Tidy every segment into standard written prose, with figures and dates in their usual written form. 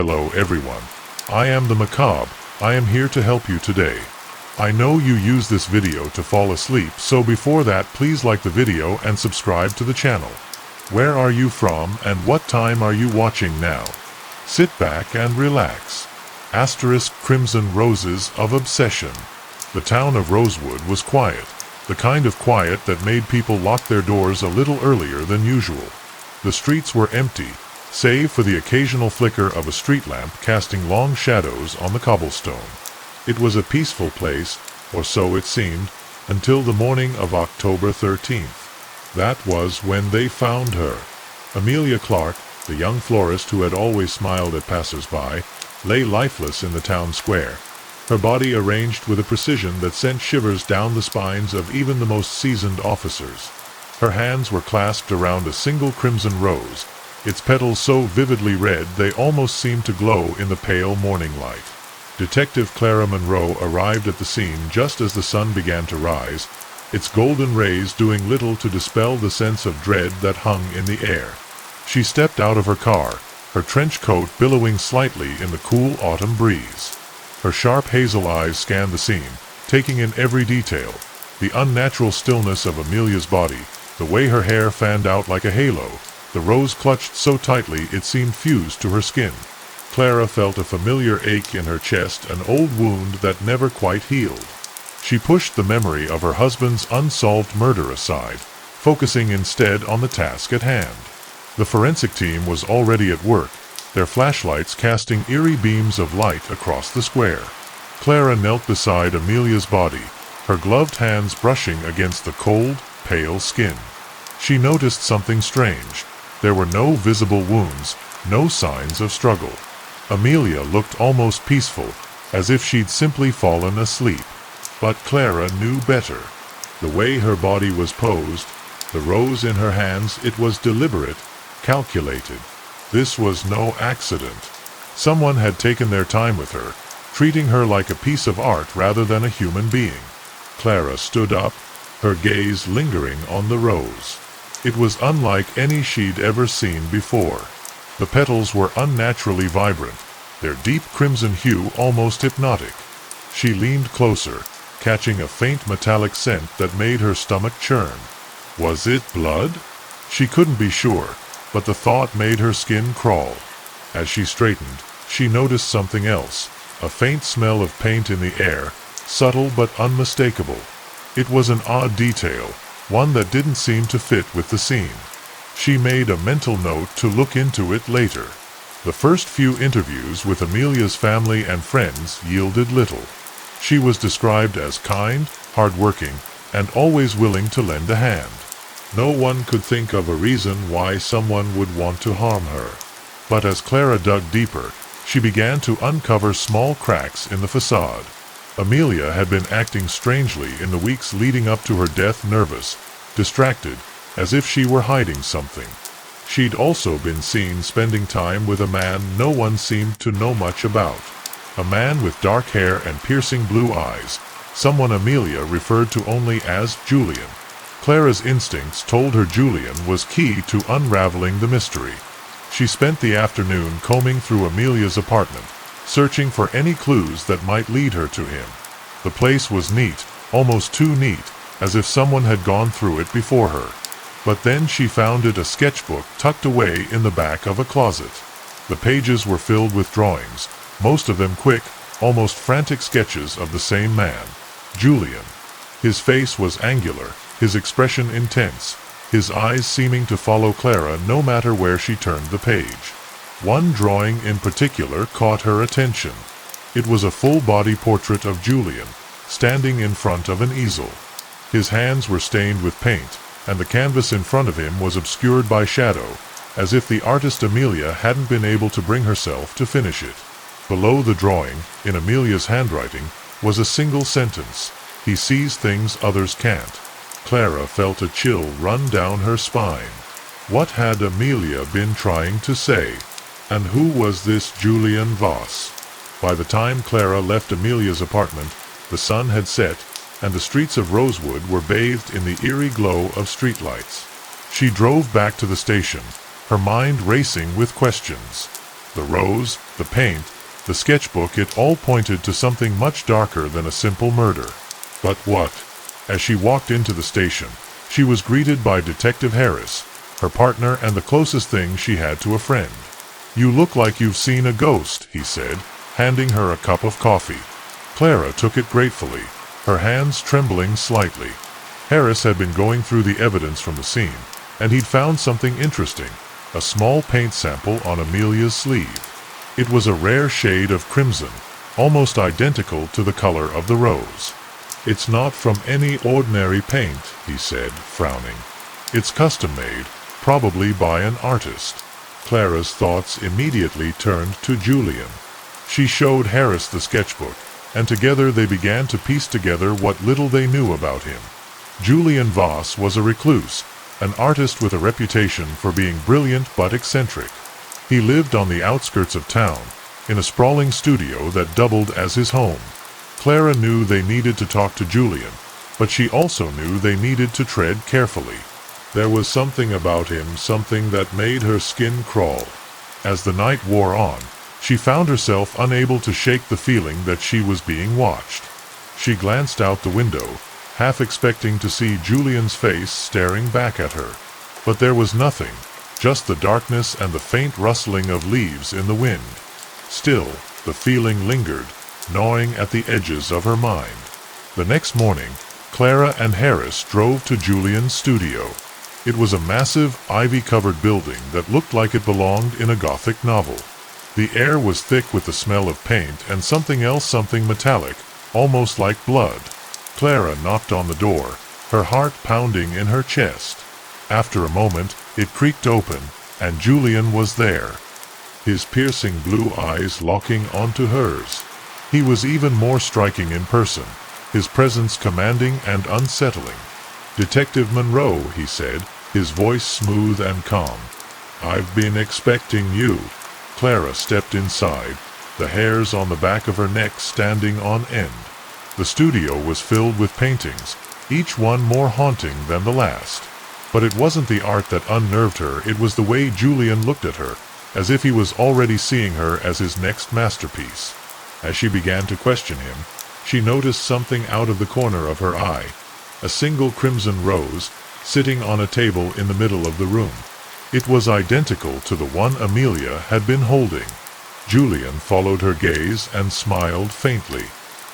Hello everyone. I am the Macabre. I am here to help you today. I know you use this video to fall asleep, so before that please like the video and subscribe to the channel. Where are you from and what time are you watching now? Sit back and relax. Crimson Roses of Obsession. The town of Rosewood was quiet, the kind of quiet that made people lock their doors a little earlier than usual. The streets were empty, save for the occasional flicker of a street lamp casting long shadows on the cobblestone. It was a peaceful place, or so it seemed, until the morning of October 13th. That was when they found her. Amelia Clark, the young florist who had always smiled at passers-by, lay lifeless in the town square, her body arranged with a precision that sent shivers down the spines of even the most seasoned officers. Her hands were clasped around a single crimson rose, its petals so vividly red they almost seemed to glow in the pale morning light. Detective Clara Monroe arrived at the scene just as the sun began to rise, its golden rays doing little to dispel the sense of dread that hung in the air. She stepped out of her car, her trench coat billowing slightly in the cool autumn breeze. Her sharp hazel eyes scanned the scene, taking in every detail, the unnatural stillness of Amelia's body, the way her hair fanned out like a halo, the rose clutched so tightly it seemed fused to her skin. Clara felt a familiar ache in her chest, an old wound that never quite healed. She pushed the memory of her husband's unsolved murder aside, focusing instead on the task at hand. The forensic team was already at work, their flashlights casting eerie beams of light across the square. Clara knelt beside Amelia's body, her gloved hands brushing against the cold, pale skin. She noticed something strange. There were no visible wounds, no signs of struggle. Amelia looked almost peaceful, as if she'd simply fallen asleep. But Clara knew better. The way her body was posed, the rose in her hands, it was deliberate, calculated. This was no accident. Someone had taken their time with her, treating her like a piece of art rather than a human being. Clara stood up, her gaze lingering on the rose. It was unlike any she'd ever seen before. The petals were unnaturally vibrant, their deep crimson hue almost hypnotic. She leaned closer, catching a faint metallic scent that made her stomach churn. Was it blood? She couldn't be sure, but the thought made her skin crawl. As she straightened, she noticed something else, a faint smell of paint in the air, subtle but unmistakable. It was an odd detail, one that didn't seem to fit with the scene. She made a mental note to look into it later. The first few interviews with Amelia's family and friends yielded little. She was described as kind, hardworking, and always willing to lend a hand. No one could think of a reason why someone would want to harm her. But as Clara dug deeper, she began to uncover small cracks in the facade. Amelia had been acting strangely in the weeks leading up to her death, nervous, distracted, as if she were hiding something. She'd also been seen spending time with a man no one seemed to know much about. A man with dark hair and piercing blue eyes, someone Amelia referred to only as Julian. Clara's instincts told her Julian was key to unraveling the mystery. She spent the afternoon combing through Amelia's apartment, searching for any clues that might lead her to him. The place was neat, almost too neat, as if someone had gone through it before her. But then she found a sketchbook tucked away in the back of a closet. The pages were filled with drawings, most of them quick, almost frantic sketches of the same man, Julian. His face was angular, his expression intense, his eyes seeming to follow Clara no matter where she turned the page. One drawing in particular caught her attention. It was a full-body portrait of Julian, standing in front of an easel. His hands were stained with paint, and the canvas in front of him was obscured by shadow, as if the artist Amelia hadn't been able to bring herself to finish it. Below the drawing, in Amelia's handwriting, was a single sentence: "He sees things others can't." Clara felt a chill run down her spine. What had Amelia been trying to say? And who was this Julian Voss? By the time Clara left Amelia's apartment, the sun had set, and the streets of Rosewood were bathed in the eerie glow of streetlights. She drove back to the station, her mind racing with questions. The rose, the paint, the sketchbook, it all pointed to something much darker than a simple murder. But what? As she walked into the station, she was greeted by Detective Harris, her partner and the closest thing she had to a friend. "You look like you've seen a ghost," he said, handing her a cup of coffee. Clara took it gratefully, her hands trembling slightly. Harris had been going through the evidence from the scene, and he'd found something interesting, a small paint sample on Amelia's sleeve. It was a rare shade of crimson, almost identical to the color of the rose. "It's not from any ordinary paint," he said, frowning. "It's custom-made, probably by an artist." Clara's thoughts immediately turned to Julian. She showed Harris the sketchbook, and together they began to piece together what little they knew about him. Julian Voss was a recluse, an artist with a reputation for being brilliant but eccentric. He lived on the outskirts of town, in a sprawling studio that doubled as his home. Clara knew they needed to talk to Julian, but she also knew they needed to tread carefully. There was something about him, something that made her skin crawl. As the night wore on, she found herself unable to shake the feeling that she was being watched. She glanced out the window, half expecting to see Julian's face staring back at her. But there was nothing, just the darkness and the faint rustling of leaves in the wind. Still, the feeling lingered, gnawing at the edges of her mind. The next morning, Clara and Harris drove to Julian's studio. It was a massive, ivy-covered building that looked like it belonged in a Gothic novel. The air was thick with the smell of paint and something else, something metallic, almost like blood. Clara knocked on the door, her heart pounding in her chest. After a moment, it creaked open, and Julian was there, his piercing blue eyes locking onto hers. He was even more striking in person, his presence commanding and unsettling. "Detective Monroe," he said, his voice smooth and calm. "I've been expecting you." Clara stepped inside, the hairs on the back of her neck standing on end. The studio was filled with paintings, each one more haunting than the last. But it wasn't the art that unnerved her, it was the way Julian looked at her, as if he was already seeing her as his next masterpiece. As she began to question him, she noticed something out of the corner of her eye, a single crimson rose, sitting on a table in the middle of the room. It was identical to the one Amelia had been holding. Julian followed her gaze and smiled faintly.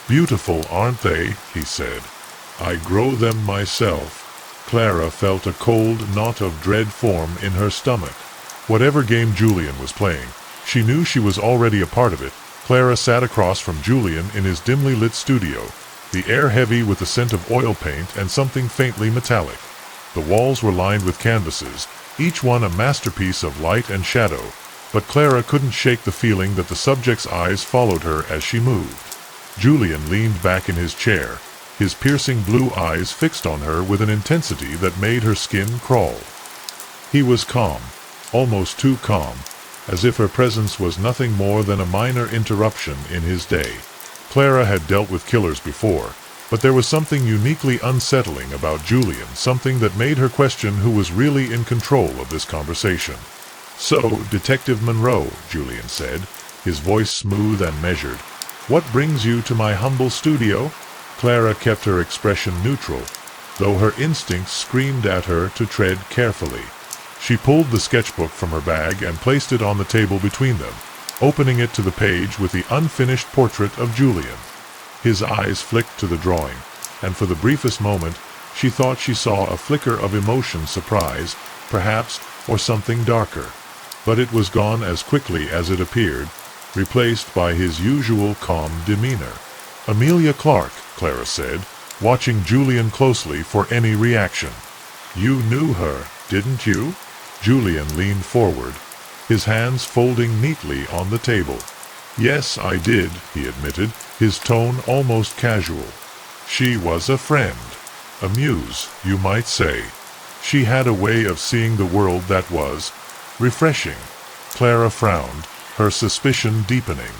"Beautiful, aren't they?" he said. "I grow them myself." Clara felt a cold knot of dread form in her stomach. Whatever game Julian was playing, she knew she was already a part of it. Clara sat across from Julian in his dimly lit studio, the air heavy with the scent of oil paint and something faintly metallic. The walls were lined with canvases, each one a masterpiece of light and shadow, but Clara couldn't shake the feeling that the subject's eyes followed her as she moved. Julian leaned back in his chair, his piercing blue eyes fixed on her with an intensity that made her skin crawl. He was calm, almost too calm, as if her presence was nothing more than a minor interruption in his day. Clara had dealt with killers before, but there was something uniquely unsettling about Julian, something that made her question who was really in control of this conversation. "So, Detective Monroe," Julian said, his voice smooth and measured, "what brings you to my humble studio?" Clara kept her expression neutral, though her instincts screamed at her to tread carefully. She pulled the sketchbook from her bag and placed it on the table between them, opening it to the page with the unfinished portrait of Julian. His eyes flicked to the drawing, and for the briefest moment, she thought she saw a flicker of emotion, surprise, perhaps, or something darker. But it was gone as quickly as it appeared, replaced by his usual calm demeanor. "Amelia Clark," Clara said, watching Julian closely for any reaction. "You knew her, didn't you?" Julian leaned forward, his hands folding neatly on the table. "Yes, I did," he admitted, his tone almost casual. "She was a friend. A muse, you might say. She had a way of seeing the world that was refreshing." Clara frowned, her suspicion deepening.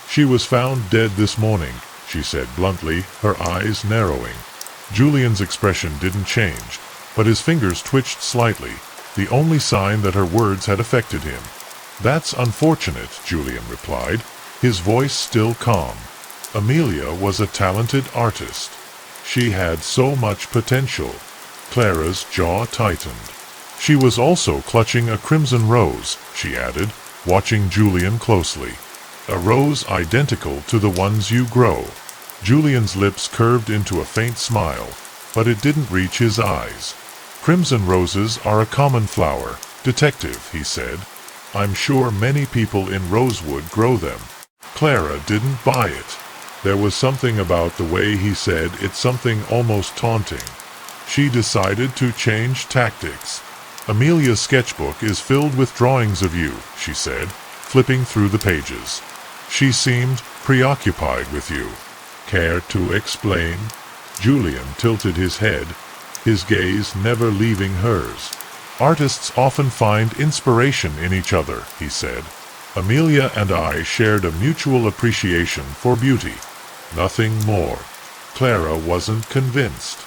"She was found dead this morning," she said bluntly, her eyes narrowing. Julian's expression didn't change, but his fingers twitched slightly, the only sign that her words had affected him. "That's unfortunate," Julian replied, his voice still calm. Amelia was a talented artist. She had so much potential. Clara's jaw tightened. "She was also clutching a crimson rose," she added, watching Julian closely. "A rose identical to the ones you grow." Julian's lips curved into a faint smile, but it didn't reach his eyes. "Crimson roses are a common flower, detective," he said. "I'm sure many people in Rosewood grow them." Clara didn't buy it. There was something about the way he said it, something almost taunting. She decided to change tactics. "Amelia's sketchbook is filled with drawings of you," she said, flipping through the pages. "She seemed preoccupied with you. Care to explain?" Julian tilted his head, his gaze never leaving hers. "Artists often find inspiration in each other," he said. "Amelia and I shared a mutual appreciation for beauty. Nothing more." Clara wasn't convinced.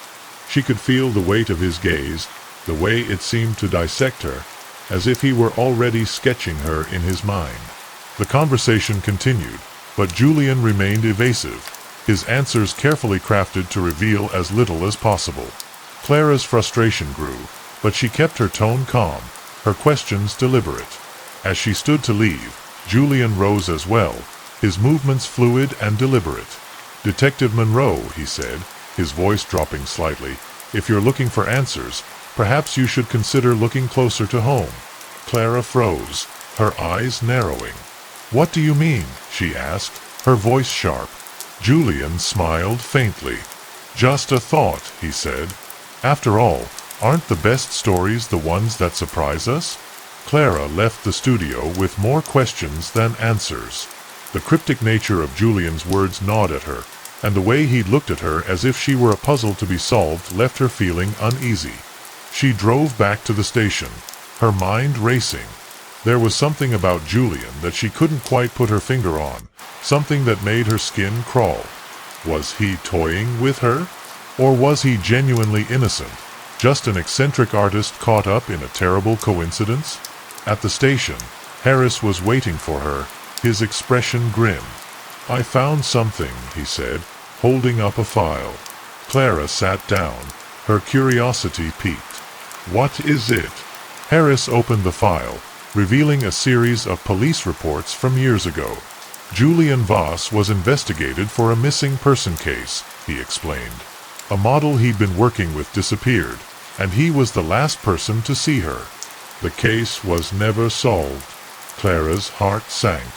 She could feel the weight of his gaze, the way it seemed to dissect her, as if he were already sketching her in his mind. The conversation continued, but Julian remained evasive, his answers carefully crafted to reveal as little as possible. Clara's frustration grew, but she kept her tone calm, her questions deliberate. As she stood to leave, Julian rose as well, his movements fluid and deliberate. "Detective Monroe," he said, his voice dropping slightly, "if you're looking for answers, perhaps you should consider looking closer to home." Clara froze, her eyes narrowing. "What do you mean?" she asked, her voice sharp. Julian smiled faintly. "Just a thought," he said. "After all, aren't the best stories the ones that surprise us?" Clara left the studio with more questions than answers. The cryptic nature of Julian's words gnawed at her, and the way he'd looked at her as if she were a puzzle to be solved left her feeling uneasy. She drove back to the station, her mind racing. There was something about Julian that she couldn't quite put her finger on, something that made her skin crawl. Was he toying with her? Or was he genuinely innocent, just an eccentric artist caught up in a terrible coincidence? At the station, Harris was waiting for her, his expression grim. "I found something," he said, holding up a file. Clara sat down, her curiosity piqued. "What is it?" Harris opened the file, revealing a series of police reports from years ago. Julian Voss was investigated for a missing person case, he explained. A model he'd been working with disappeared, and he was the last person to see her. The case was never solved. Clara's heart sank.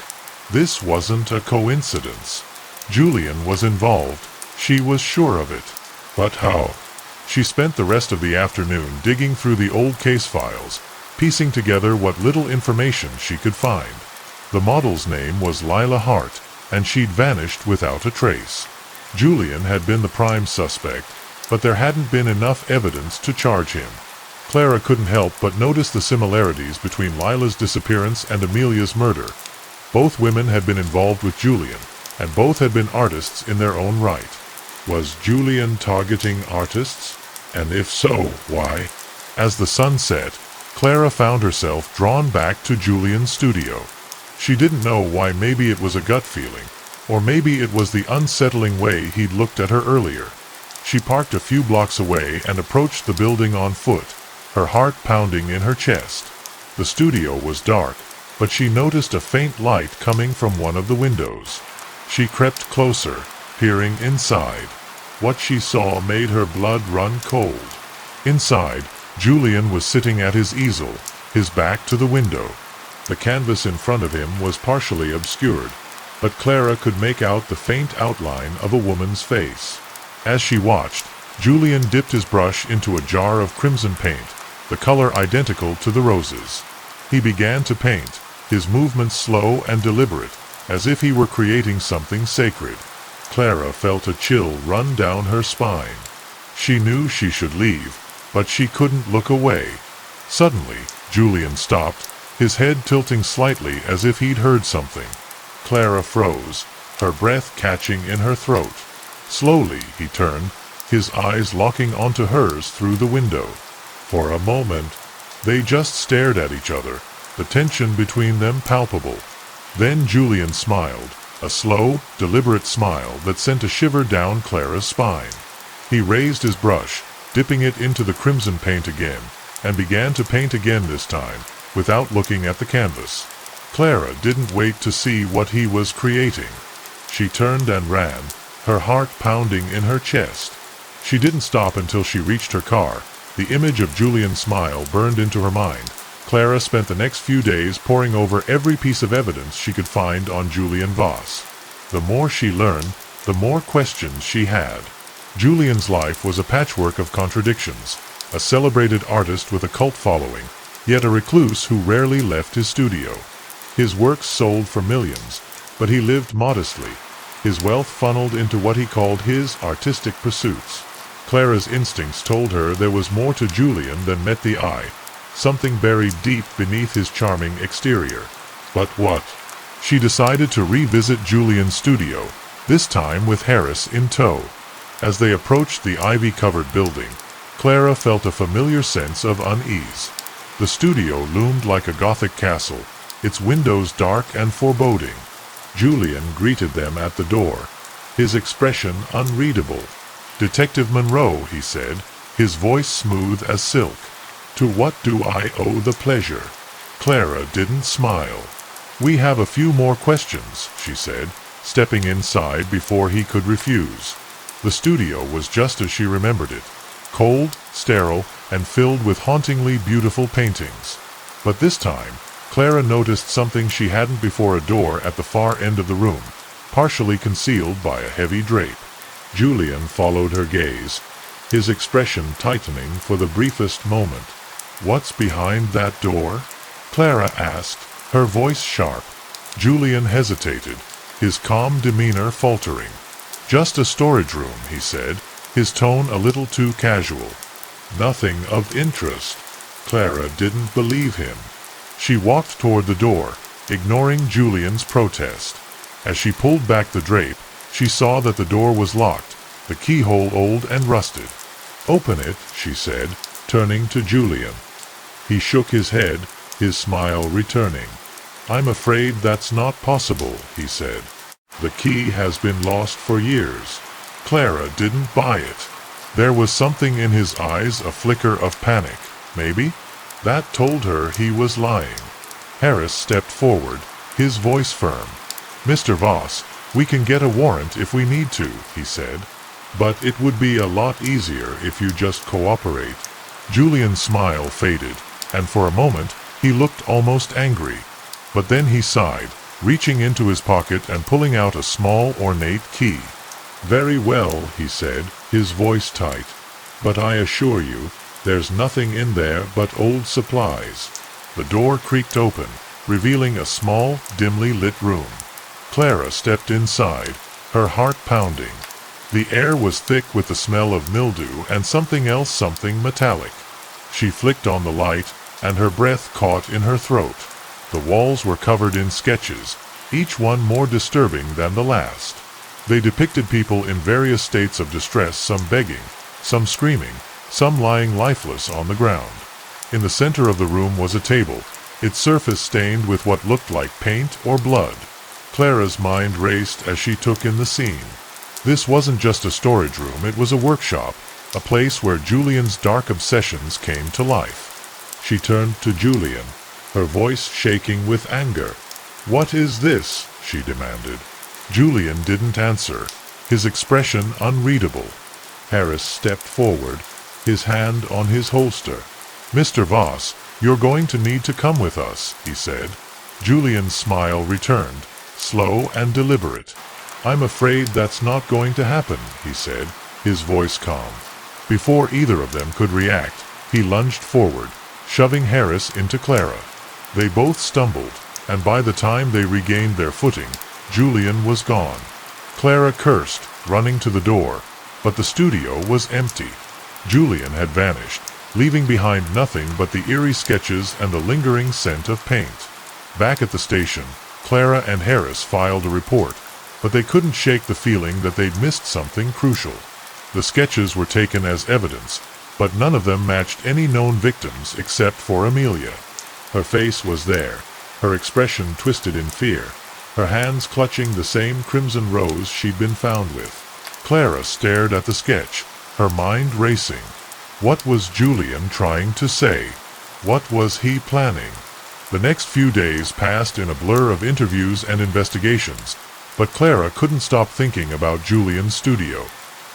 This wasn't a coincidence. Julian was involved. She was sure of it. But how? She spent the rest of the afternoon digging through the old case files, piecing together what little information she could find. The model's name was Lila Hart, and she'd vanished without a trace. Julian had been the prime suspect, but there hadn't been enough evidence to charge him. Clara couldn't help but notice the similarities between Lila's disappearance and Amelia's murder. Both women had been involved with Julian, and both had been artists in their own right. Was Julian targeting artists? And if so, why? As the sun set, Clara found herself drawn back to Julian's studio. She didn't know why. Maybe it was a gut feeling, or maybe it was the unsettling way he'd looked at her earlier. She parked a few blocks away and approached the building on foot, her heart pounding in her chest. The studio was dark, but she noticed a faint light coming from one of the windows. She crept closer, peering inside. What she saw made her blood run cold. Inside, Julian was sitting at his easel, his back to the window. The canvas in front of him was partially obscured, but Clara could make out the faint outline of a woman's face. As she watched, Julian dipped his brush into a jar of crimson paint, the color identical to the roses. He began to paint, his movements slow and deliberate, as if he were creating something sacred. Clara felt a chill run down her spine. She knew she should leave, but she couldn't look away. Suddenly, Julian stopped, his head tilting slightly as if he'd heard something. Clara froze, her breath catching in her throat. Slowly, he turned, his eyes locking onto hers through the window. For a moment, they just stared at each other, the tension between them palpable. Then Julian smiled, a slow, deliberate smile that sent a shiver down Clara's spine. He raised his brush, dipping it into the crimson paint again, and began to paint again this time, without looking at the canvas. Clara didn't wait to see what he was creating. She turned and ran, her heart pounding in her chest. She didn't stop until she reached her car. The image of Julian's smile burned into her mind. Clara spent the next few days poring over every piece of evidence she could find on Julian Voss. The more she learned, the more questions she had. Julian's life was a patchwork of contradictions, a celebrated artist with a cult following, yet a recluse who rarely left his studio. His works sold for millions, but he lived modestly. His wealth funneled into what he called his artistic pursuits. Clara's instincts told her there was more to Julian than met the eye, something buried deep beneath his charming exterior. But what? She decided to revisit Julian's studio, this time with Harris in tow. As they approached the ivy-covered building, Clara felt a familiar sense of unease. The studio loomed like a Gothic castle, its windows dark and foreboding. Julian greeted them at the door, his expression unreadable. "Detective Monroe," he said, his voice smooth as silk. "To what do I owe the pleasure?" Clara didn't smile. "We have a few more questions," she said, stepping inside before he could refuse. The studio was just as she remembered it, cold, sterile, and filled with hauntingly beautiful paintings. But this time, Clara noticed something she hadn't before: a door at the far end of the room, partially concealed by a heavy drape. Julian followed her gaze, his expression tightening for the briefest moment. "What's behind that door?" Clara asked, her voice sharp. Julian hesitated, his calm demeanor faltering. "Just a storage room," he said, his tone a little too casual. "Nothing of interest." Clara didn't believe him. She walked toward the door, ignoring Julian's protest. As she pulled back the drape, she saw that the door was locked, the keyhole old and rusted. "Open it," she said, turning to Julian. He shook his head, his smile returning. "I'm afraid that's not possible," he said. "The key has been lost for years." Clara didn't buy it. There was something in his eyes, a flicker of panic, maybe? That told her he was lying. Harris stepped forward, his voice firm. "Mr. Voss, we can get a warrant if we need to," he said. "But it would be a lot easier if you just cooperate." Julian's smile faded, and for a moment he looked almost angry. But then he sighed, reaching into his pocket and pulling out a small, ornate key. "Very well," he said, his voice tight. "But I assure you, there's nothing in there but old supplies." The door creaked open, revealing a small, dimly lit room. Clara stepped inside, her heart pounding. The air was thick with the smell of mildew and something else, something metallic. She flicked on the light, and her breath caught in her throat. The walls were covered in sketches, each one more disturbing than the last. They depicted people in various states of distress, some begging, some screaming, some lying lifeless on the ground. In the center of the room was a table, its surface stained with what looked like paint or blood. Clara's mind raced as she took in the scene. This wasn't just a storage room, it was a workshop, a place where Julian's dark obsessions came to life. She turned to Julian, her voice shaking with anger. "What is this?" she demanded. Julian didn't answer, his expression unreadable. Harris stepped forward, his hand on his holster. "Mr. Voss, you're going to need to come with us," he said. Julian's smile returned, slow and deliberate. "I'm afraid that's not going to happen," he said, his voice calm. Before either of them could react, he lunged forward, shoving Harris into Clara. They both stumbled, and by the time they regained their footing, Julian was gone. Clara cursed, running to the door, but the studio was empty. Julian had vanished, leaving behind nothing but the eerie sketches and the lingering scent of paint. Back at the station, Clara and Harris filed a report, but they couldn't shake the feeling that they'd missed something crucial. The sketches were taken as evidence, but none of them matched any known victims except for Amelia. Her face was there, her expression twisted in fear, her hands clutching the same crimson rose she'd been found with. Clara stared at the sketch, her mind racing. What was Julian trying to say? What was he planning? The next few days passed in a blur of interviews and investigations, but Clara couldn't stop thinking about Julian's studio.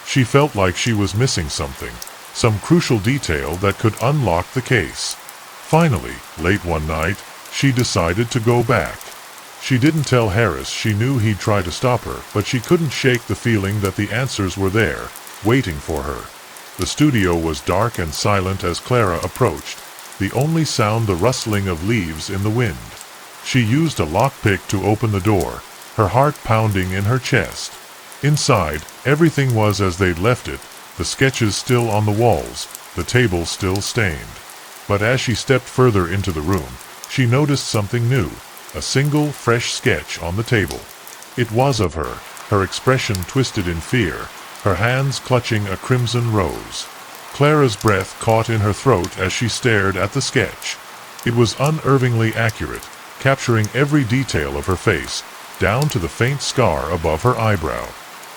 She felt like she was missing something, some crucial detail that could unlock the case. Finally, late one night, she decided to go back. She didn't tell Harris she knew he'd try to stop her, but she couldn't shake the feeling that the answers were there, waiting for her. The studio was dark and silent as Clara approached, the only sound the rustling of leaves in the wind. She used a lockpick to open the door, her heart pounding in her chest. Inside, everything was as they'd left it, the sketches still on the walls, the table still stained. But as she stepped further into the room, she noticed something new, a single, fresh sketch on the table. It was of her, her expression twisted in fear, her hands clutching a crimson rose. Clara's breath caught in her throat as she stared at the sketch. It was unerringly accurate, capturing every detail of her face, down to the faint scar above her eyebrow.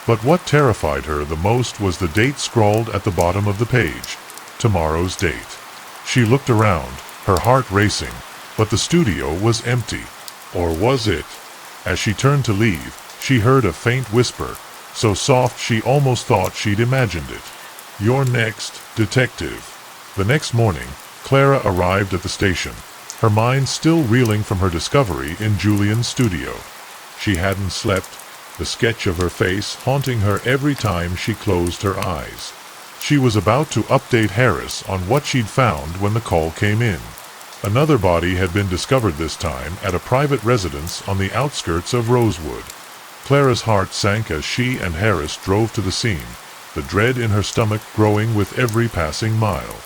But what terrified her the most was the date scrawled at the bottom of the page. Tomorrow's date. She looked around, her heart racing, but the studio was empty. Or was it? As she turned to leave, she heard a faint whisper, so soft she almost thought she'd imagined it. "You're next, detective." The next morning, Clara arrived at the station, her mind still reeling from her discovery in Julian's studio. She hadn't slept, the sketch of her face haunting her every time she closed her eyes. She was about to update Harris on what she'd found when the call came in. Another body had been discovered this time at a private residence on the outskirts of Rosewood. Clara's heart sank as she and Harris drove to the scene, the dread in her stomach growing with every passing mile.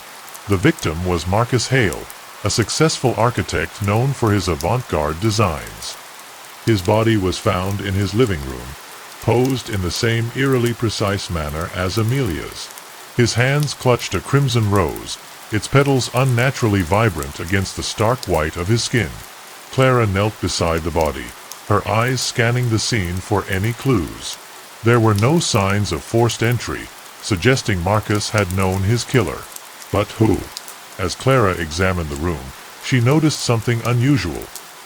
The victim was Marcus Hale, a successful architect known for his avant-garde designs. His body was found in his living room, posed in the same eerily precise manner as Amelia's. His hands clutched a crimson rose, its petals unnaturally vibrant against the stark white of his skin. Clara knelt beside the body, her eyes scanning the scene for any clues. There were no signs of forced entry, suggesting Marcus had known his killer. But who? As Clara examined the room, she noticed something unusual,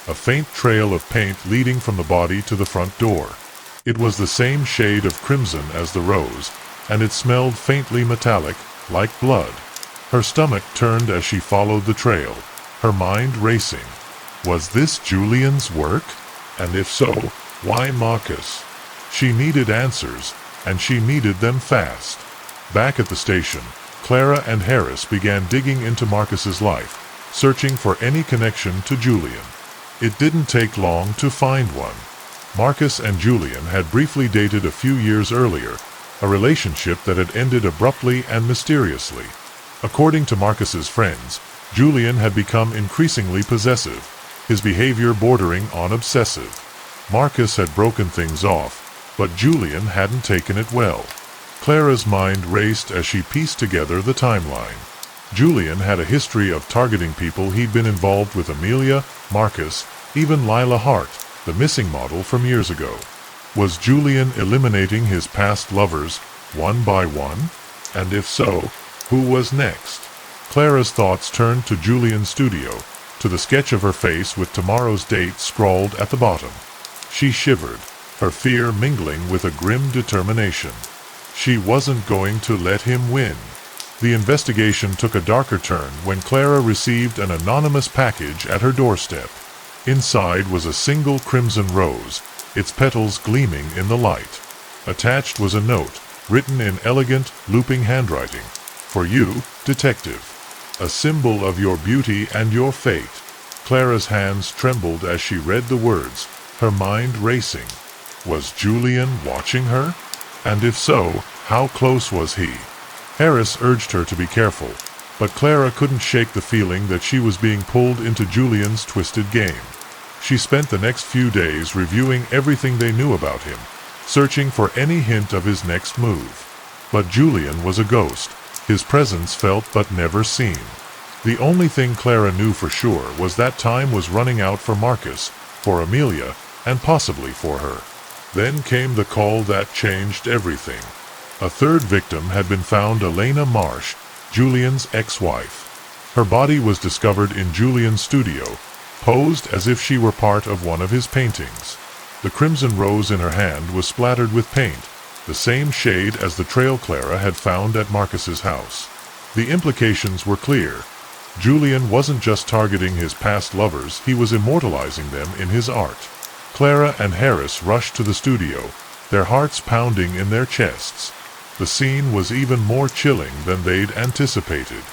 a faint trail of paint leading from the body to the front door. It was the same shade of crimson as the rose, and it smelled faintly metallic, like blood. Her stomach turned as she followed the trail, her mind racing. Was this Julian's work? And if so, why Marcus? She needed answers, and she needed them fast. Back at the station, Clara and Harris began digging into Marcus's life, searching for any connection to Julian. It didn't take long to find one. Marcus and Julian had briefly dated a few years earlier, a relationship that had ended abruptly and mysteriously. According to Marcus's friends, Julian had become increasingly possessive, his behavior bordering on obsessive. Marcus had broken things off, but Julian hadn't taken it well. Clara's mind raced as she pieced together the timeline. Julian had a history of targeting people he'd been involved with: Amelia, Marcus, even Lila Hart, the missing model from years ago. Was Julian eliminating his past lovers, one by one? And if so, who was next? Clara's thoughts turned to Julian's studio, to the sketch of her face with tomorrow's date scrawled at the bottom. She shivered, her fear mingling with a grim determination. She wasn't going to let him win. The investigation took a darker turn when Clara received an anonymous package at her doorstep. Inside was a single crimson rose, its petals gleaming in the light. Attached was a note, written in elegant, looping handwriting. "For you, detective. A symbol of your beauty and your fate." Clara's hands trembled as she read the words, her mind racing. Was Julian watching her? And if so, how close was he? Harris urged her to be careful, but Clara couldn't shake the feeling that she was being pulled into Julian's twisted game. She spent the next few days reviewing everything they knew about him, searching for any hint of his next move. But Julian was a ghost, his presence felt but never seen. The only thing Clara knew for sure was that time was running out for Marcus, for Amelia, and possibly for her. Then came the call that changed everything. A third victim had been found: Elena Marsh, Julian's ex-wife. Her body was discovered in Julian's studio, posed as if she were part of one of his paintings. The crimson rose in her hand was splattered with paint, the same shade as the trail Clara had found at Marcus's house. The implications were clear. Julian wasn't just targeting his past lovers, he was immortalizing them in his art. Clara and Harris rushed to the studio, their hearts pounding in their chests. The scene was even more chilling than they'd anticipated.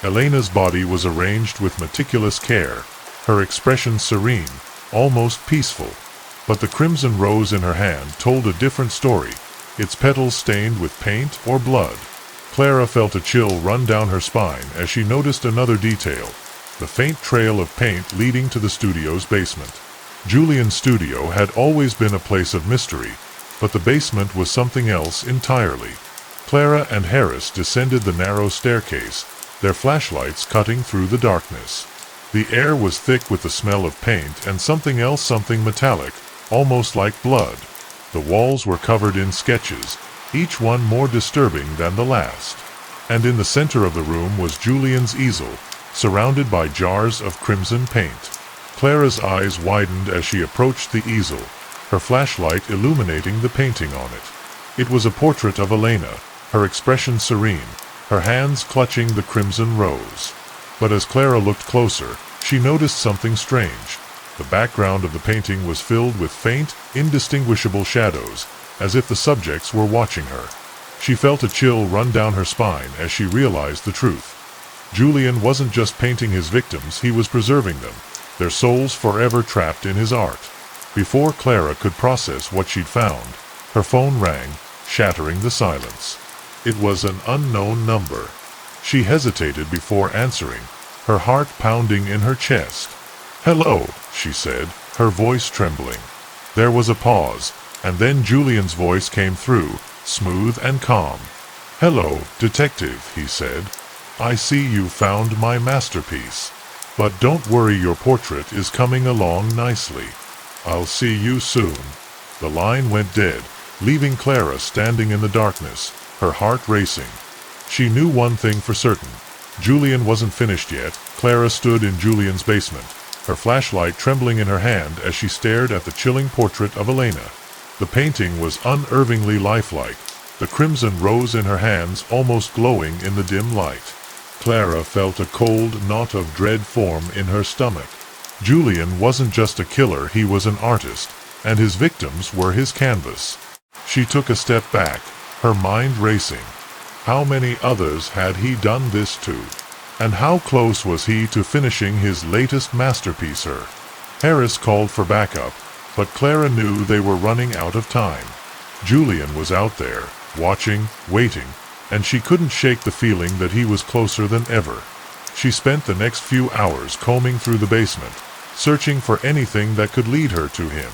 Elena's body was arranged with meticulous care, her expression serene, almost peaceful. But the crimson rose in her hand told a different story, its petals stained with paint or blood. Clara felt a chill run down her spine as she noticed another detail, the faint trail of paint leading to the studio's basement. Julian's studio had always been a place of mystery, but the basement was something else entirely. Clara and Harris descended the narrow staircase, their flashlights cutting through the darkness. The air was thick with the smell of paint and something else, something metallic, almost like blood. The walls were covered in sketches, each one more disturbing than the last. And in the center of the room was Julian's easel, surrounded by jars of crimson paint. Clara's eyes widened as she approached the easel, her flashlight illuminating the painting on it. It was a portrait of Elena, her expression serene, her hands clutching the crimson rose. But as Clara looked closer, she noticed something strange. The background of the painting was filled with faint, indistinguishable shadows, as if the subjects were watching her. She felt a chill run down her spine as she realized the truth. Julian wasn't just painting his victims, he was preserving them, their souls forever trapped in his art. Before Clara could process what she'd found, her phone rang, shattering the silence. It was an unknown number. She hesitated before answering, her heart pounding in her chest. "Hello," she said, her voice trembling. There was a pause, and then Julian's voice came through, smooth and calm. "Hello, detective," he said. "I see you found my masterpiece. But don't worry, your portrait is coming along nicely. I'll see you soon." The line went dead, leaving Clara standing in the darkness, her heart racing. She knew one thing for certain. Julian wasn't finished yet. Clara stood in Julian's basement, her flashlight trembling in her hand as she stared at the chilling portrait of Elena. The painting was unervingly lifelike, the crimson rose in her hands almost glowing in the dim light. Clara felt a cold knot of dread form in her stomach. Julian wasn't just a killer, he was an artist, and his victims were his canvas. She took a step back, her mind racing. How many others had he done this to? And how close was he to finishing his latest masterpiece? Her. Harris called for backup, but Clara knew they were running out of time. Julian was out there, watching, waiting, and she couldn't shake the feeling that he was closer than ever. She spent the next few hours combing through the basement, searching for anything that could lead her to him.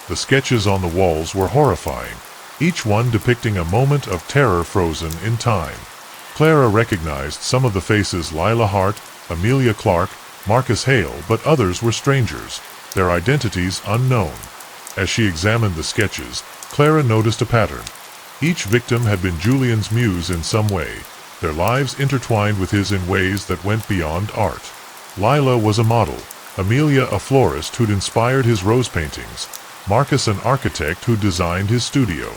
The sketches on the walls were horrifying, each one depicting a moment of terror frozen in time. Clara recognized some of the faces: Lila Hart, Amelia Clark, Marcus Hale, but others were strangers, their identities unknown. As she examined the sketches, Clara noticed a pattern. Each victim had been Julian's muse in some way, their lives intertwined with his in ways that went beyond art. Lila was a model, Amelia a florist who'd inspired his rose paintings, Marcus an architect who designed his studio.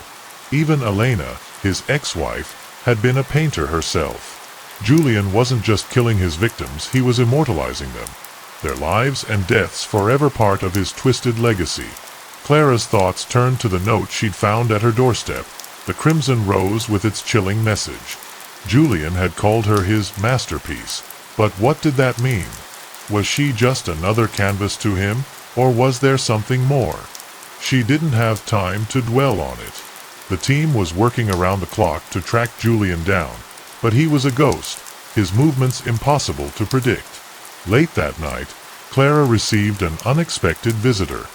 Even Elena, his ex-wife, had been a painter herself. Julian wasn't just killing his victims, he was immortalizing them, their lives and deaths forever part of his twisted legacy. Clara's thoughts turned to the note she'd found at her doorstep, the crimson rose with its chilling message. Julian had called her his masterpiece, but what did that mean? Was she just another canvas to him, or was there something more? She didn't have time to dwell on it. The team was working around the clock to track Julian down, but he was a ghost, his movements impossible to predict. Late that night, Clara received an unexpected visitor.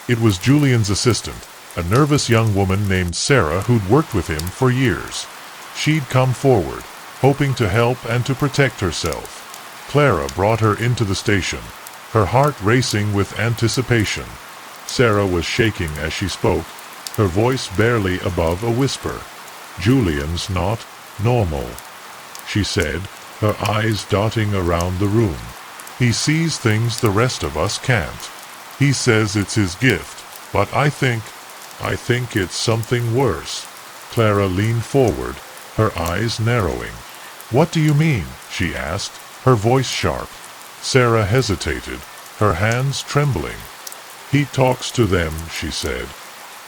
It was Julian's assistant, a nervous young woman named Sarah who'd worked with him for years. She'd come forward, hoping to help and to protect herself. Clara brought her into the station, her heart racing with anticipation. Sarah was shaking as she spoke, her voice barely above a whisper. "Julian's not normal," she said, her eyes dotting around the room. "He sees things the rest of us can't. He says it's his gift, but I think it's something worse." Clara leaned forward, her eyes narrowing. "What do you mean?" she asked, her voice sharp. Sarah hesitated, her hands trembling. "He talks to them," she said.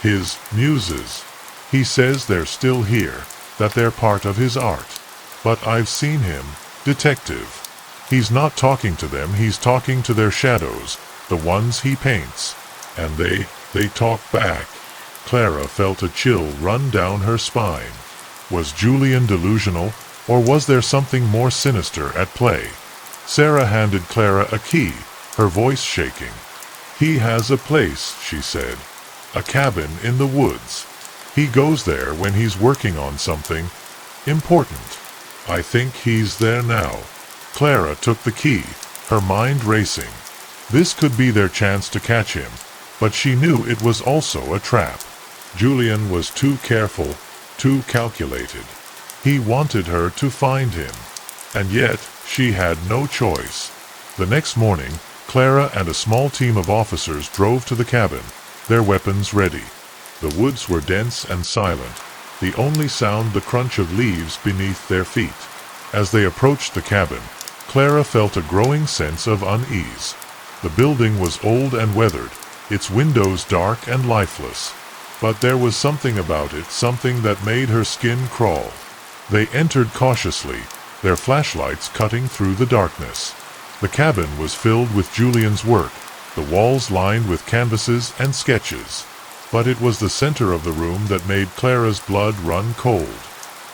"His muses. He says they're still here, that they're part of his art. But I've seen him, detective. He's not talking to them, he's talking to their shadows, the ones he paints. And they talk back." Clara felt a chill run down her spine. Was Julian delusional, or was there something more sinister at play? Sarah handed Clara a key, her voice shaking. "He has a place," she said. "A cabin in the woods. He goes there when he's working on something important. I think he's there now." Clara took the key, her mind racing. This could be their chance to catch him, but she knew it was also a trap. Julian was too careful, too calculated. He wanted her to find him, and yet she had no choice. The next morning, Clara and a small team of officers drove to the cabin, their weapons ready. The woods were dense and silent, the only sound the crunch of leaves beneath their feet. As they approached the cabin, Clara felt a growing sense of unease. The building was old and weathered, its windows dark and lifeless. But there was something about it, something that made her skin crawl. They entered cautiously, their flashlights cutting through the darkness. The cabin was filled with Julian's work, the walls lined with canvases and sketches. But it was the center of the room that made Clara's blood run cold.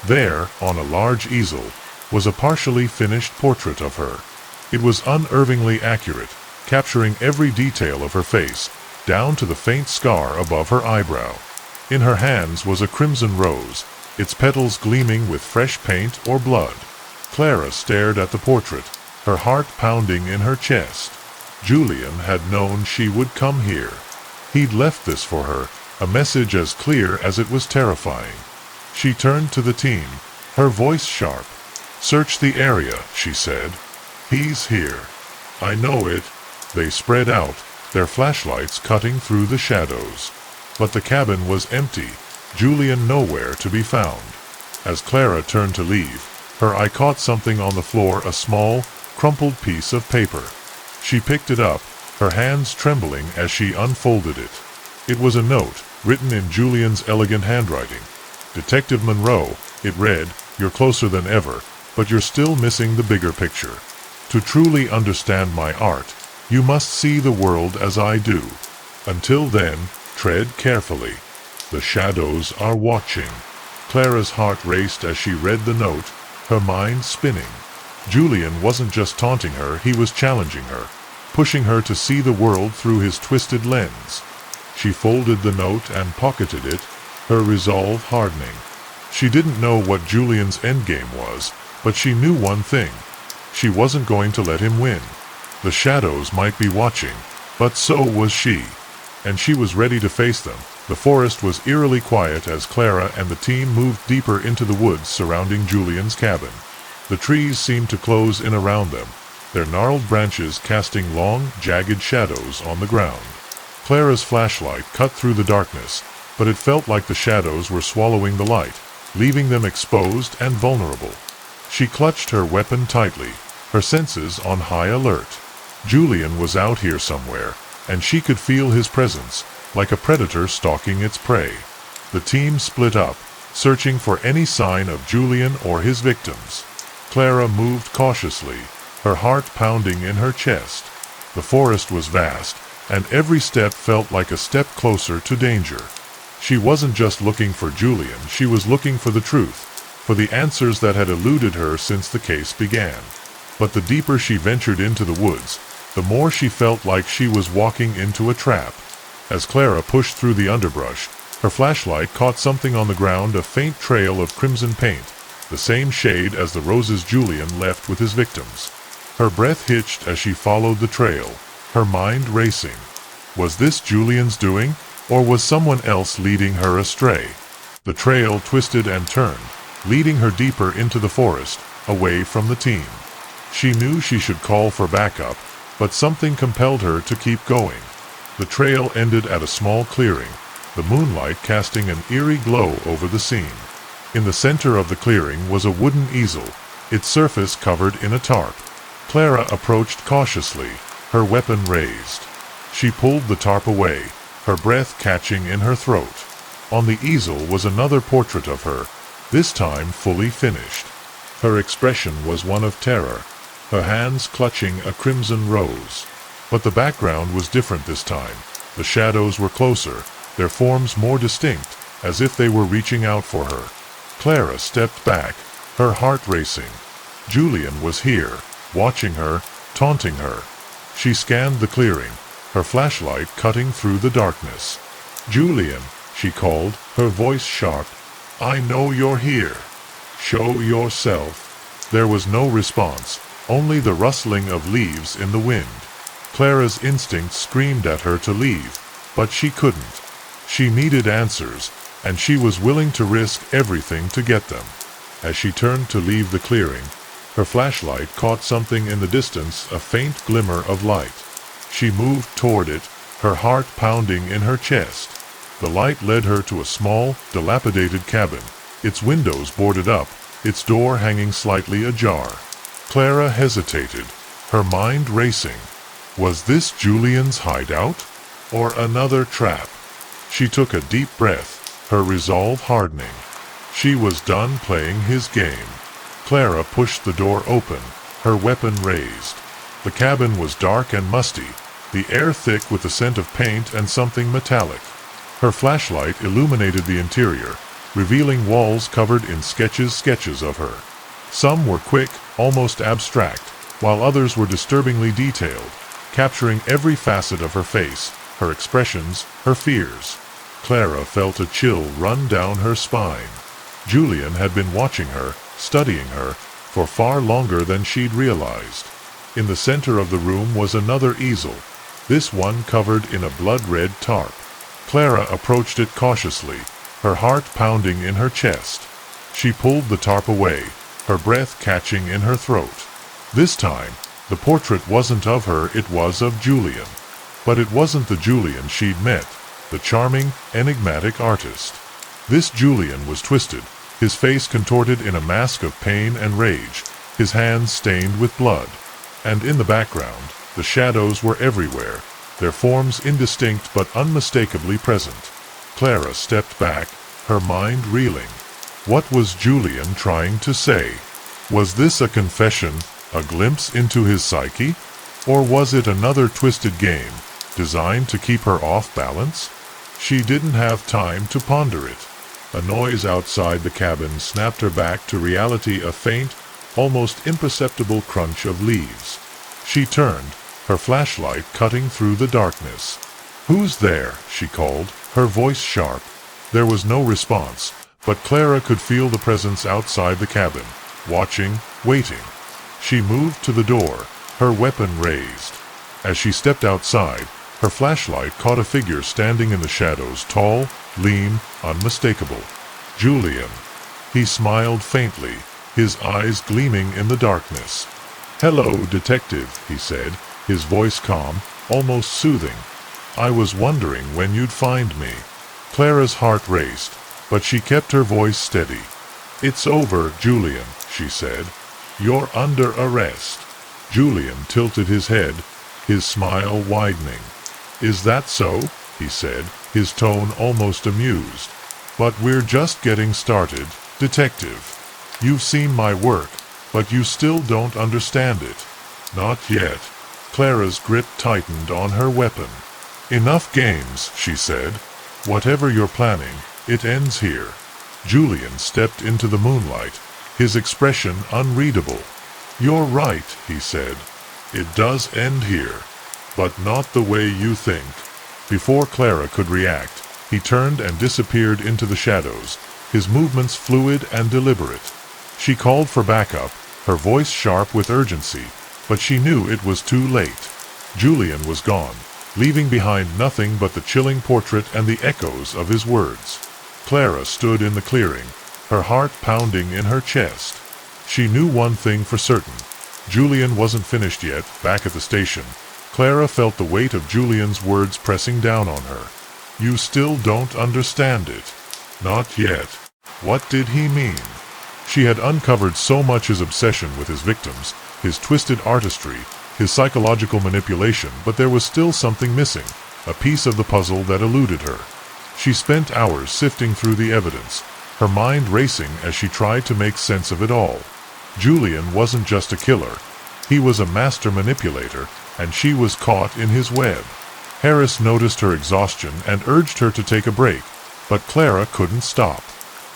There, on a large easel, was a partially finished portrait of her. It was unerringly accurate, capturing every detail of her face, down to the faint scar above her eyebrow. In her hands was a crimson rose, its petals gleaming with fresh paint or blood. Clara stared at the portrait, her heart pounding in her chest. Julian had known she would come here. He'd left this for her, a message as clear as it was terrifying. She turned to the team, her voice sharp. "Search the area," she said. "He's here." "I know it." They spread out, their flashlights cutting through the shadows. But the cabin was empty, Julian nowhere to be found. As Clara turned to leave, her eye caught something on the floor, a small, crumpled piece of paper. She picked it up, her hands trembling as she unfolded it. It was a note, written in Julian's elegant handwriting. "Detective Monroe," it read, "you're closer than ever, but you're still missing the bigger picture. To truly understand my art, you must see the world as I do. Until then, tread carefully. The shadows are watching." Clara's heart raced as she read the note, her mind spinning. Julian wasn't just taunting her, he was challenging her, pushing her to see the world through his twisted lens. She folded the note and pocketed it, her resolve hardening. She didn't know what Julian's endgame was, but she knew one thing. She wasn't going to let him win. The shadows might be watching, but so was she. And she was ready to face them. The forest was eerily quiet as Clara and the team moved deeper into the woods surrounding Julian's cabin. The trees seemed to close in around them, their gnarled branches casting long, jagged shadows on the ground. Clara's flashlight cut through the darkness, but it felt like the shadows were swallowing the light, leaving them exposed and vulnerable. She clutched her weapon tightly, her senses on high alert. Julian was out here somewhere, and she could feel his presence, like a predator stalking its prey. The team split up, searching for any sign of Julian or his victims. Clara moved cautiously, her heart pounding in her chest. The forest was vast, and every step felt like a step closer to danger. She wasn't just looking for Julian, she was looking for the truth, for the answers that had eluded her since the case began. But the deeper she ventured into the woods, the more she felt like she was walking into a trap. As Clara pushed through the underbrush, her flashlight caught something on the ground, a faint trail of crimson paint, the same shade as the roses Julian left with his victims. Her breath hitched as she followed the trail, her mind racing. Was this Julian's doing, or was someone else leading her astray? The trail twisted and turned, leading her deeper into the forest, away from the team. She knew she should call for backup, but something compelled her to keep going. The trail ended at a small clearing, the moonlight casting an eerie glow over the scene. In the center of the clearing was a wooden easel, its surface covered in a tarp. Clara approached cautiously, her weapon raised. She pulled the tarp away, her breath catching in her throat. On the easel was another portrait of her, this time fully finished. Her expression was one of terror, her hands clutching a crimson rose. But the background was different this time. The shadows were closer, their forms more distinct, as if they were reaching out for her. Clara stepped back, her heart racing. Julian was here, watching her, taunting her. She scanned the clearing, her flashlight cutting through the darkness. "Julian," she called, her voice sharp. "I know you're here. Show yourself." There was no response, only the rustling of leaves in the wind. Clara's instinct screamed at her to leave, but she couldn't. She needed answers, and she was willing to risk everything to get them. As she turned to leave the clearing, her flashlight caught something in the distance, a faint glimmer of light. She moved toward it, her heart pounding in her chest. The light led her to a small, dilapidated cabin, its windows boarded up, its door hanging slightly ajar. Clara hesitated, her mind racing. Was this Julian's hideout? Or another trap? She took a deep breath, her resolve hardening. She was done playing his game. Clara pushed the door open, her weapon raised. The cabin was dark and musty, the air thick with the scent of paint and something metallic. Her flashlight illuminated the interior, revealing walls covered in sketches of her. Some were quick, almost abstract, while others were disturbingly detailed, capturing every facet of her face, her expressions, her fears. Clara felt a chill run down her spine. Julian had been watching her, studying her, for far longer than she'd realized. In the center of the room was another easel, this one covered in a blood-red tarp. Clara approached it cautiously, her heart pounding in her chest. She pulled the tarp away, her breath catching in her throat. This time, the portrait wasn't of her, it was of Julian. But it wasn't the Julian she'd met, the charming, enigmatic artist. This Julian was twisted, his face contorted in a mask of pain and rage, his hands stained with blood. And in the background, the shadows were everywhere, their forms indistinct but unmistakably present. Clara stepped back, her mind reeling. What was Julian trying to say? Was this a confession, a glimpse into his psyche? Or was it another twisted game, designed to keep her off balance? She didn't have time to ponder it. A noise outside the cabin snapped her back to reality, a faint, almost imperceptible crunch of leaves. She turned, her flashlight cutting through the darkness. "Who's there?" she called, her voice sharp. There was no response, but Clara could feel the presence outside the cabin, watching, waiting. She moved to the door, her weapon raised. As she stepped outside, her flashlight caught a figure standing in the shadows, tall, lean, unmistakable. Julian. He smiled faintly, his eyes gleaming in the darkness. "Hello, detective," he said, his voice calm, almost soothing. "I was wondering when you'd find me." Clara's heart raced, but she kept her voice steady. "It's over, Julian," she said. "You're under arrest." Julian tilted his head, his smile widening. "Is that so?" he said, his tone almost amused. "But we're just getting started, detective. You've seen my work, but you still don't understand it." "Not yet." Clara's grip tightened on her weapon. "Enough games," she said. "Whatever you're planning, it ends here." Julian stepped into the moonlight, his expression unreadable. "You're right," he said. "It does end here. But not the way you think." Before Clara could react, he turned and disappeared into the shadows, his movements fluid and deliberate. She called for backup, her voice sharp with urgency, but she knew it was too late. Julian was gone, leaving behind nothing but the chilling portrait and the echoes of his words. Clara stood in the clearing, her heart pounding in her chest. She knew one thing for certain. Julian wasn't finished yet. Back at the station, Clara felt the weight of Julian's words pressing down on her. "You still don't understand it." "Not yet." What did he mean? She had uncovered so much his obsession with his victims, his twisted artistry, his psychological manipulation, but there was still something missing, a piece of the puzzle that eluded her. She spent hours sifting through the evidence, her mind racing as she tried to make sense of it all. Julian wasn't just a killer. He was a master manipulator, and she was caught in his web. Harris noticed her exhaustion and urged her to take a break, but Clara couldn't stop.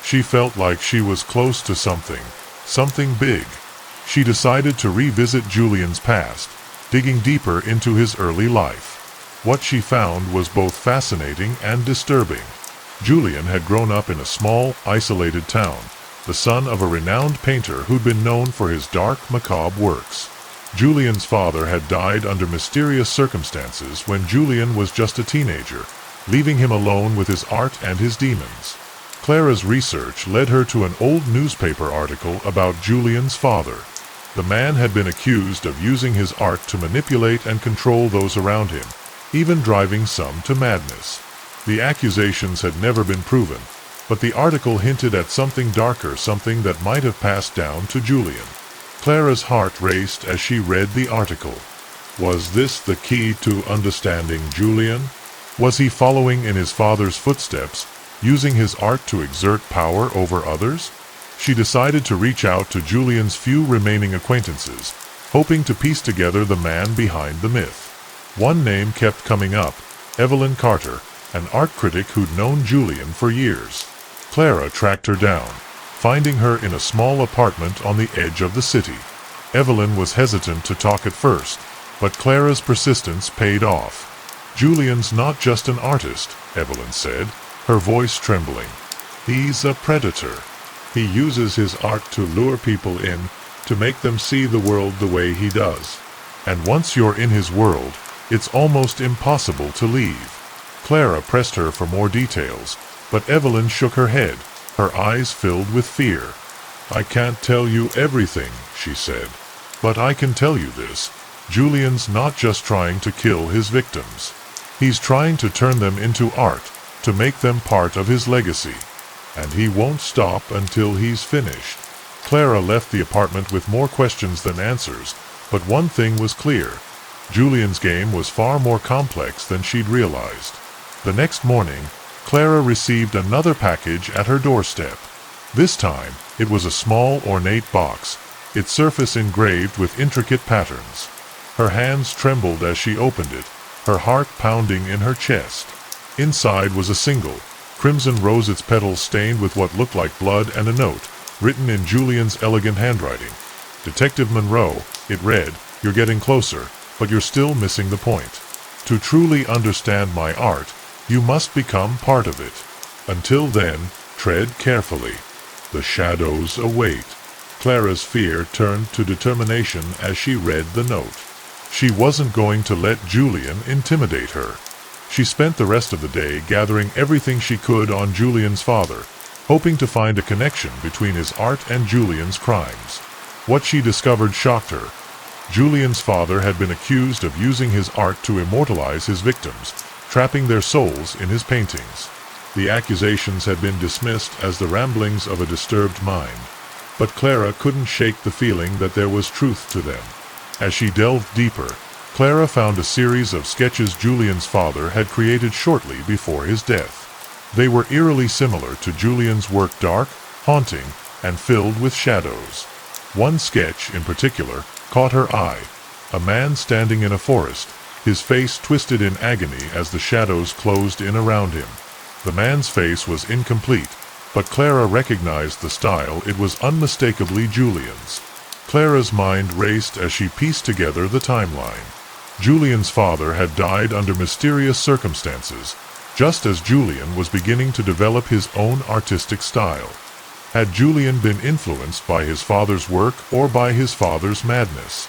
She felt like she was close to something big. She decided to revisit Julian's past, digging deeper into his early life. What she found was both fascinating and disturbing. Julian had grown up in a small, isolated town, the son of a renowned painter who'd been known for his dark, macabre works. Julian's father had died under mysterious circumstances when Julian was just a teenager, leaving him alone with his art and his demons. Clara's research led her to an old newspaper article about Julian's father. The man had been accused of using his art to manipulate and control those around him, even driving some to madness. The accusations had never been proven, but the article hinted at something darker, something that might have passed down to Julian. Clara's heart raced as she read the article. Was this the key to understanding Julian? Was he following in his father's footsteps, using his art to exert power over others? She decided to reach out to Julian's few remaining acquaintances, hoping to piece together the man behind the myth. One name kept coming up, Evelyn Carter, an art critic who'd known Julian for years. Clara tracked her down, finding her in a small apartment on the edge of the city. Evelyn was hesitant to talk at first, but Clara's persistence paid off. "Julian's not just an artist," Evelyn said, her voice trembling. "He's a predator. He uses his art to lure people in, to make them see the world the way he does. And once you're in his world, it's almost impossible to leave." Clara pressed her for more details, but Evelyn shook her head, her eyes filled with fear. "I can't tell you everything," she said, "but I can tell you this. Julian's not just trying to kill his victims. He's trying to turn them into art, to make them part of his legacy. And he won't stop until he's finished." Clara left the apartment with more questions than answers, but one thing was clear. Julian's game was far more complex than she'd realized. The next morning, Clara received another package at her doorstep. This time, it was a small, ornate box, its surface engraved with intricate patterns. Her hands trembled as she opened it, her heart pounding in her chest. Inside was a single, crimson rose, its petals stained with what looked like blood, and a note, written in Julian's elegant handwriting. "Detective Monroe," it read, "you're getting closer, but you're still missing the point. To truly understand my art, you must become part of it. Until then, tread carefully. The shadows await." Clara's fear turned to determination as she read the note. She wasn't going to let Julian intimidate her. She spent the rest of the day gathering everything she could on Julian's father, hoping to find a connection between his art and Julian's crimes. What she discovered shocked her. Julian's father had been accused of using his art to immortalize his victims, trapping their souls in his paintings. The accusations had been dismissed as the ramblings of a disturbed mind, but Clara couldn't shake the feeling that there was truth to them. As she delved deeper, Clara found a series of sketches Julian's father had created shortly before his death. They were eerily similar to Julian's work, dark, haunting, and filled with shadows. One sketch, in particular, caught her eye. A man standing in a forest, his face twisted in agony as the shadows closed in around him. The man's face was incomplete, but Clara recognized the style. It was unmistakably Julian's. Clara's mind raced as she pieced together the timeline. Julian's father had died under mysterious circumstances, just as Julian was beginning to develop his own artistic style. Had Julian been influenced by his father's work or by his father's madness?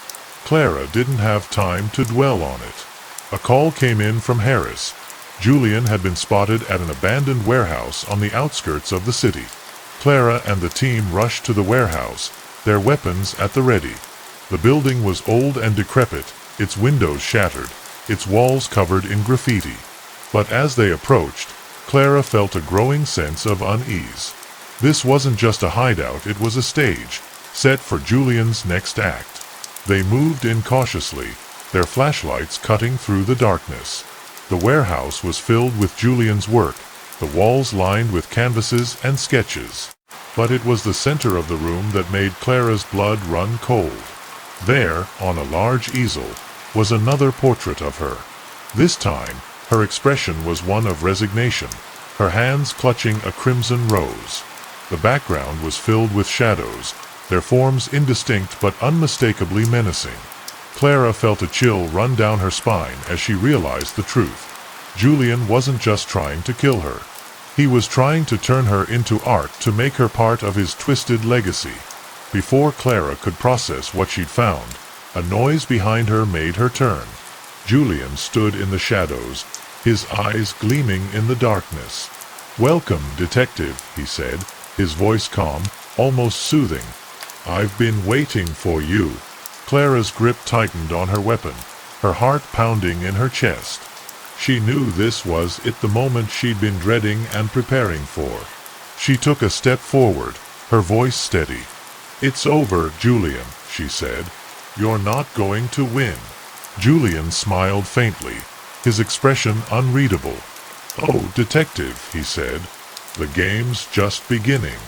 Clara didn't have time to dwell on it. A call came in from Harris. Julian had been spotted at an abandoned warehouse on the outskirts of the city. Clara and the team rushed to the warehouse, their weapons at the ready. The building was old and decrepit, its windows shattered, its walls covered in graffiti. But as they approached, Clara felt a growing sense of unease. This wasn't just a hideout, it was a stage, set for Julian's next act. They moved in cautiously, their flashlights cutting through the darkness. The warehouse was filled with Julian's work, the walls lined with canvases and sketches. But it was the center of the room that made Clara's blood run cold. There, on a large easel, was another portrait of her. This time, her expression was one of resignation, her hands clutching a crimson rose. The background was filled with shadows, their forms indistinct but unmistakably menacing. Clara felt a chill run down her spine as she realized the truth. Julian wasn't just trying to kill her. He was trying to turn her into art, to make her part of his twisted legacy. Before Clara could process what she'd found, a noise behind her made her turn. Julian stood in the shadows, his eyes gleaming in the darkness. "Welcome, detective," he said, his voice calm, almost soothing. "I've been waiting for you." Clara's grip tightened on her weapon, her heart pounding in her chest. She knew this was it, the moment she'd been dreading and preparing for. She took a step forward, her voice steady. "It's over, Julian," she said. "You're not going to win." Julian smiled faintly, his expression unreadable. "Oh, detective," he said, "the game's just beginning."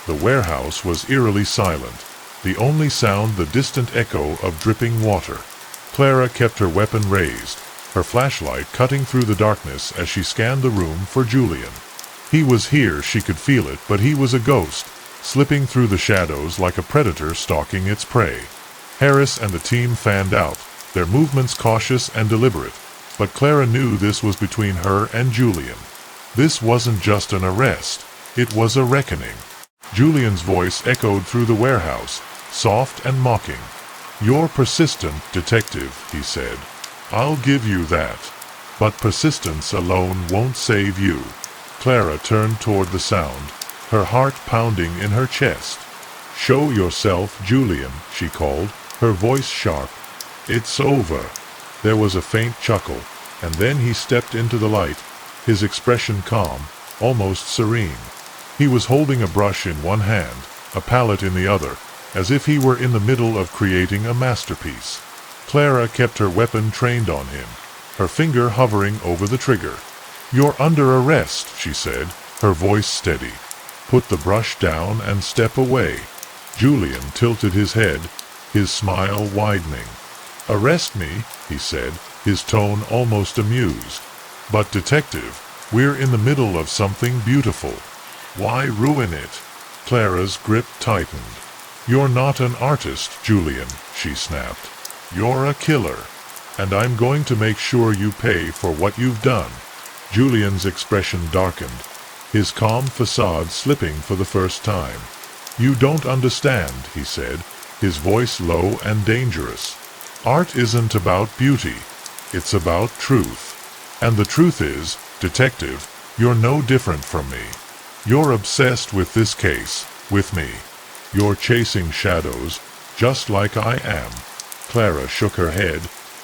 The warehouse was eerily silent, the only sound the distant echo of dripping water. Clara kept her weapon raised, her flashlight cutting through the darkness as she scanned the room for Julian. He was here, she could feel it, but he was a ghost, slipping through the shadows like a predator stalking its prey. Harris and the team fanned out, their movements cautious and deliberate, but Clara knew this was between her and Julian. This wasn't just an arrest, it was a reckoning. Julian's voice echoed through the warehouse, soft and mocking. "You're persistent, detective," he said. "I'll give you that. But persistence alone won't save you." Clara turned toward the sound, her heart pounding in her chest. "Show yourself, Julian," she called, her voice sharp. "It's over." There was a faint chuckle, and then he stepped into the light, his expression calm, almost serene. He was holding a brush in one hand, a palette in the other, as if he were in the middle of creating a masterpiece. Clara kept her weapon trained on him, her finger hovering over the trigger. "You're under arrest," she said, her voice steady. "Put the brush down and step away." Julian tilted his head, his smile widening. "Arrest me," he said, his tone almost amused. "But detective, we're in the middle of something beautiful. Why ruin it?" Clara's grip tightened. "You're not an artist, Julian," she snapped. "You're a killer. And I'm going to make sure you pay for what you've done." Julian's expression darkened, his calm facade slipping for the first time. "You don't understand," he said, his voice low and dangerous. "Art isn't about beauty. It's about truth. And the truth is, detective, you're no different from me. You're obsessed with this case, with me. You're chasing shadows, just like I am." Clara shook her head,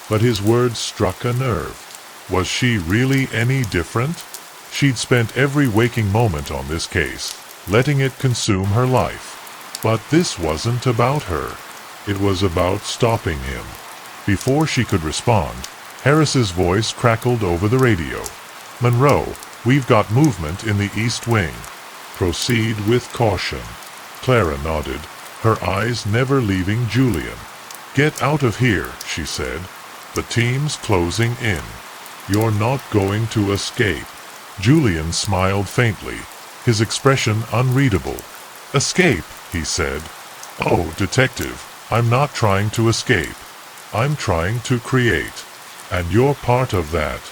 but his words struck a nerve. Was she really any different? She'd spent every waking moment on this case, letting it consume her life. But this wasn't about her. It was about stopping him. Before she could respond, Harris's voice crackled over the radio. "Monroe, we've got movement in the East Wing. Proceed with caution." Clara nodded, her eyes never leaving Julian. "Get out of here," she said. "The team's closing in. You're not going to escape." Julian smiled faintly, his expression unreadable. "Escape," he said. "Oh, detective, I'm not trying to escape. I'm trying to create. And you're part of that."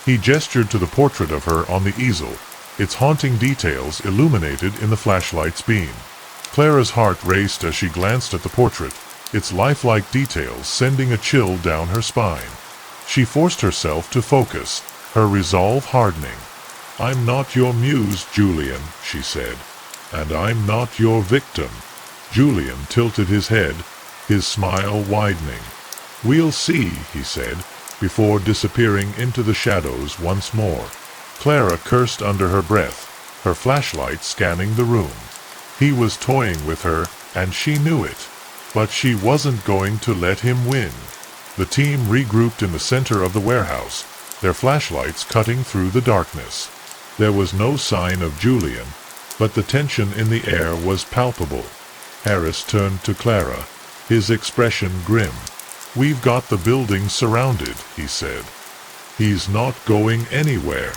He gestured to the portrait of her on the easel, its haunting details illuminated in the flashlight's beam. Clara's heart raced as she glanced at the portrait, its lifelike details sending a chill down her spine. She forced herself to focus, her resolve hardening. "I'm not your muse, Julian," she said. "And I'm not your victim." Julian tilted his head, his smile widening. "We'll see," he said, before disappearing into the shadows once more. Clara cursed under her breath, her flashlight scanning the room. He was toying with her, and she knew it. But she wasn't going to let him win. The team regrouped in the center of the warehouse, their flashlights cutting through the darkness. There was no sign of Julian, but the tension in the air was palpable. Harris turned to Clara, his expression grim. "We've got the building surrounded," he said. "He's not going anywhere."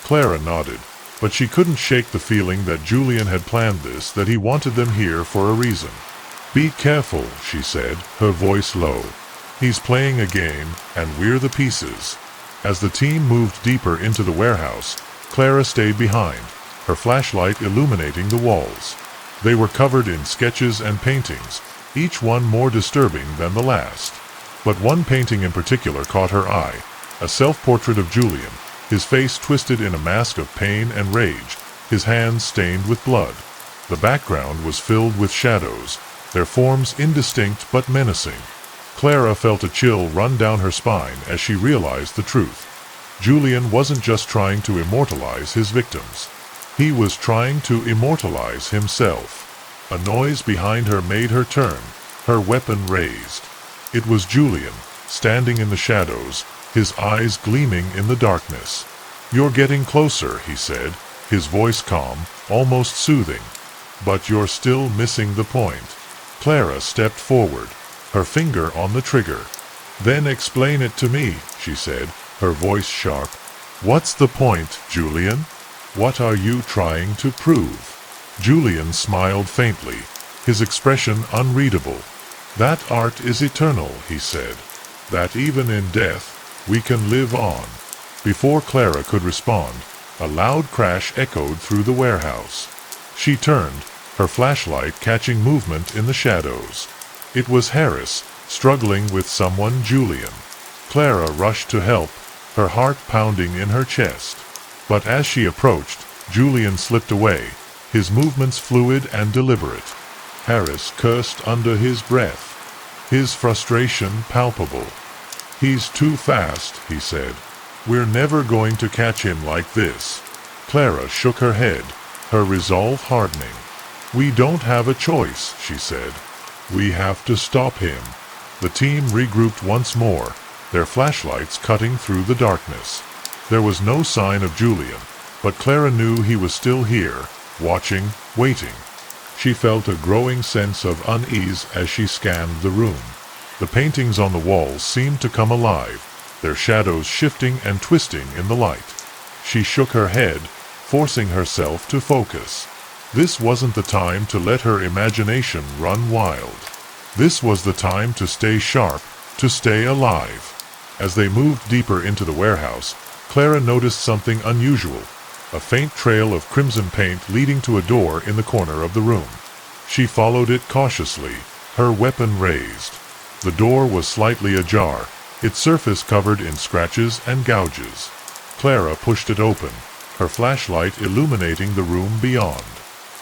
Clara nodded, but she couldn't shake the feeling that Julian had planned this, that he wanted them here for a reason. "Be careful," she said, her voice low. "He's playing a game, and we're the pieces." As the team moved deeper into the warehouse, Clara stayed behind, her flashlight illuminating the walls. They were covered in sketches and paintings, each one more disturbing than the last. But one painting in particular caught her eye, a self-portrait of Julian, his face twisted in a mask of pain and rage, his hands stained with blood. The background was filled with shadows, their forms indistinct but menacing. Clara felt a chill run down her spine as she realized the truth. Julian wasn't just trying to immortalize his victims. He was trying to immortalize himself. A noise behind her made her turn, her weapon raised. It was Julian, standing in the shadows, his eyes gleaming in the darkness. "You're getting closer," he said, his voice calm, almost soothing. "But you're still missing the point." Clara stepped forward, her finger on the trigger. "Then explain it to me," she said, her voice sharp. "What's the point, Julian? What are you trying to prove?" Julian smiled faintly, his expression unreadable. "That art is eternal," he said. "That even in death, we can live on." Before Clara could respond, a loud crash echoed through the warehouse. She turned, her flashlight catching movement in the shadows. It was Harris, struggling with someone, Julian. Clara rushed to help, her heart pounding in her chest. But as she approached, Julian slipped away, his movements fluid and deliberate. Harris cursed under his breath, his frustration palpable. "He's too fast," he said. "We're never going to catch him like this." Clara shook her head, her resolve hardening. "We don't have a choice," she said. "We have to stop him." The team regrouped once more, their flashlights cutting through the darkness. There was no sign of Julian, but Clara knew he was still here, watching, waiting. She felt a growing sense of unease as she scanned the room. The paintings on the walls seemed to come alive, their shadows shifting and twisting in the light. She shook her head, forcing herself to focus. This wasn't the time to let her imagination run wild. This was the time to stay sharp, to stay alive. As they moved deeper into the warehouse, Clara noticed something unusual, a faint trail of crimson paint leading to a door in the corner of the room. She followed it cautiously, her weapon raised. The door was slightly ajar, its surface covered in scratches and gouges. Clara pushed it open, her flashlight illuminating the room beyond.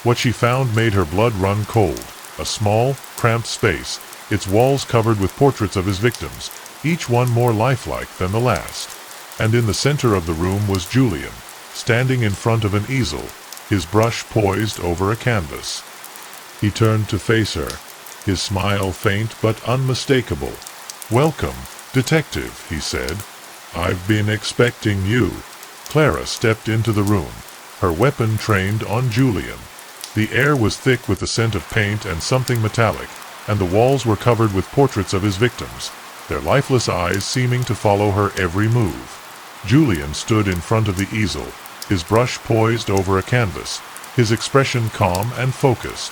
What she found made her blood run cold, a small, cramped space, its walls covered with portraits of his victims, each one more lifelike than the last. And in the center of the room was Julian, standing in front of an easel, his brush poised over a canvas. He turned to face her, his smile faint but unmistakable. "Welcome, detective," he said. "I've been expecting you." Clara stepped into the room, her weapon trained on Julian. The air was thick with the scent of paint and something metallic, and the walls were covered with portraits of his victims, their lifeless eyes seeming to follow her every move. Julian stood in front of the easel, his brush poised over a canvas, his expression calm and focused.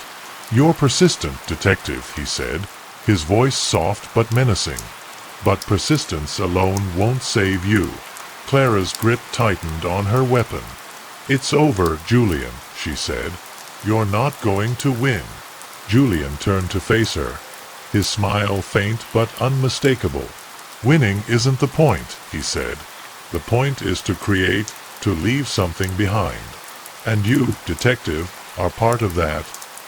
"You're persistent, detective," he said, his voice soft but menacing. "But persistence alone won't save you." Clara's grip tightened on her weapon. "It's over, Julian," she said. "You're not going to win." Julian turned to face her, his smile faint but unmistakable. "Winning isn't the point," he said. "The point is to create, to leave something behind. And you, detective, are part of that."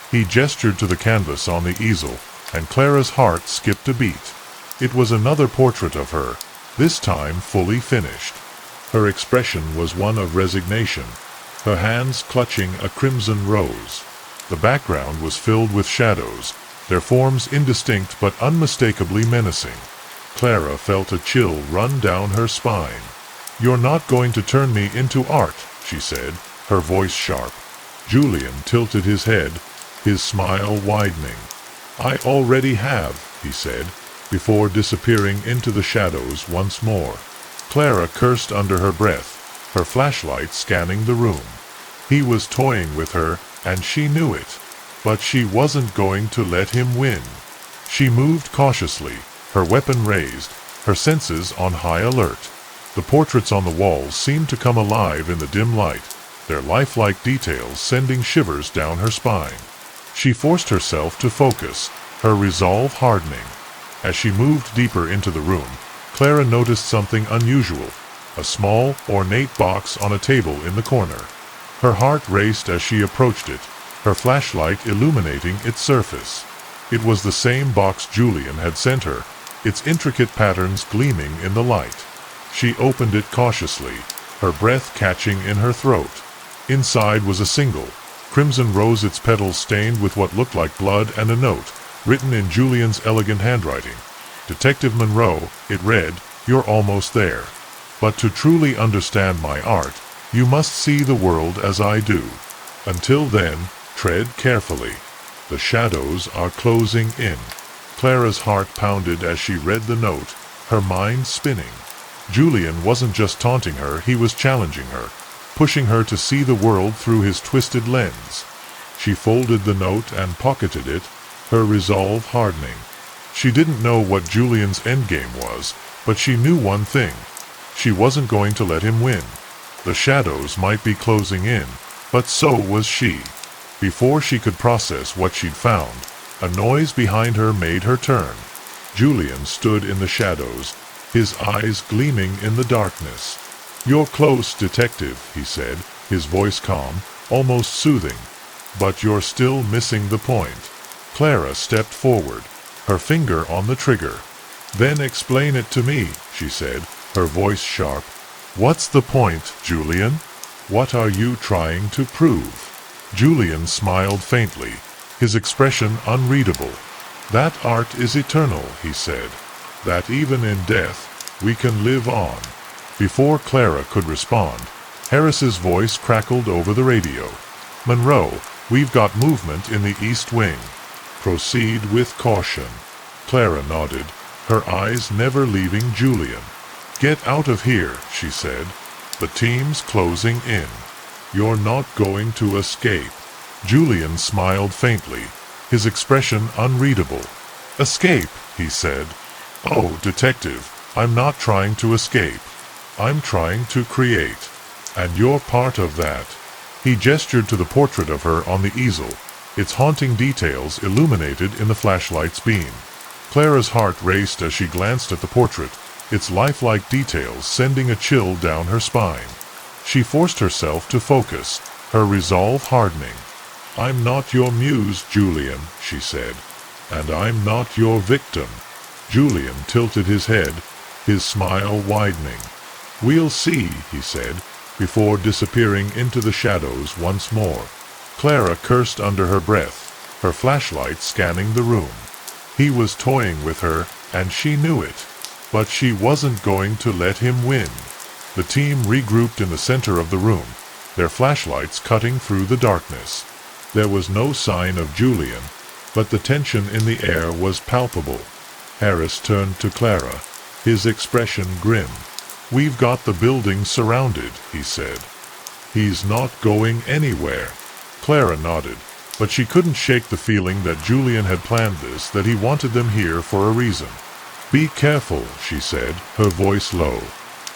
He gestured to the canvas on the easel, and Clara's heart skipped a beat. It was another portrait of her, this time fully finished. Her expression was one of resignation, her hands clutching a crimson rose. The background was filled with shadows, their forms indistinct but unmistakably menacing. Clara felt a chill run down her spine. "You're not going to turn me into art," she said, her voice sharp. Julian tilted his head, his smile widening. "I already have," he said, before disappearing into the shadows once more. Clara cursed under her breath, her flashlight scanning the room. He was toying with her, and she knew it. But she wasn't going to let him win. She moved cautiously, her weapon raised, her senses on high alert. The portraits on the walls seemed to come alive in the dim light, their lifelike details sending shivers down her spine. She forced herself to focus, her resolve hardening. As she moved deeper into the room, Clara noticed something unusual, a small, ornate box on a table in the corner. Her heart raced as she approached it, her flashlight illuminating its surface. It was the same box Julian had sent her, its intricate patterns gleaming in the light. She opened it cautiously, her breath catching in her throat. Inside was a single, crimson rose, its petals stained with what looked like blood, and a note, written in Julian's elegant handwriting. "Detective Monroe," it read, "you're almost there. But to truly understand my art, you must see the world as I do. Until then, tread carefully. The shadows are closing in." Clara's heart pounded as she read the note, her mind spinning. Julian wasn't just taunting her, he was challenging her, pushing her to see the world through his twisted lens. She folded the note and pocketed it, her resolve hardening. She didn't know what Julian's endgame was, but she knew one thing. She wasn't going to let him win. The shadows might be closing in, but so was she. Before she could process what she'd found, a noise behind her made her turn. Julian stood in the shadows, his eyes gleaming in the darkness. "You're close, detective," he said, his voice calm, almost soothing. "But you're still missing the point." Clara stepped forward, her finger on the trigger. "Then explain it to me," she said, her voice sharp. "What's the point, Julian? What are you trying to prove?" Julian smiled faintly, his expression unreadable. "That art is eternal," he said. "That even in death, we can live on." Before Clara could respond, Harris's voice crackled over the radio. "Monroe, we've got movement in the East Wing. Proceed with caution." Clara nodded, her eyes never leaving Julian. "Get out of here," she said. "The team's closing in. You're not going to escape." Julian smiled faintly, his expression unreadable. "Escape," he said. "Oh, detective, I'm not trying to escape. I'm trying to create. And you're part of that." He gestured to the portrait of her on the easel, its haunting details illuminated in the flashlight's beam. Clara's heart raced as she glanced at the portrait, its lifelike details sending a chill down her spine. She forced herself to focus, her resolve hardening. "I'm not your muse, Julian," she said. "And I'm not your victim." Julian tilted his head, his smile widening. "We'll see," he said, before disappearing into the shadows once more. Clara cursed under her breath, her flashlight scanning the room. He was toying with her, and she knew it. But she wasn't going to let him win. The team regrouped in the center of the room, their flashlights cutting through the darkness. There was no sign of Julian, but the tension in the air was palpable. Harris turned to Clara, his expression grim. "We've got the building surrounded," he said. "He's not going anywhere." Clara nodded, but she couldn't shake the feeling that Julian had planned this, that he wanted them here for a reason. "Be careful," she said, her voice low.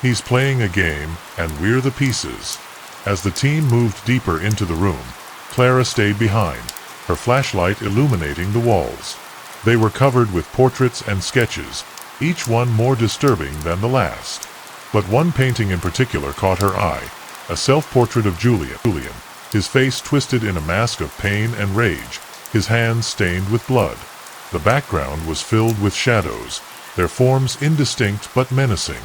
"He's playing a game, and we're the pieces." As the team moved deeper into the room, Clara stayed behind, her flashlight illuminating the walls. They were covered with portraits and sketches, each one more disturbing than the last. But one painting in particular caught her eye, a self-portrait of Julian, his face twisted in a mask of pain and rage, his hands stained with blood. The background was filled with shadows, their forms indistinct but menacing.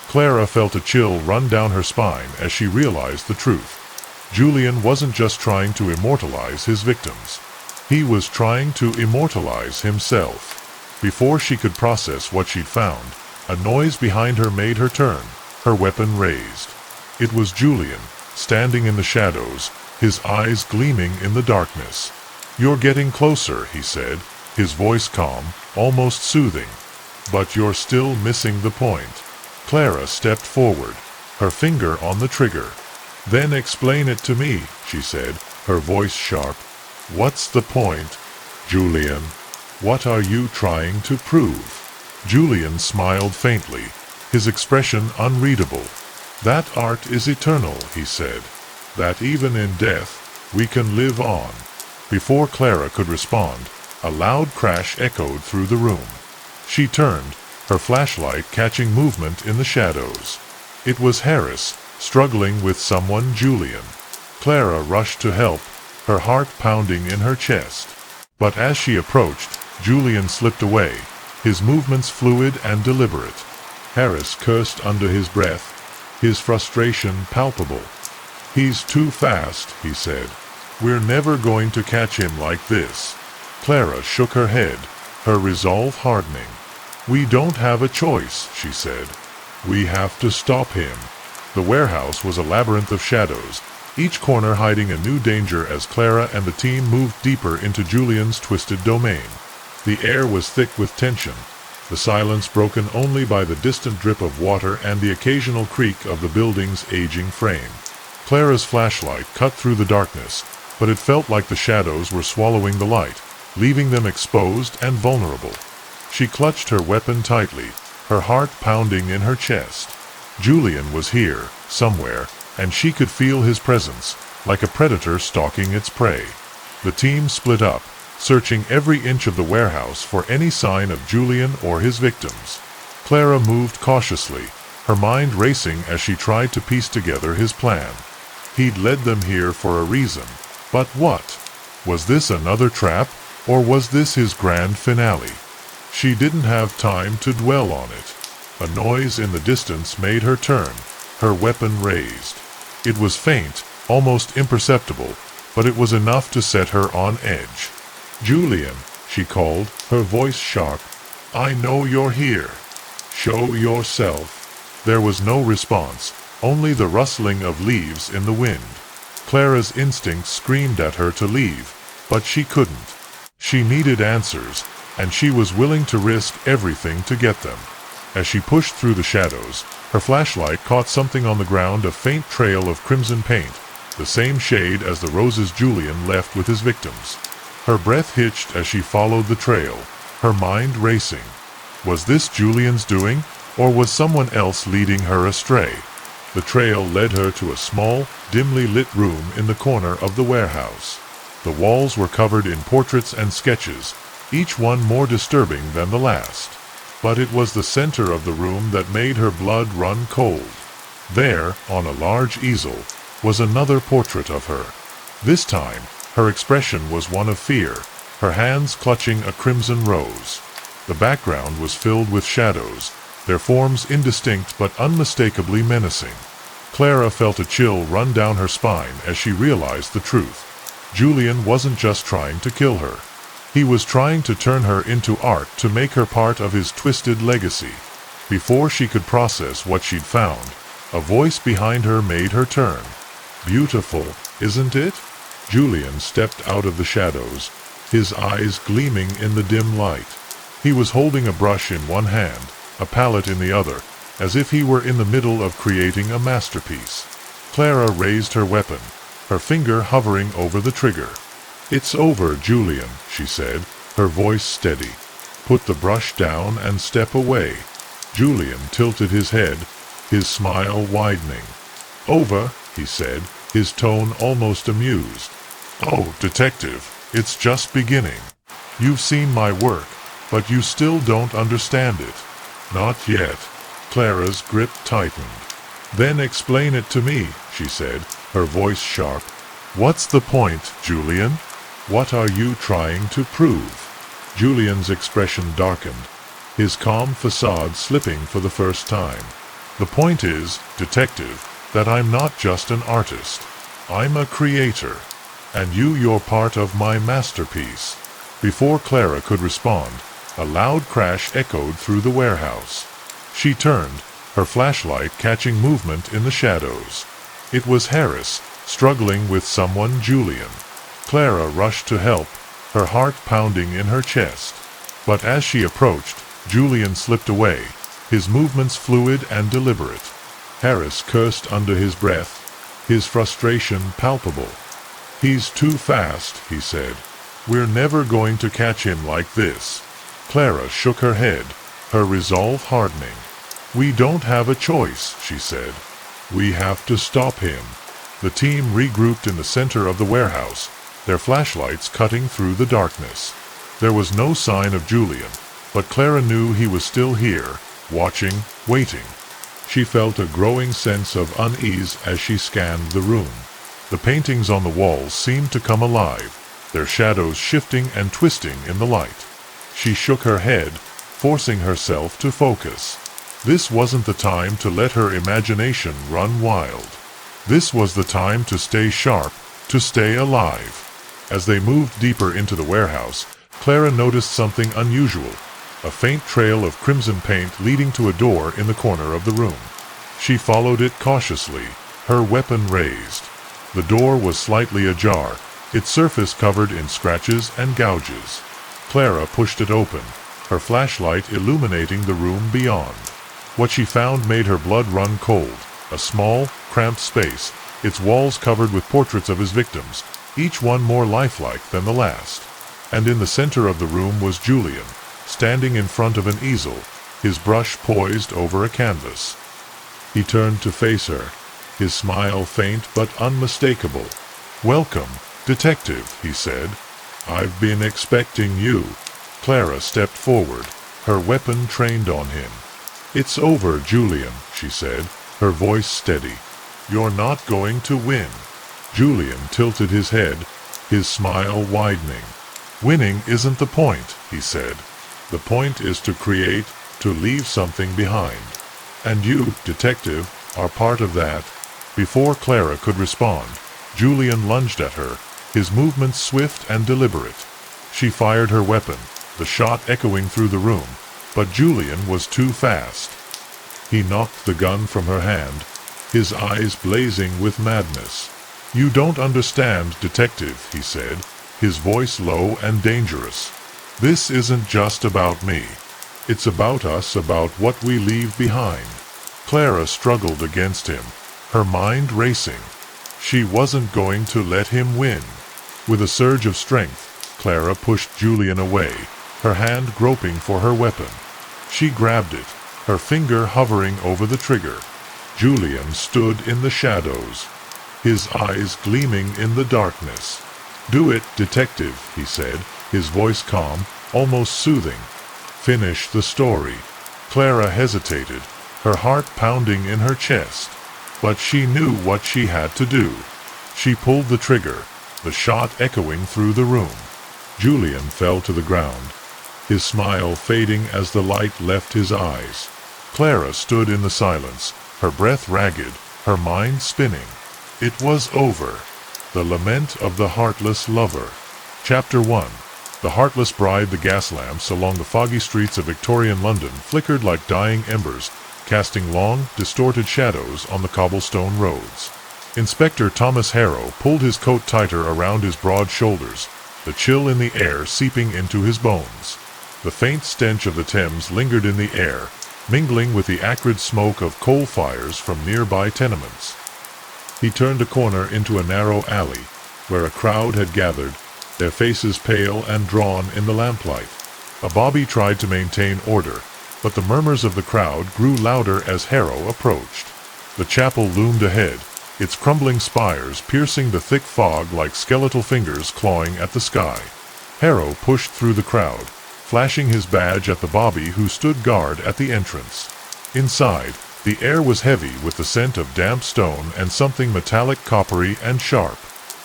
Clara felt a chill run down her spine as she realized the truth. Julian wasn't just trying to immortalize his victims. He was trying to immortalize himself. Before she could process what she'd found, a noise behind her made her turn, her weapon raised. It was Julian, standing in the shadows, his eyes gleaming in the darkness. "You're getting closer," he said, his voice calm, almost soothing. "But you're still missing the point." Clara stepped forward, her finger on the trigger. "Then explain it to me," she said, her voice sharp. "What's the point?" "Julian, what are you trying to prove?" Julian smiled faintly, his expression unreadable. "That art is eternal," he said. "That even in death, we can live on." Before Clara could respond, a loud crash echoed through the room. She turned, her flashlight catching movement in the shadows. It was Harris, struggling with someone. Julian. Clara rushed to help, her heart pounding in her chest. But as she approached, Julian slipped away, his movements fluid and deliberate. Harris cursed under his breath, his frustration palpable. "He's too fast," he said. "We're never going to catch him like this." Clara shook her head, her resolve hardening. "We don't have a choice," she said. "We have to stop him." The warehouse was a labyrinth of shadows, each corner hiding a new danger as Clara and the team moved deeper into Julian's twisted domain. The air was thick with tension, the silence broken only by the distant drip of water and the occasional creak of the building's aging frame. Clara's flashlight cut through the darkness, but it felt like the shadows were swallowing the light, leaving them exposed and vulnerable. She clutched her weapon tightly, her heart pounding in her chest. Julian was here, somewhere, and she could feel his presence, like a predator stalking its prey. The team split up, searching every inch of the warehouse for any sign of Julian or his victims. Clara moved cautiously, her mind racing as she tried to piece together his plan. He'd led them here for a reason, but what? Was this another trap, or was this his grand finale? She didn't have time to dwell on it. A noise in the distance made her turn, her weapon raised. It was faint, almost imperceptible, but it was enough to set her on edge. "Julian," she called, her voice sharp. "I know you're here. Show yourself." There was no response, only the rustling of leaves in the wind. Clara's instincts screamed at her to leave, but she couldn't. She needed answers, and she was willing to risk everything to get them. As she pushed through the shadows, her flashlight caught something on the ground, a faint trail of crimson paint, the same shade as the roses Julian left with his victims. Her breath hitched as she followed the trail, her mind racing. Was this Julian's doing, or was someone else leading her astray? The trail led her to a small, dimly lit room in the corner of the warehouse. The walls were covered in portraits and sketches, each one more disturbing than the last. But it was the center of the room that made her blood run cold. There, on a large easel, was another portrait of her. This time, her expression was one of fear, her hands clutching a crimson rose. The background was filled with shadows, their forms indistinct but unmistakably menacing. Clara felt a chill run down her spine as she realized the truth. Julian wasn't just trying to kill her. He was trying to turn her into art, to make her part of his twisted legacy. Before she could process what she'd found, a voice behind her made her turn. "Beautiful, isn't it?" Julian stepped out of the shadows, his eyes gleaming in the dim light. He was holding a brush in one hand, a palette in the other, as if he were in the middle of creating a masterpiece. Clara raised her weapon, her finger hovering over the trigger. "It's over, Julian," she said, her voice steady. "Put the brush down and step away." Julian tilted his head, his smile widening. "Over," he said, his tone almost amused. "Oh, detective, it's just beginning. You've seen my work, But you still don't understand it. Not yet. Clara's grip tightened. Then explain it to me, she said, her voice sharp. What's the point, Julian? What are you trying to prove? Julian's expression darkened, his calm facade slipping for the first time. The point is, detective, that I'm not just an artist. I'm a creator. And you're part of my masterpiece. Before Clara could respond, a loud crash echoed through the warehouse. She turned, her flashlight catching movement in the shadows. It was Harris, struggling with someone, Julian. Clara rushed to help, her heart pounding in her chest. But as she approached, Julian slipped away, his movements fluid and deliberate. Harris cursed under his breath, his frustration palpable. He's too fast, he said. We're never going to catch him like this. Clara shook her head, her resolve hardening. We don't have a choice, she said. We have to stop him. The team regrouped in the center of the warehouse, their flashlights cutting through the darkness. There was no sign of Julian, but Clara knew he was still here, watching, waiting. She felt a growing sense of unease as she scanned the room. The paintings on the walls seemed to come alive, their shadows shifting and twisting in the light. She shook her head, forcing herself to focus. This wasn't the time to let her imagination run wild. This was the time to stay sharp, to stay alive. As they moved deeper into the warehouse, Clara noticed something unusual, a faint trail of crimson paint leading to a door in the corner of the room. She followed it cautiously, her weapon raised. The door was slightly ajar, its surface covered in scratches and gouges. Clara pushed it open, her flashlight illuminating the room beyond. What she found made her blood run cold, a small, cramped space, its walls covered with portraits of his victims, each one more lifelike than the last. And in the center of the room was Julian, standing in front of an easel, his brush poised over a canvas. He turned to face her, his smile faint but unmistakable. Welcome, detective, he said. I've been expecting you. Clara stepped forward, her weapon trained on him. It's over, Julian, she said, her voice steady. You're not going to win. Julian tilted his head, his smile widening. Winning isn't the point, he said. The point is to create, to leave something behind. And you, detective, are part of that. Before Clara could respond, Julian lunged at her, his movements swift and deliberate. She fired her weapon, the shot echoing through the room, but Julian was too fast. He knocked the gun from her hand, his eyes blazing with madness. You don't understand, detective, he said, his voice low and dangerous. This isn't just about me. It's about us, about what we leave behind. Clara struggled against him, her mind racing. She wasn't going to let him win. With a surge of strength, Clara pushed Julian away, her hand groping for her weapon. She grabbed it, her finger hovering over the trigger. Julian stood in the shadows, his eyes gleaming in the darkness. Do it, detective, he said, his voice calm, almost soothing. Finish the story. Clara hesitated, her heart pounding in her chest. But she knew what she had to do. She pulled the trigger, the shot echoing through the room. Julian fell to the ground, his smile fading as the light left his eyes. Clara stood in the silence, her breath ragged, her mind spinning. It was over. The Lament of the Heartless Lover. Chapter 1. The heartless bride. The gas lamps along the foggy streets of Victorian London flickered like dying embers, casting long, distorted shadows on the cobblestone roads. Inspector Thomas Harrow pulled his coat tighter around his broad shoulders, the chill in the air seeping into his bones. The faint stench of the Thames lingered in the air, mingling with the acrid smoke of coal fires from nearby tenements. He turned a corner into a narrow alley, where a crowd had gathered, their faces pale and drawn in the lamplight. A bobby tried to maintain order, but the murmurs of the crowd grew louder as Harrow approached. The chapel loomed ahead, its crumbling spires piercing the thick fog like skeletal fingers clawing at the sky. Harrow pushed through the crowd, flashing his badge at the bobby who stood guard at the entrance. Inside, the air was heavy with the scent of damp stone and something metallic, coppery, and sharp.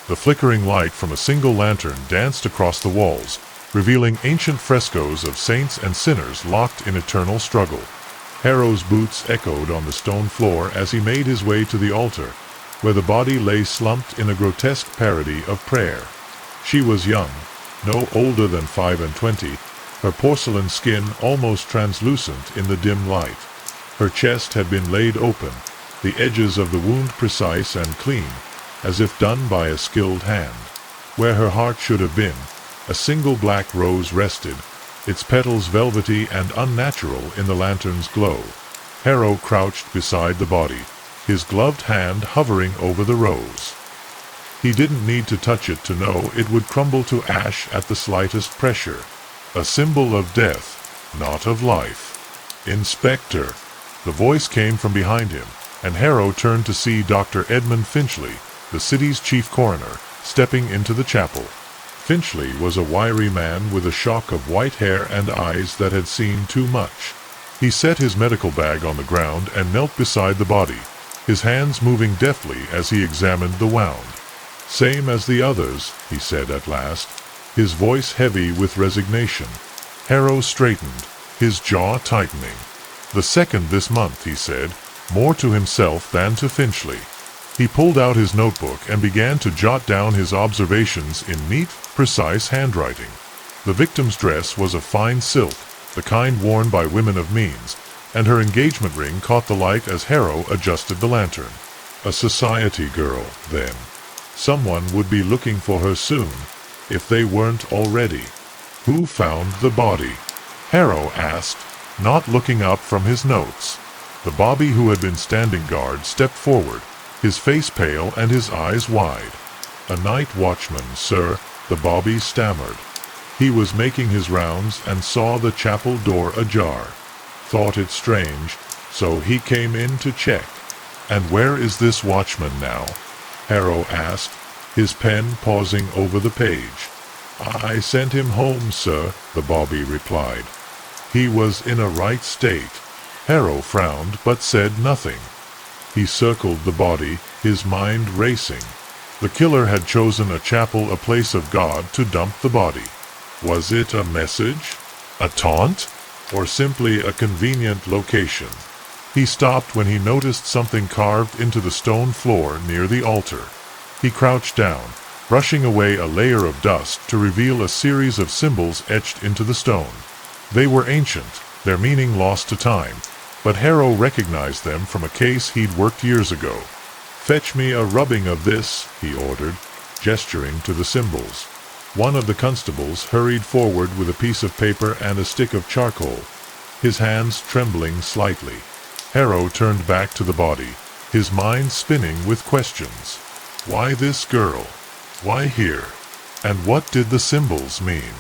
The flickering light from a single lantern danced across the walls, revealing ancient frescoes of saints and sinners locked in eternal struggle. Harrow's boots echoed on the stone floor as he made his way to the altar, where the body lay slumped in a grotesque parody of prayer. She was young, no older than 25, her porcelain skin almost translucent in the dim light. Her chest had been laid open, the edges of the wound precise and clean, as if done by a skilled hand. Where her heart should have been, a single black rose rested, its petals velvety and unnatural in the lantern's glow. Harrow crouched beside the body, his gloved hand hovering over the rose. He didn't need to touch it to know it would crumble to ash at the slightest pressure. A symbol of death, not of life. "Inspector." The voice came from behind him, and Harrow turned to see Dr. Edmund Finchley, the city's chief coroner, stepping into the chapel. Finchley was a wiry man with a shock of white hair and eyes that had seen too much. He set his medical bag on the ground and knelt beside the body, his hands moving deftly as he examined the wound. "Same as the others," he said at last, his voice heavy with resignation. Harrow straightened, his jaw tightening. "The second this month," he said, more to himself than to Finchley. He pulled out his notebook and began to jot down his observations in neat, precise handwriting. The victim's dress was of fine silk, the kind worn by women of means, and her engagement ring caught the light as Harrow adjusted the lantern. A society girl, then. Someone would be looking for her soon, if they weren't already. "Who found the body?" Harrow asked, not looking up from his notes. The bobby who had been standing guard stepped forward, his face pale and his eyes wide. "A night watchman, sir," the bobby stammered. "He was making his rounds and saw the chapel door ajar. Thought it strange, so he came in to check." "And where is this watchman now?" Harrow asked, his pen pausing over the page. "I sent him home, sir," the bobby replied. "He was in a right state." Harrow frowned but said nothing. He circled the body, his mind racing. The killer had chosen a chapel, a place of God, to dump the body. Was it a message? A taunt? Or simply a convenient location? He stopped when he noticed something carved into the stone floor near the altar. He crouched down, brushing away a layer of dust to reveal a series of symbols etched into the stone. They were ancient, their meaning lost to time, but Harrow recognized them from a case he'd worked years ago. "Fetch me a rubbing of this," he ordered, gesturing to the symbols. One of the constables hurried forward with a piece of paper and a stick of charcoal, his hands trembling slightly. Harrow turned back to the body, his mind spinning with questions. Why this girl? Why here? And what did the symbols mean?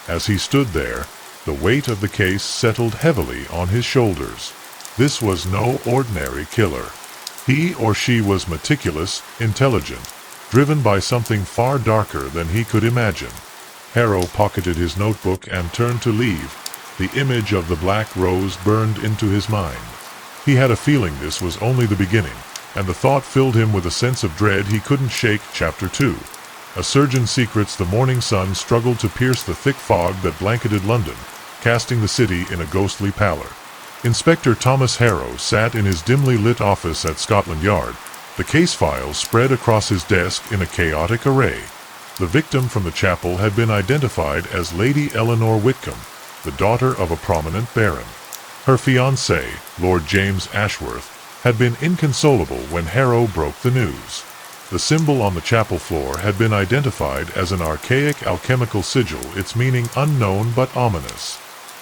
As he stood there, the weight of the case settled heavily on his shoulders. This was no ordinary killer. He or she was meticulous, intelligent, driven by something far darker than he could imagine. Harrow pocketed his notebook and turned to leave. The image of the black rose burned into his mind. He had a feeling this was only the beginning, and the thought filled him with a sense of dread he couldn't shake. Chapter 2. A surgeon's secrets. The morning sun struggled to pierce the thick fog that blanketed London, casting the city in a ghostly pallor. Inspector Thomas Harrow sat in his dimly lit office at Scotland Yard, the case files spread across his desk in a chaotic array. The victim from the chapel had been identified as Lady Eleanor Whitcomb, the daughter of a prominent baron. Her fiancé, Lord James Ashworth, had been inconsolable when Harrow broke the news. The symbol on the chapel floor had been identified as an archaic alchemical sigil, its meaning unknown but ominous.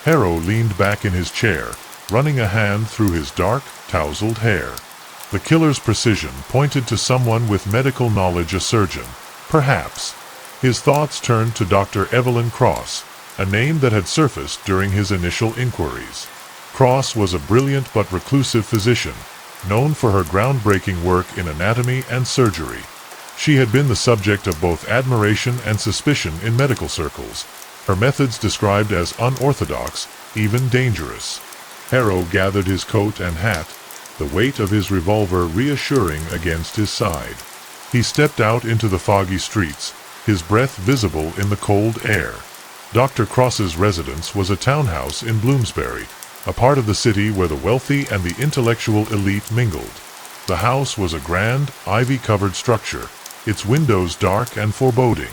Harrow leaned back in his chair, running a hand through his dark, tousled hair. The killer's precision pointed to someone with medical knowledge, a surgeon, perhaps. His thoughts turned to Dr. Evelyn Cross, a name that had surfaced during his initial inquiries. Cross was a brilliant but reclusive physician, known for her groundbreaking work in anatomy and surgery. She had been the subject of both admiration and suspicion in medical circles, her methods described as unorthodox, even dangerous. Harrow gathered his coat and hat, the weight of his revolver reassuring against his side. He stepped out into the foggy streets, his breath visible in the cold air. Dr. Cross's residence was a townhouse in Bloomsbury, a part of the city where the wealthy and the intellectual elite mingled. The house was a grand, ivy-covered structure, its windows dark and foreboding.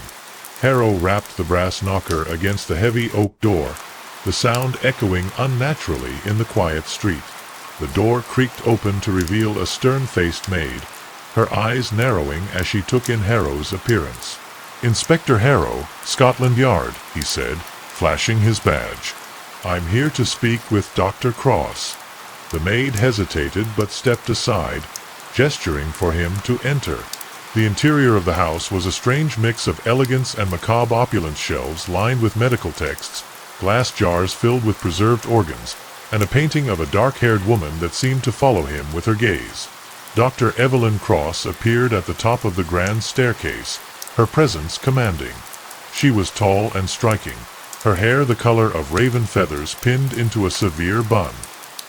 Harrow rapped the brass knocker against the heavy oak door, the sound echoing unnaturally in the quiet street. The door creaked open to reveal a stern-faced maid, her eyes narrowing as she took in Harrow's appearance. "Inspector Harrow, Scotland Yard," he said, flashing his badge. "I'm here to speak with Dr. Cross." The maid hesitated but stepped aside, gesturing for him to enter. The interior of the house was a strange mix of elegance and macabre opulence, shelves lined with medical texts, glass jars filled with preserved organs, and a painting of a dark-haired woman that seemed to follow him with her gaze. Dr. Evelyn Cross appeared at the top of the grand staircase, her presence commanding. She was tall and striking, her hair the color of raven feathers pinned into a severe bun.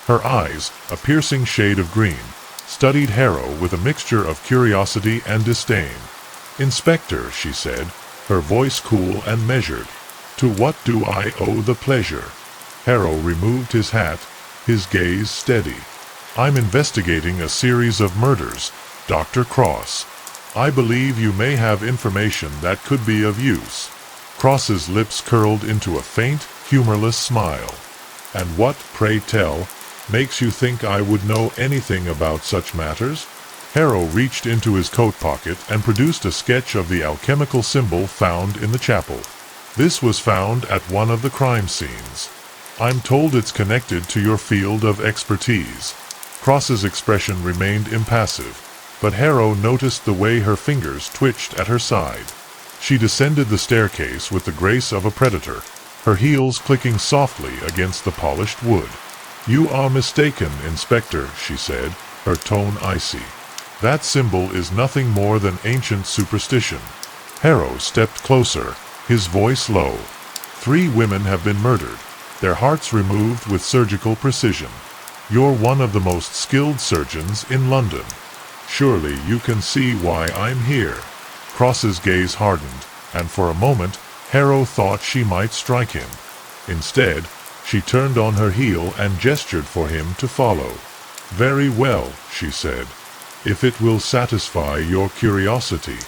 Her eyes, a piercing shade of green, studied Harrow with a mixture of curiosity and disdain. "Inspector," she said, her voice cool and measured, "to what do I owe the pleasure?" Harrow removed his hat, his gaze steady. "I'm investigating a series of murders, Dr. Cross. I believe you may have information that could be of use." Cross's lips curled into a faint, humorless smile. "And what, pray tell, makes you think I would know anything about such matters?" Harrow reached into his coat pocket and produced a sketch of the alchemical symbol found in the chapel. "This was found at one of the crime scenes. I'm told it's connected to your field of expertise." Cross's expression remained impassive, but Harrow noticed the way her fingers twitched at her side. She descended the staircase with the grace of a predator, her heels clicking softly against the polished wood. "You are mistaken, Inspector," she said, her tone icy. "That symbol is nothing more than ancient superstition." Harrow stepped closer, his voice low. "3 women have been murdered, their hearts removed with surgical precision. You're one of the most skilled surgeons in London. Surely you can see why I'm here." Cross's gaze hardened, and for a moment Harrow thought she might strike him. Instead, she turned on her heel and gestured for him to follow. "Very well," she said, "if it will satisfy your curiosity."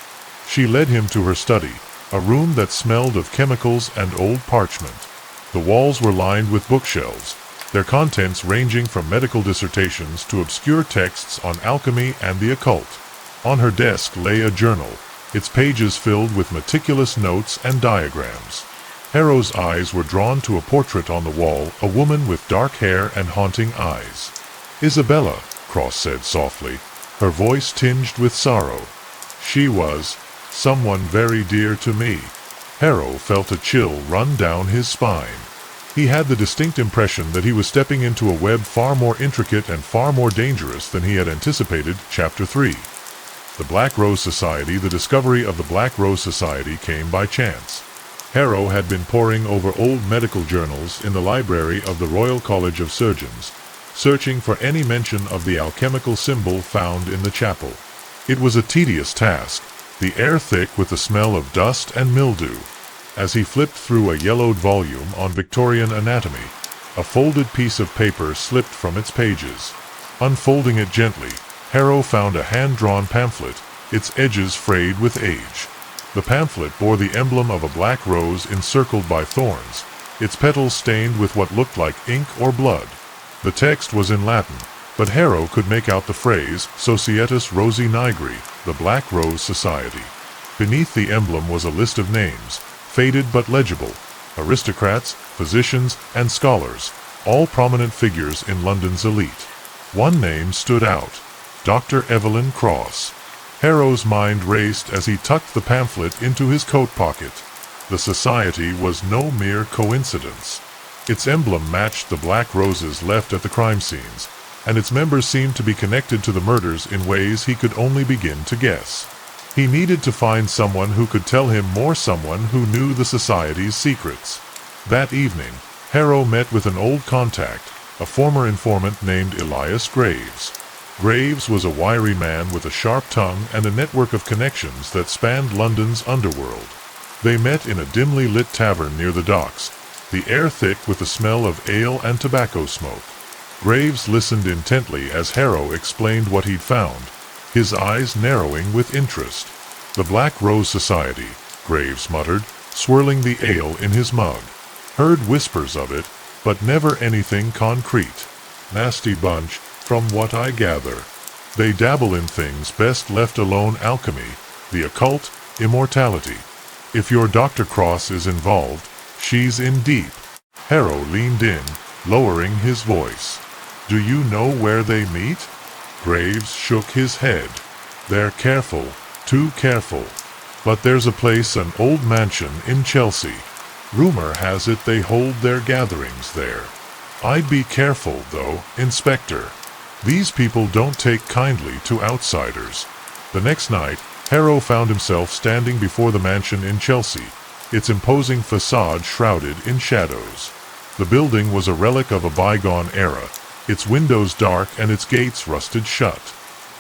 She led him to her study, a room that smelled of chemicals and old parchment. The walls were lined with bookshelves, their contents ranging from medical dissertations to obscure texts on alchemy and the occult. On her desk lay a journal, its pages filled with meticulous notes and diagrams. Harrow's eyes were drawn to a portrait on the wall, a woman with dark hair and haunting eyes. "Isabella," Cross said softly, her voice tinged with sorrow. "She was someone very dear to me." Harrow felt a chill run down his spine. He had the distinct impression that he was stepping into a web far more intricate and far more dangerous than he had anticipated. Chapter 3. The Black Rose Society. The discovery of the Black Rose Society came by chance. Harrow had been poring over old medical journals in the library of the Royal College of Surgeons, searching for any mention of the alchemical symbol found in the chapel. It was a tedious task, the air thick with the smell of dust and mildew. As he flipped through a yellowed volume on Victorian anatomy, a folded piece of paper slipped from its pages. Unfolding it gently, Harrow found a hand-drawn pamphlet, its edges frayed with age. The pamphlet bore the emblem of a black rose encircled by thorns, its petals stained with what looked like ink or blood. The text was in Latin, but Harrow could make out the phrase, Societas Rosae Nigri, the Black Rose Society. Beneath the emblem was a list of names, faded but legible, aristocrats, physicians, and scholars, all prominent figures in London's elite. One name stood out, Dr. Evelyn Cross. Harrow's mind raced as he tucked the pamphlet into his coat pocket. The society was no mere coincidence. Its emblem matched the black roses left at the crime scenes, and its members seemed to be connected to the murders in ways he could only begin to guess. He needed to find someone who could tell him more, someone who knew the society's secrets. That evening, Harrow met with an old contact, a former informant named Elias Graves. Graves was a wiry man with a sharp tongue and a network of connections that spanned London's underworld. They met in a dimly lit tavern near the docks, the air thick with the smell of ale and tobacco smoke. Graves listened intently as Harrow explained what he'd found, his eyes narrowing with interest. "The Black Rose Society," Graves muttered, swirling the ale in his mug. "Heard whispers of it, but never anything concrete. Nasty bunch, from what I gather. They dabble in things best left alone: alchemy, the occult, immortality. If your Dr. Cross is involved, she's in deep." Harrow leaned in, lowering his voice. "Do you know where they meet?" Graves shook his head. "They're careful, too careful. But there's a place, an old mansion in Chelsea. Rumor has it they hold their gatherings there. I'd be careful, though, Inspector. These people don't take kindly to outsiders." The next night, Harrow found himself standing before the mansion in Chelsea, its imposing facade shrouded in shadows. The building was a relic of a bygone era, its windows dark and its gates rusted shut.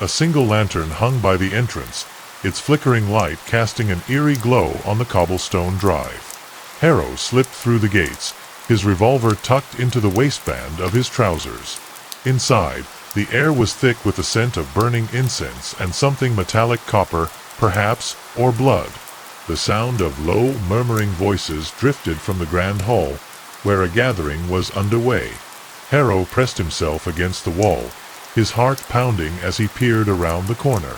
A single lantern hung by the entrance, its flickering light casting an eerie glow on the cobblestone drive. Harrow slipped through the gates, his revolver tucked into the waistband of his trousers. Inside, the air was thick with the scent of burning incense and something metallic, copper, perhaps, or blood. The sound of low, murmuring voices drifted from the grand hall, where a gathering was underway. Harrow pressed himself against the wall, his heart pounding as he peered around the corner.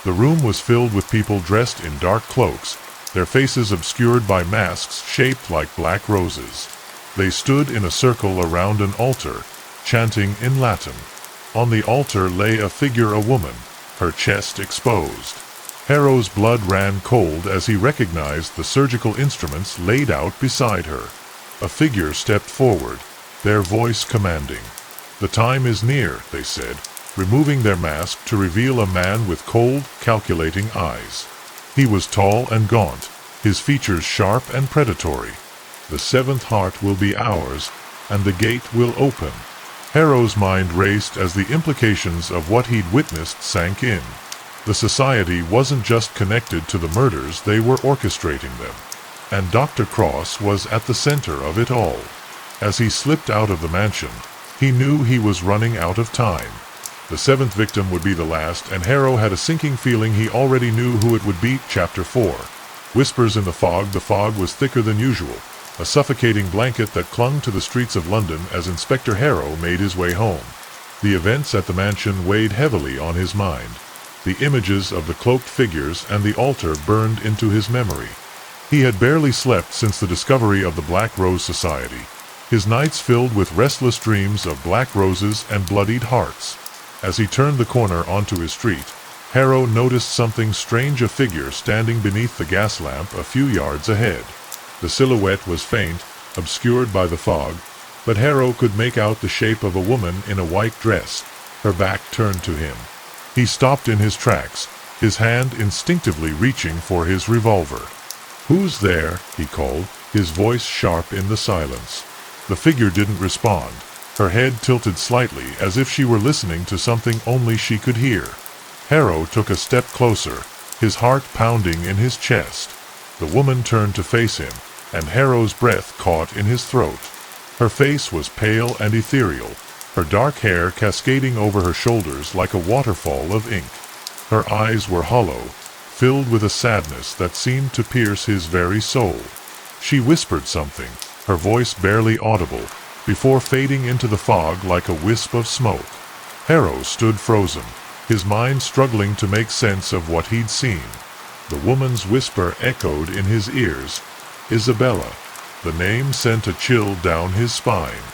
The room was filled with people dressed in dark cloaks, their faces obscured by masks shaped like black roses. They stood in a circle around an altar, chanting in Latin. On the altar lay a figure, a woman, her chest exposed. Harrow's blood ran cold as he recognized the surgical instruments laid out beside her. A figure stepped forward, their voice commanding. "The time is near," they said, removing their mask to reveal a man with cold, calculating eyes. He was tall and gaunt, his features sharp and predatory. "The seventh heart will be ours, and the gate will open." Harrow's mind raced as the implications of what he'd witnessed sank in. The society wasn't just connected to the murders, they were orchestrating them. And Dr. Cross was at the center of it all. As he slipped out of the mansion, he knew he was running out of time. The seventh victim would be the last, and Harrow had a sinking feeling he already knew who it would be. Chapter 4. Whispers in the fog. The fog was thicker than usual, a suffocating blanket that clung to the streets of London as Inspector Harrow made his way home. The events at the mansion weighed heavily on his mind. The images of the cloaked figures and the altar burned into his memory. He had barely slept since the discovery of the Black Rose Society, his nights filled with restless dreams of black roses and bloodied hearts. As he turned the corner onto his street, Harrow noticed something strange, a figure standing beneath the gas lamp a few yards ahead. The silhouette was faint, obscured by the fog, but Harrow could make out the shape of a woman in a white dress, her back turned to him. He stopped in his tracks, his hand instinctively reaching for his revolver. "Who's there?" he called, his voice sharp in the silence. The figure didn't respond, her head tilted slightly as if she were listening to something only she could hear. Harrow took a step closer, his heart pounding in his chest. The woman turned to face him, and Harrow's breath caught in his throat. Her face was pale and ethereal, her dark hair cascading over her shoulders like a waterfall of ink. Her eyes were hollow, filled with a sadness that seemed to pierce his very soul. She whispered something, her voice barely audible, before fading into the fog like a wisp of smoke. Harrow stood frozen, his mind struggling to make sense of what he'd seen. The woman's whisper echoed in his ears. Isabella. The name sent a chill down his spine.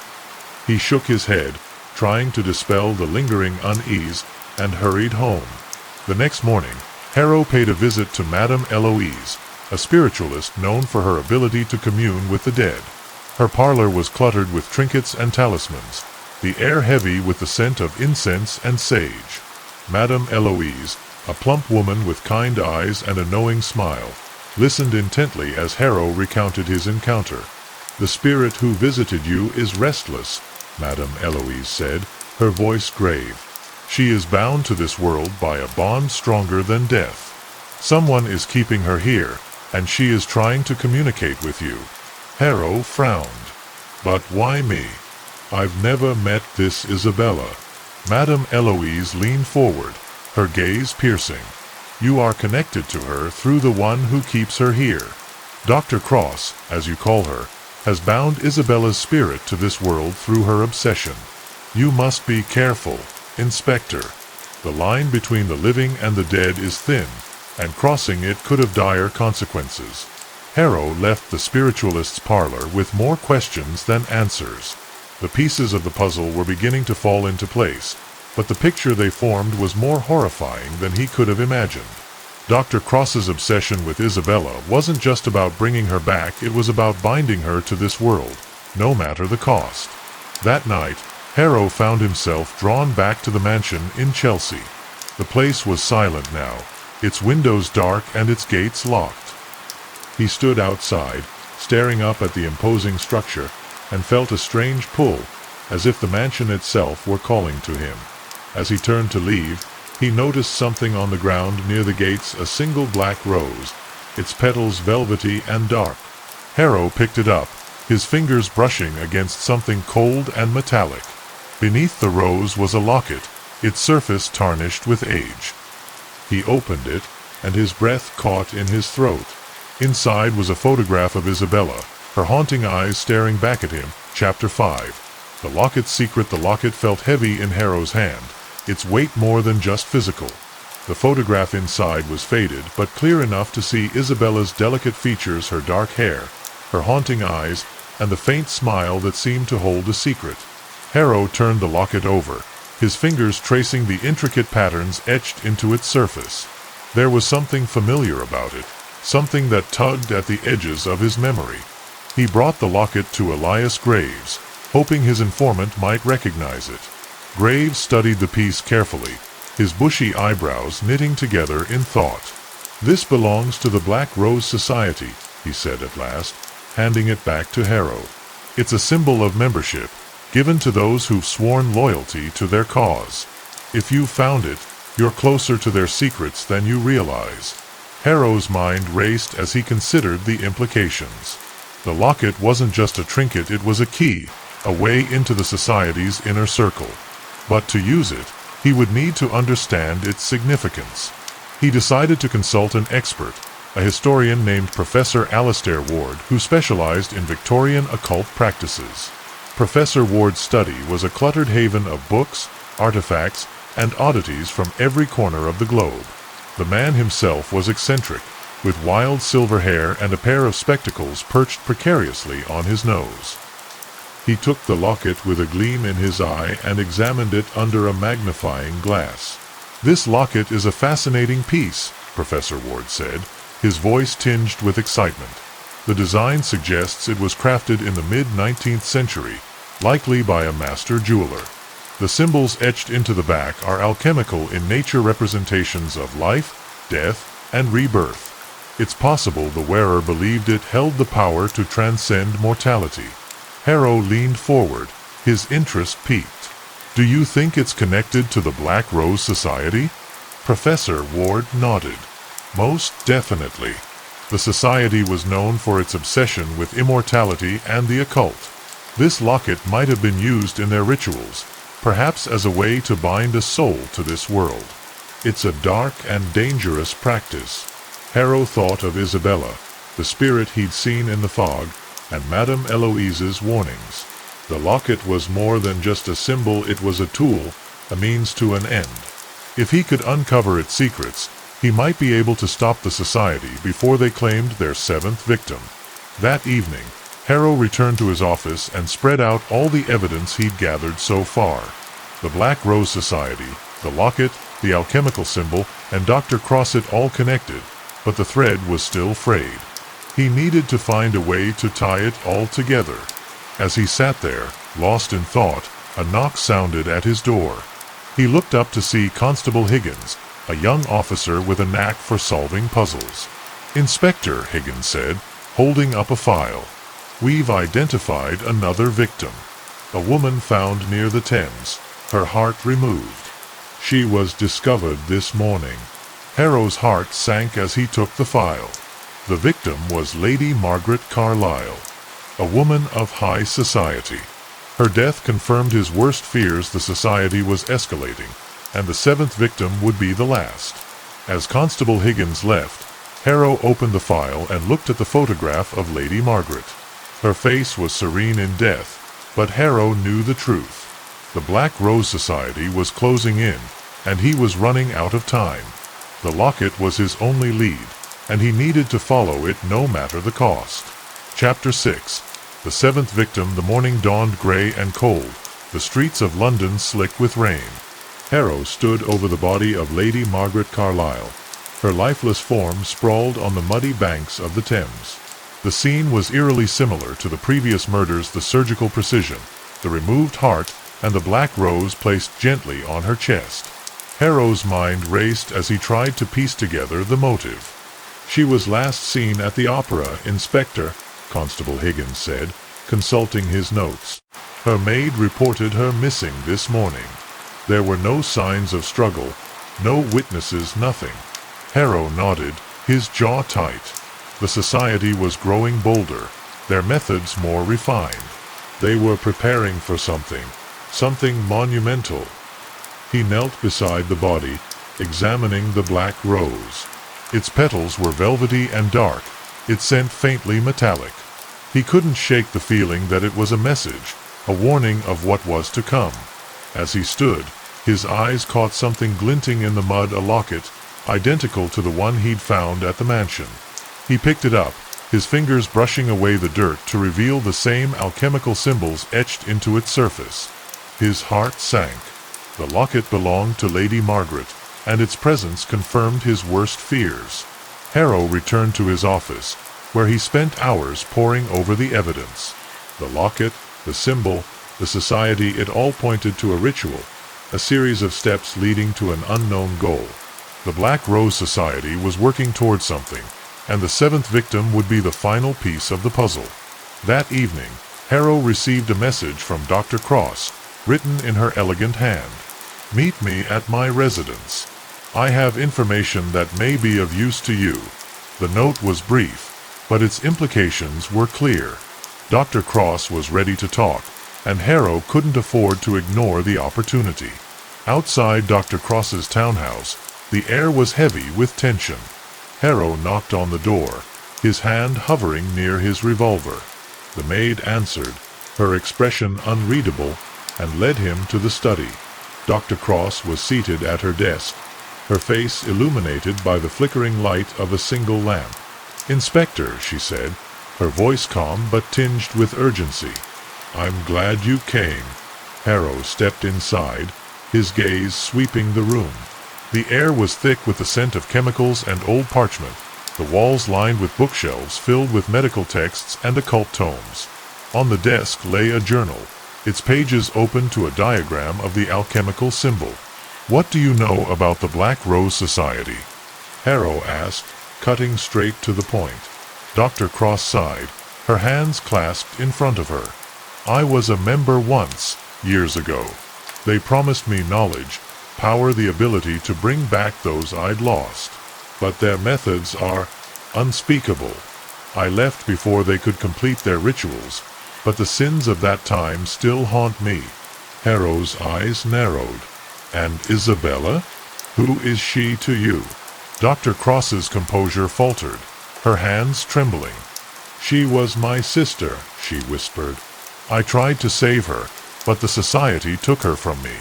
He shook his head, trying to dispel the lingering unease, and hurried home. The next morning, Harrow paid a visit to Madame Eloise, a spiritualist known for her ability to commune with the dead. Her parlor was cluttered with trinkets and talismans, the air heavy with the scent of incense and sage. Madame Eloise, a plump woman with kind eyes and a knowing smile, listened intently as Harrow recounted his encounter. "The spirit who visited you is restless," Madame Eloise said, her voice grave. "She is bound to this world by a bond stronger than death. Someone is keeping her here, and she is trying to communicate with you." Harrow frowned. "But why me? I've never met this Isabella." Madame Eloise leaned forward, her gaze piercing. "You are connected to her through the one who keeps her here. Dr. Cross, as you call her, has bound Isabella's spirit to this world through her obsession. You must be careful, Inspector. The line between the living and the dead is thin, and crossing it could have dire consequences." Harrow left the spiritualist's parlor with more questions than answers. The pieces of the puzzle were beginning to fall into place, but the picture they formed was more horrifying than he could have imagined. Dr. Cross's obsession with Isabella wasn't just about bringing her back, it was about binding her to this world, no matter the cost. That night, Harrow found himself drawn back to the mansion in Chelsea. The place was silent now, its windows dark and its gates locked. He stood outside, staring up at the imposing structure, and felt a strange pull, as if the mansion itself were calling to him. As he turned to leave, he noticed something on the ground near the gates, a single black rose, its petals velvety and dark. Harrow picked it up, his fingers brushing against something cold and metallic. Beneath the rose was a locket, its surface tarnished with age. He opened it, and his breath caught in his throat. Inside was a photograph of Isabella, her haunting eyes staring back at him. Chapter 5. The locket's secret. The locket felt heavy in Harrow's hand, its weight more than just physical. The photograph inside was faded, but clear enough to see Isabella's delicate features, her dark hair, her haunting eyes, and the faint smile that seemed to hold a secret. Harrow turned the locket over, his fingers tracing the intricate patterns etched into its surface. There was something familiar about it, something that tugged at the edges of his memory. He brought the locket to Elias Graves, hoping his informant might recognize it. Graves studied the piece carefully, his bushy eyebrows knitting together in thought. "This belongs to the Black Rose Society," he said at last, handing it back to Harrow. "It's a symbol of membership, given to those who've sworn loyalty to their cause. If you found it, you're closer to their secrets than you realize." Harrow's mind raced as he considered the implications. The locket wasn't just a trinket, it was a key, a way into the Society's inner circle. But to use it, he would need to understand its significance. He decided to consult an expert, a historian named Professor Alastair Ward, who specialized in Victorian occult practices. Professor Ward's study was a cluttered haven of books, artifacts, and oddities from every corner of the globe. The man himself was eccentric, with wild silver hair and a pair of spectacles perched precariously on his nose. He took the locket with a gleam in his eye and examined it under a magnifying glass. "This locket is a fascinating piece," Professor Ward said, his voice tinged with excitement. "The design suggests it was crafted in the mid-19th century, likely by a master jeweler. The symbols etched into the back are alchemical in nature, representations of life, death, and rebirth. It's possible the wearer believed it held the power to transcend mortality." Harrow leaned forward, his interest piqued. "Do you think it's connected to the Black Rose Society?" Professor Ward nodded. "Most definitely. The Society was known for its obsession with immortality and the occult. This locket might have been used in their rituals, perhaps as a way to bind a soul to this world. It's a dark and dangerous practice." Harrow thought of Isabella, the spirit he'd seen in the fog, and Madame Eloise's warnings. The locket was more than just a symbol, it was a tool, a means to an end. If he could uncover its secrets, he might be able to stop the Society before they claimed their 7th victim. That evening, Harrow returned to his office and spread out all the evidence he'd gathered so far. The Black Rose Society, the locket, the alchemical symbol, and Dr. Cross, it all connected, but the thread was still frayed. He needed to find a way to tie it all together. As he sat there, lost in thought, a knock sounded at his door. He looked up to see Constable Higgins, a young officer with a knack for solving puzzles. "Inspector," Higgins said, holding up a file. We've identified another victim. A woman found near the Thames, her heart removed. She was discovered this morning. Harrow's heart sank as he took the file. The victim was Lady Margaret Carlyle, a woman of high society. Her death confirmed his worst fears. The society was escalating, and the seventh victim would be the last. As Constable Higgins left, Harrow opened the file and looked at the photograph of Lady Margaret. Her face was serene in death, but Harrow knew the truth. The Black Rose Society was closing in, and he was running out of time. The locket was his only lead, and he needed to follow it no matter the cost. Chapter 6. The seventh victim. The morning dawned grey and cold, the streets of London slick with rain. Harrow stood over the body of Lady Margaret Carlyle. Her lifeless form sprawled on the muddy banks of the Thames. The scene was eerily similar to the previous murders: the surgical precision, the removed heart, and the black rose placed gently on her chest. Harrow's mind raced as he tried to piece together the motive. "She was last seen at the opera, Inspector," Constable Higgins said, consulting his notes. "Her maid reported her missing this morning. There were no signs of struggle, no witnesses, nothing." Harrow nodded, his jaw tight. The society was growing bolder, their methods more refined. They were preparing for something monumental. He knelt beside the body, examining the black rose. Its petals were velvety and dark, its scent faintly metallic. He couldn't shake the feeling that it was a message, a warning of what was to come. As he stood, his eyes caught something glinting in the mud: a locket, identical to the one he'd found at the mansion. He picked it up, his fingers brushing away the dirt to reveal the same alchemical symbols etched into its surface. His heart sank. The locket belonged to Lady Margaret, and its presence confirmed his worst fears. Harrow returned to his office, where he spent hours poring over the evidence. The locket, the symbol, the society, it all pointed to a ritual, a series of steps leading to an unknown goal. The Black Rose Society was working towards something, and the seventh victim would be the final piece of the puzzle. That evening, Harrow received a message from Dr. Cross, written in her elegant hand. "Meet me at my residence. I have information that may be of use to you." The note was brief, but its implications were clear. Dr. Cross was ready to talk, and Harrow couldn't afford to ignore the opportunity. Outside Dr. Cross's townhouse, the air was heavy with tension. Harrow knocked on the door, his hand hovering near his revolver. The maid answered, her expression unreadable, and led him to the study. Dr. Cross was seated at her desk, her face illuminated by the flickering light of a single lamp. "Inspector," she said, her voice calm but tinged with urgency. "I'm glad you came." Harrow stepped inside, his gaze sweeping the room. The air was thick with the scent of chemicals and old parchment, the walls lined with bookshelves filled with medical texts and occult tomes. On the desk lay a journal, its pages open to a diagram of the alchemical symbol. "What do you know about the Black Rose Society?" Harrow asked, cutting straight to the point. Dr. Cross sighed, her hands clasped in front of her. "I was a member once, years ago. They promised me knowledge, power, the ability to bring back those I'd lost. But their methods are unspeakable. I left before they could complete their rituals, but the sins of that time still haunt me." Harrow's eyes narrowed. "And Isabella? Who is she to you?" Dr. Cross's composure faltered, her hands trembling. "She was my sister," she whispered. "I tried to save her, but the society took her from me.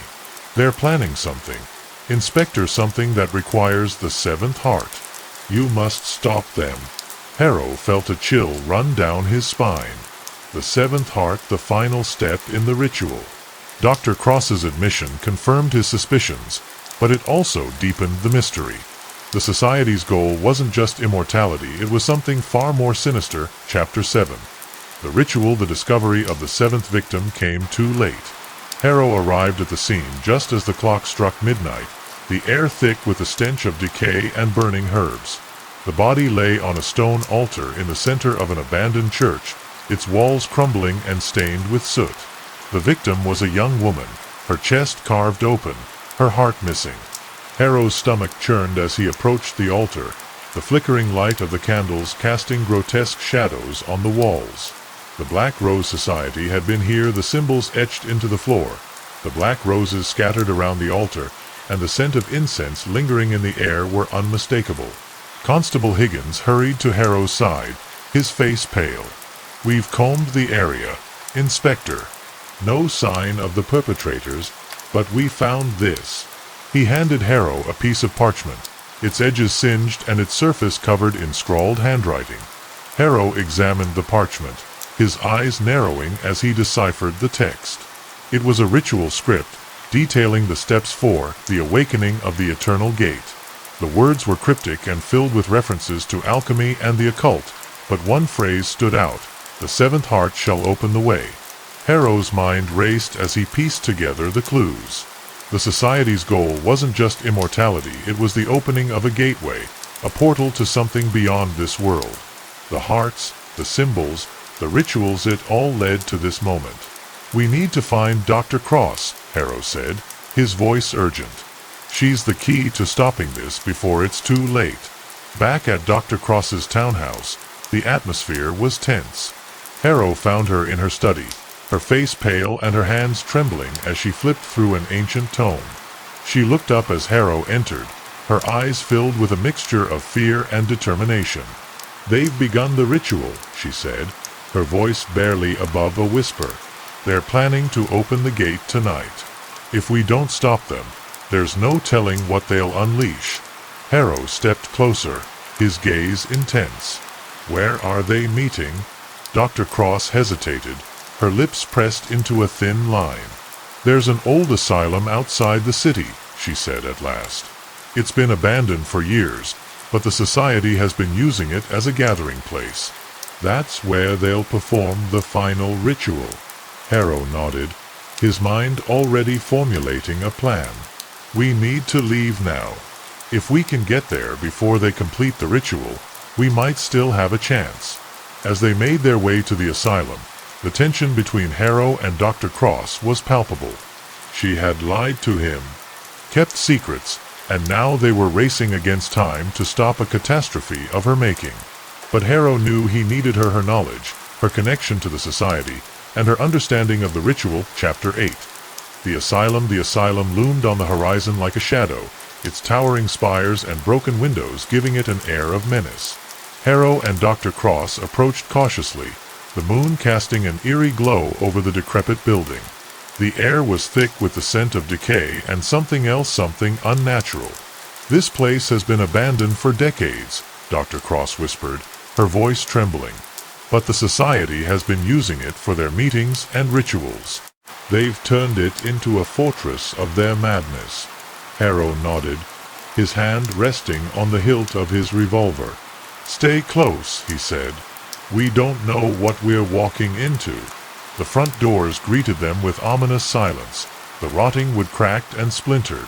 They're planning something, Inspector, something that requires the seventh heart. You must stop them." Harrow felt a chill run down his spine. The seventh heart, the final step in the ritual. Dr. Cross's admission confirmed his suspicions, but it also deepened the mystery. The Society's goal wasn't just immortality, it was something far more sinister. Chapter 7. The ritual, the discovery of the seventh victim, came too late. Harrow arrived at the scene just as the clock struck midnight, the air thick with the stench of decay and burning herbs. The body lay on a stone altar in the center of an abandoned church, its walls crumbling and stained with soot. The victim was a young woman, her chest carved open, her heart missing. Harrow's stomach churned as he approached the altar, the flickering light of the candles casting grotesque shadows on the walls. The Black Rose Society had been here, the symbols etched into the floor, the black roses scattered around the altar, and the scent of incense lingering in the air were unmistakable. Constable Higgins hurried to Harrow's side, his face pale. "We've combed the area, Inspector. No sign of the perpetrators, but we found this." He handed Harrow a piece of parchment, its edges singed and its surface covered in scrawled handwriting. Harrow examined the parchment, his eyes narrowing as he deciphered the text. It was a ritual script, detailing the steps for the awakening of the Eternal Gate. The words were cryptic and filled with references to alchemy and the occult, but one phrase stood out: "The seventh heart shall open the way." Harrow's mind raced as he pieced together the clues. The Society's goal wasn't just immortality, it was the opening of a gateway, a portal to something beyond this world. The hearts, the symbols, the rituals, it all led to this moment. "We need to find Dr. Cross," Harrow said, his voice urgent. "She's the key to stopping this before it's too late." Back at Dr. Cross's townhouse, the atmosphere was tense. Harrow found her in her study, her face pale and her hands trembling as she flipped through an ancient tome. She looked up as Harrow entered, her eyes filled with a mixture of fear and determination. "They've begun the ritual," she said, her voice barely above a whisper. "They're planning to open the gate tonight. If we don't stop them, there's no telling what they'll unleash." Harrow stepped closer, his gaze intense. "Where are they meeting?" Dr. Cross hesitated, her lips pressed into a thin line. "There's an old asylum outside the city," she said at last. "It's been abandoned for years, but the Society has been using it as a gathering place. That's where they'll perform the final ritual." Harrow nodded, his mind already formulating a plan. "We need to leave now. If we can get there before they complete the ritual, we might still have a chance." As they made their way to the asylum, the tension between Harrow and Dr. Cross was palpable. She had lied to him, kept secrets, and now they were racing against time to stop a catastrophe of her making. But Harrow knew he needed her knowledge, her connection to the Society, and her understanding of the ritual. Chapter 8. The asylum loomed on the horizon like a shadow, its towering spires and broken windows giving it an air of menace. Harrow and Dr. Cross approached cautiously, the moon casting an eerie glow over the decrepit building. The air was thick with the scent of decay and something unnatural. "This place has been abandoned for decades," Dr. Cross whispered, her voice trembling. "But the Society has been using it for their meetings and rituals. They've turned it into a fortress of their madness." Harrow nodded, his hand resting on the hilt of his revolver. "Stay close," he said. "We don't know what we're walking into." The front doors greeted them with ominous silence. The rotting wood cracked and splintered.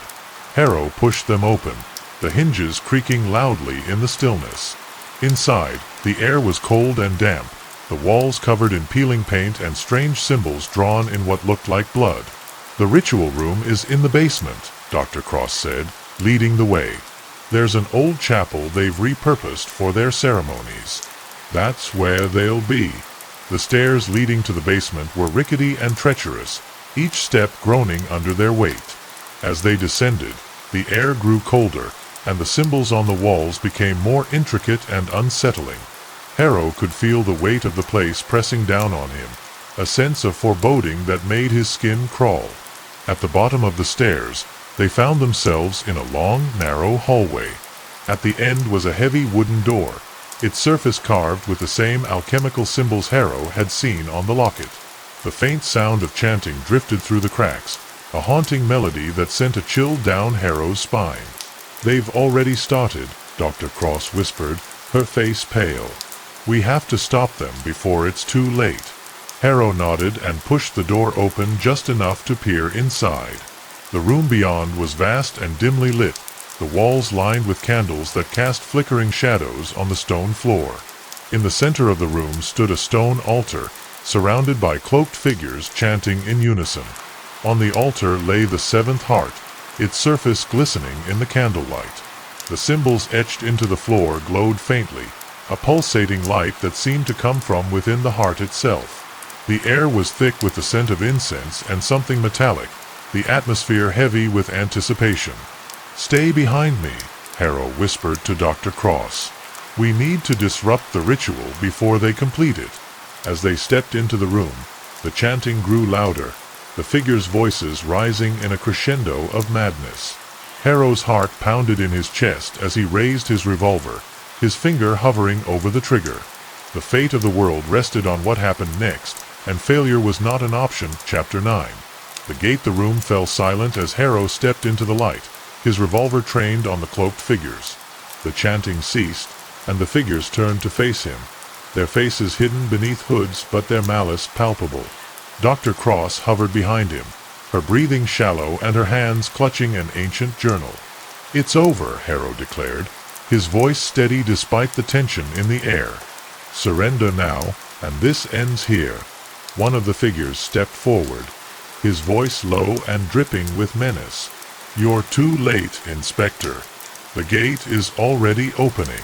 Harrow pushed them open, the hinges creaking loudly in the stillness. Inside, the air was cold and damp, the walls covered in peeling paint and strange symbols drawn in what looked like blood. "The ritual room is in the basement," Dr. Cross said, leading the way. "There's an old chapel they've repurposed for their ceremonies. That's where they'll be." The stairs leading to the basement were rickety and treacherous, each step groaning under their weight. As they descended, the air grew colder, and the symbols on the walls became more intricate and unsettling. Harrow could feel the weight of the place pressing down on him, a sense of foreboding that made his skin crawl. At the bottom of the stairs, they found themselves in a long, narrow hallway. At the end was a heavy wooden door, its surface carved with the same alchemical symbols Harrow had seen on the locket. The faint sound of chanting drifted through the cracks, a haunting melody that sent a chill down Harrow's spine. "They've already started," Dr. Cross whispered, her face pale. "We have to stop them before it's too late." Harrow nodded and pushed the door open just enough to peer inside. The room beyond was vast and dimly lit, the walls lined with candles that cast flickering shadows on the stone floor. In the center of the room stood a stone altar, surrounded by cloaked figures chanting in unison. On the altar lay the seventh heart, its surface glistening in the candlelight. The symbols etched into the floor glowed faintly, a pulsating light that seemed to come from within the heart itself. The air was thick with the scent of incense and something metallic, the atmosphere heavy with anticipation. "Stay behind me," Harrow whispered to Dr. Cross. "We need to disrupt the ritual before they complete it." As they stepped into the room, the chanting grew louder, the figures' voices rising in a crescendo of madness. Harrow's heart pounded in his chest as he raised his revolver, his finger hovering over the trigger. The fate of the world rested on what happened next, and failure was not an option. Chapter 9. The room fell silent as Harrow stepped into the light, his revolver trained on the cloaked figures. The chanting ceased, and the figures turned to face him, their faces hidden beneath hoods but their malice palpable. Dr. Cross hovered behind him, her breathing shallow and her hands clutching an ancient journal. "It's over," Harrow declared, his voice steady despite the tension in the air. "Surrender now, and this ends here." One of the figures stepped forward, his voice low and dripping with menace. "You're too late, Inspector. The gate is already opening.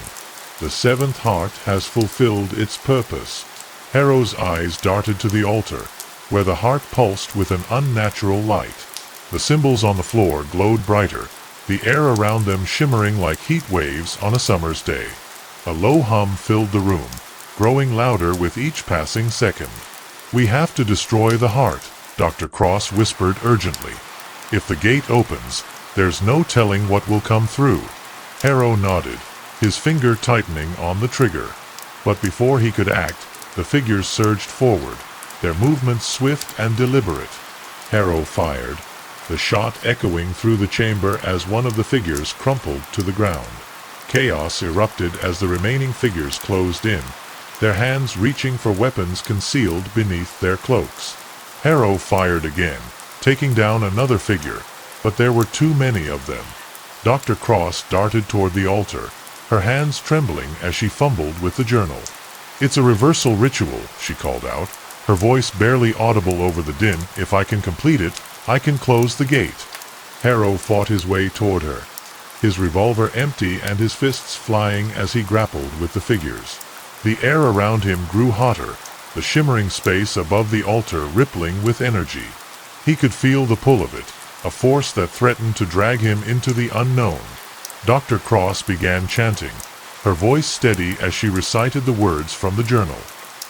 The seventh heart has fulfilled its purpose." Harrow's eyes darted to the altar, where the heart pulsed with an unnatural light. The symbols on the floor glowed brighter, the air around them shimmering like heat waves on a summer's day. A low hum filled the room, growing louder with each passing second. "We have to destroy the heart," Dr. Cross whispered urgently. "If the gate opens, there's no telling what will come through." Harrow nodded, his finger tightening on the trigger. But before he could act, the figures surged forward, their movements swift and deliberate. Harrow fired, the shot echoing through the chamber as one of the figures crumpled to the ground. Chaos erupted as the remaining figures closed in, their hands reaching for weapons concealed beneath their cloaks. Harrow fired again, taking down another figure, but there were too many of them. Dr. Cross darted toward the altar, her hands trembling as she fumbled with the journal. "It's a reversal ritual," she called out, her voice barely audible over the din. "If I can complete it, I can close the gate." Harrow fought his way toward her, his revolver empty and his fists flying as he grappled with the figures. The air around him grew hotter, the shimmering space above the altar rippling with energy. He could feel the pull of it, a force that threatened to drag him into the unknown. Dr. Cross began chanting, her voice steady as she recited the words from the journal.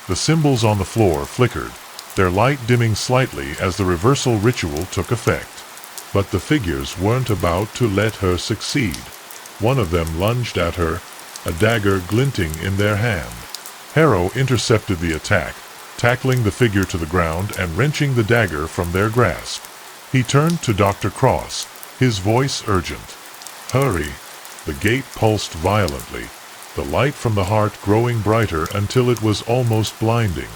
The symbols on the floor flickered, their light dimming slightly as the reversal ritual took effect. But the figures weren't about to let her succeed. One of them lunged at her, a dagger glinting in their hand. Harrow intercepted the attack, tackling the figure to the ground and wrenching the dagger from their grasp. He turned to Dr. Cross, his voice urgent. "Hurry!" The gate pulsed violently, the light from the heart growing brighter until it was almost blinding.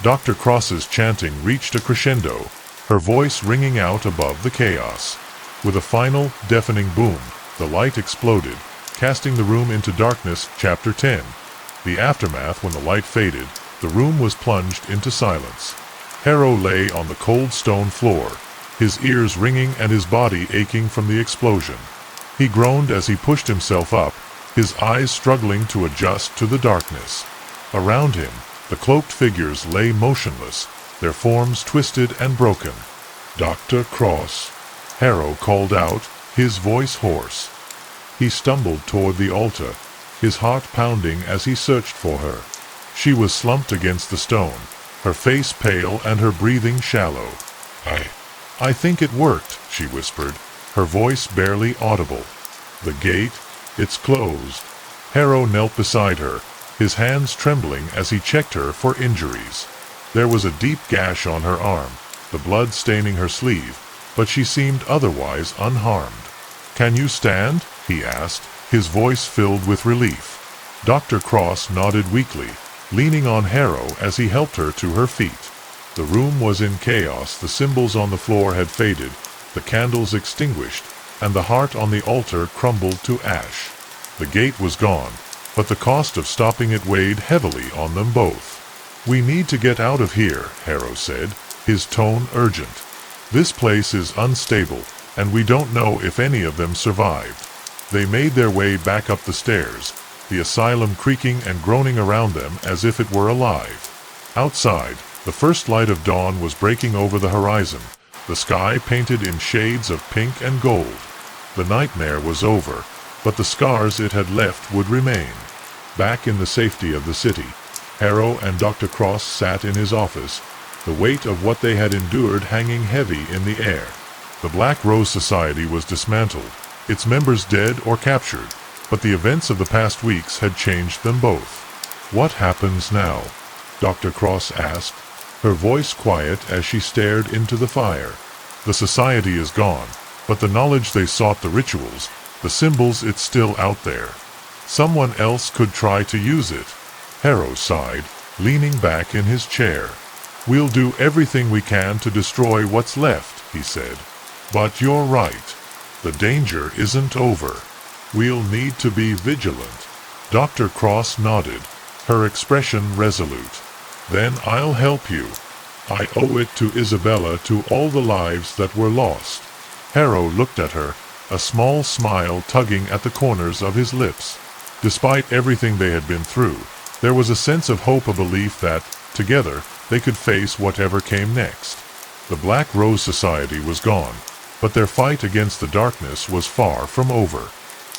Dr. Cross's chanting reached a crescendo, her voice ringing out above the chaos. With a final, deafening boom, the light exploded, casting the room into darkness. Chapter 10. The aftermath. When the light faded, the room was plunged into silence. Harrow lay on the cold stone floor, his ears ringing and his body aching from the explosion. He groaned as he pushed himself up, his eyes struggling to adjust to the darkness. Around him, the cloaked figures lay motionless, their forms twisted and broken. "Dr. Cross," Harrow called out, his voice hoarse. He stumbled toward the altar, his heart pounding as he searched for her. She was slumped against the stone, her face pale and her breathing shallow. I think it worked," she whispered, her voice barely audible. "The gate? It's closed." Harrow knelt beside her, his hands trembling as he checked her for injuries. There was a deep gash on her arm, the blood staining her sleeve, but she seemed otherwise unharmed. "Can you stand?" he asked, his voice filled with relief. Dr. Cross nodded weakly, leaning on Harrow as he helped her to her feet. The room was in chaos, the symbols on the floor had faded, the candles extinguished, and the heart on the altar crumbled to ash. The gate was gone, but the cost of stopping it weighed heavily on them both. "We need to get out of here," Harrow said, his tone urgent. "This place is unstable, and we don't know if any of them survived." They made their way back up the stairs, the asylum creaking and groaning around them as if it were alive. Outside, the first light of dawn was breaking over the horizon, the sky painted in shades of pink and gold. The nightmare was over, but the scars it had left would remain. Back in the safety of the city, Harrow and Dr. Cross sat in his office, the weight of what they had endured hanging heavy in the air. The Black Rose Society was dismantled, its members dead or captured, but the events of the past weeks had changed them both. "What happens now?" Dr. Cross asked, her voice quiet as she stared into the fire. "The society is gone, but the knowledge they sought, the rituals, the symbols, it's still out there. Someone else could try to use it." Harrow sighed, leaning back in his chair. "We'll do everything we can to destroy what's left," he said. "But you're right. The danger isn't over. We'll need to be vigilant." Dr. Cross nodded, her expression resolute. "Then I'll help you. I owe it to Isabella, to all the lives that were lost." Harrow looked at her, a small smile tugging at the corners of his lips. Despite everything they had been through, there was a sense of hope, a belief that, together, they could face whatever came next. The Black Rose Society was gone, but their fight against the darkness was far from over.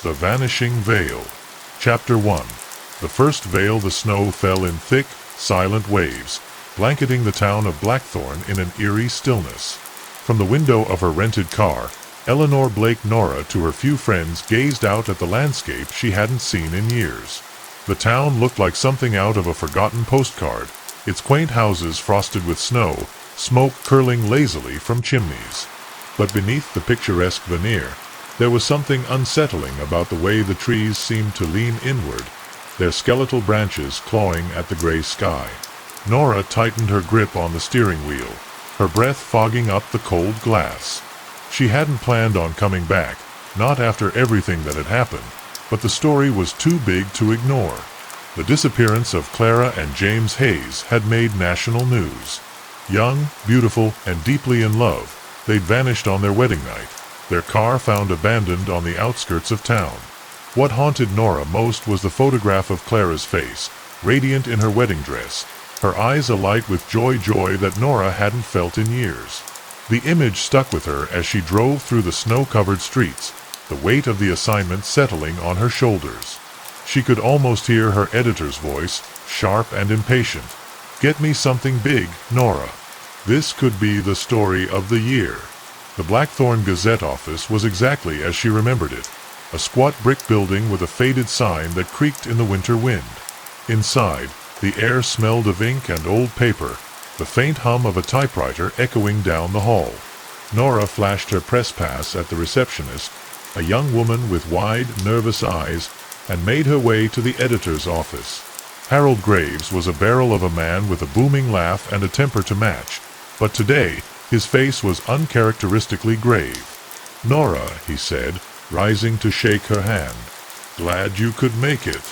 The Vanishing Veil. Chapter 1. The first veil. The snow fell in thick, silent waves, blanketing the town of Blackthorn in an eerie stillness. From the window of her rented car, Eleanor Blake Nora, to her few friends, gazed out at the landscape she hadn't seen in years. The town looked like something out of a forgotten postcard, its quaint houses frosted with snow, smoke curling lazily from chimneys. But beneath the picturesque veneer, there was something unsettling about the way the trees seemed to lean inward, their skeletal branches clawing at the gray sky. Nora tightened her grip on the steering wheel, her breath fogging up the cold glass. She hadn't planned on coming back, not after everything that had happened, but the story was too big to ignore. The disappearance of Clara and James Hayes had made national news. Young, beautiful, and deeply in love, they'd vanished on their wedding night, their car found abandoned on the outskirts of town. What haunted Nora most was the photograph of Clara's face, radiant in her wedding dress, her eyes alight with joy that Nora hadn't felt in years. The image stuck with her as she drove through the snow-covered streets, the weight of the assignment settling on her shoulders. She could almost hear her editor's voice, sharp and impatient. "Get me something big, Nora. This could be the story of the year." The Blackthorn Gazette office was exactly as she remembered it, a squat brick building with a faded sign that creaked in the winter wind. Inside, the air smelled of ink and old paper, the faint hum of a typewriter echoing down the hall. Nora flashed her press pass at the receptionist, a young woman with wide, nervous eyes, and made her way to the editor's office. Harold Graves was a barrel of a man with a booming laugh and a temper to match, but today his face was uncharacteristically grave. "Nora," he said, rising to shake her hand. "Glad you could make it.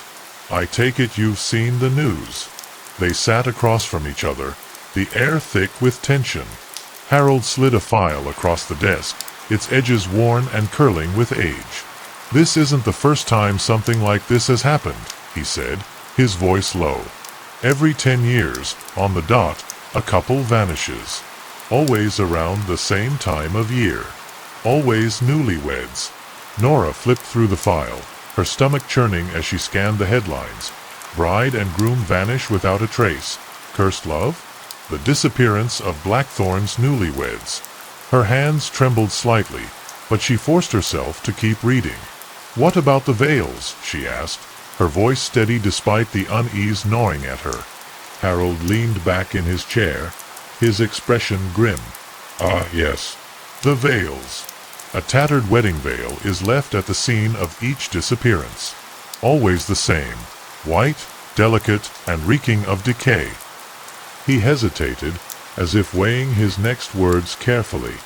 I take it you've seen the news." They sat across from each other, the air thick with tension. Harold slid a file across the desk, its edges worn and curling with age. "This isn't the first time something like this has happened," he said, his voice low. "Every 10 years, on the dot, a couple vanishes. Always around the same time of year. Always newlyweds." Nora flipped through the file, her stomach churning as she scanned the headlines. "Bride and groom vanish without a trace. Cursed love? The disappearance of Blackthorn's newlyweds." Her hands trembled slightly, but she forced herself to keep reading. "What about the veils?" she asked, her voice steady despite the unease gnawing at her. Harold leaned back in his chair, his expression grim. "Ah, yes. The veils. A tattered wedding veil is left at the scene of each disappearance. Always the same, white, delicate, and reeking of decay." He hesitated, as if weighing his next words carefully.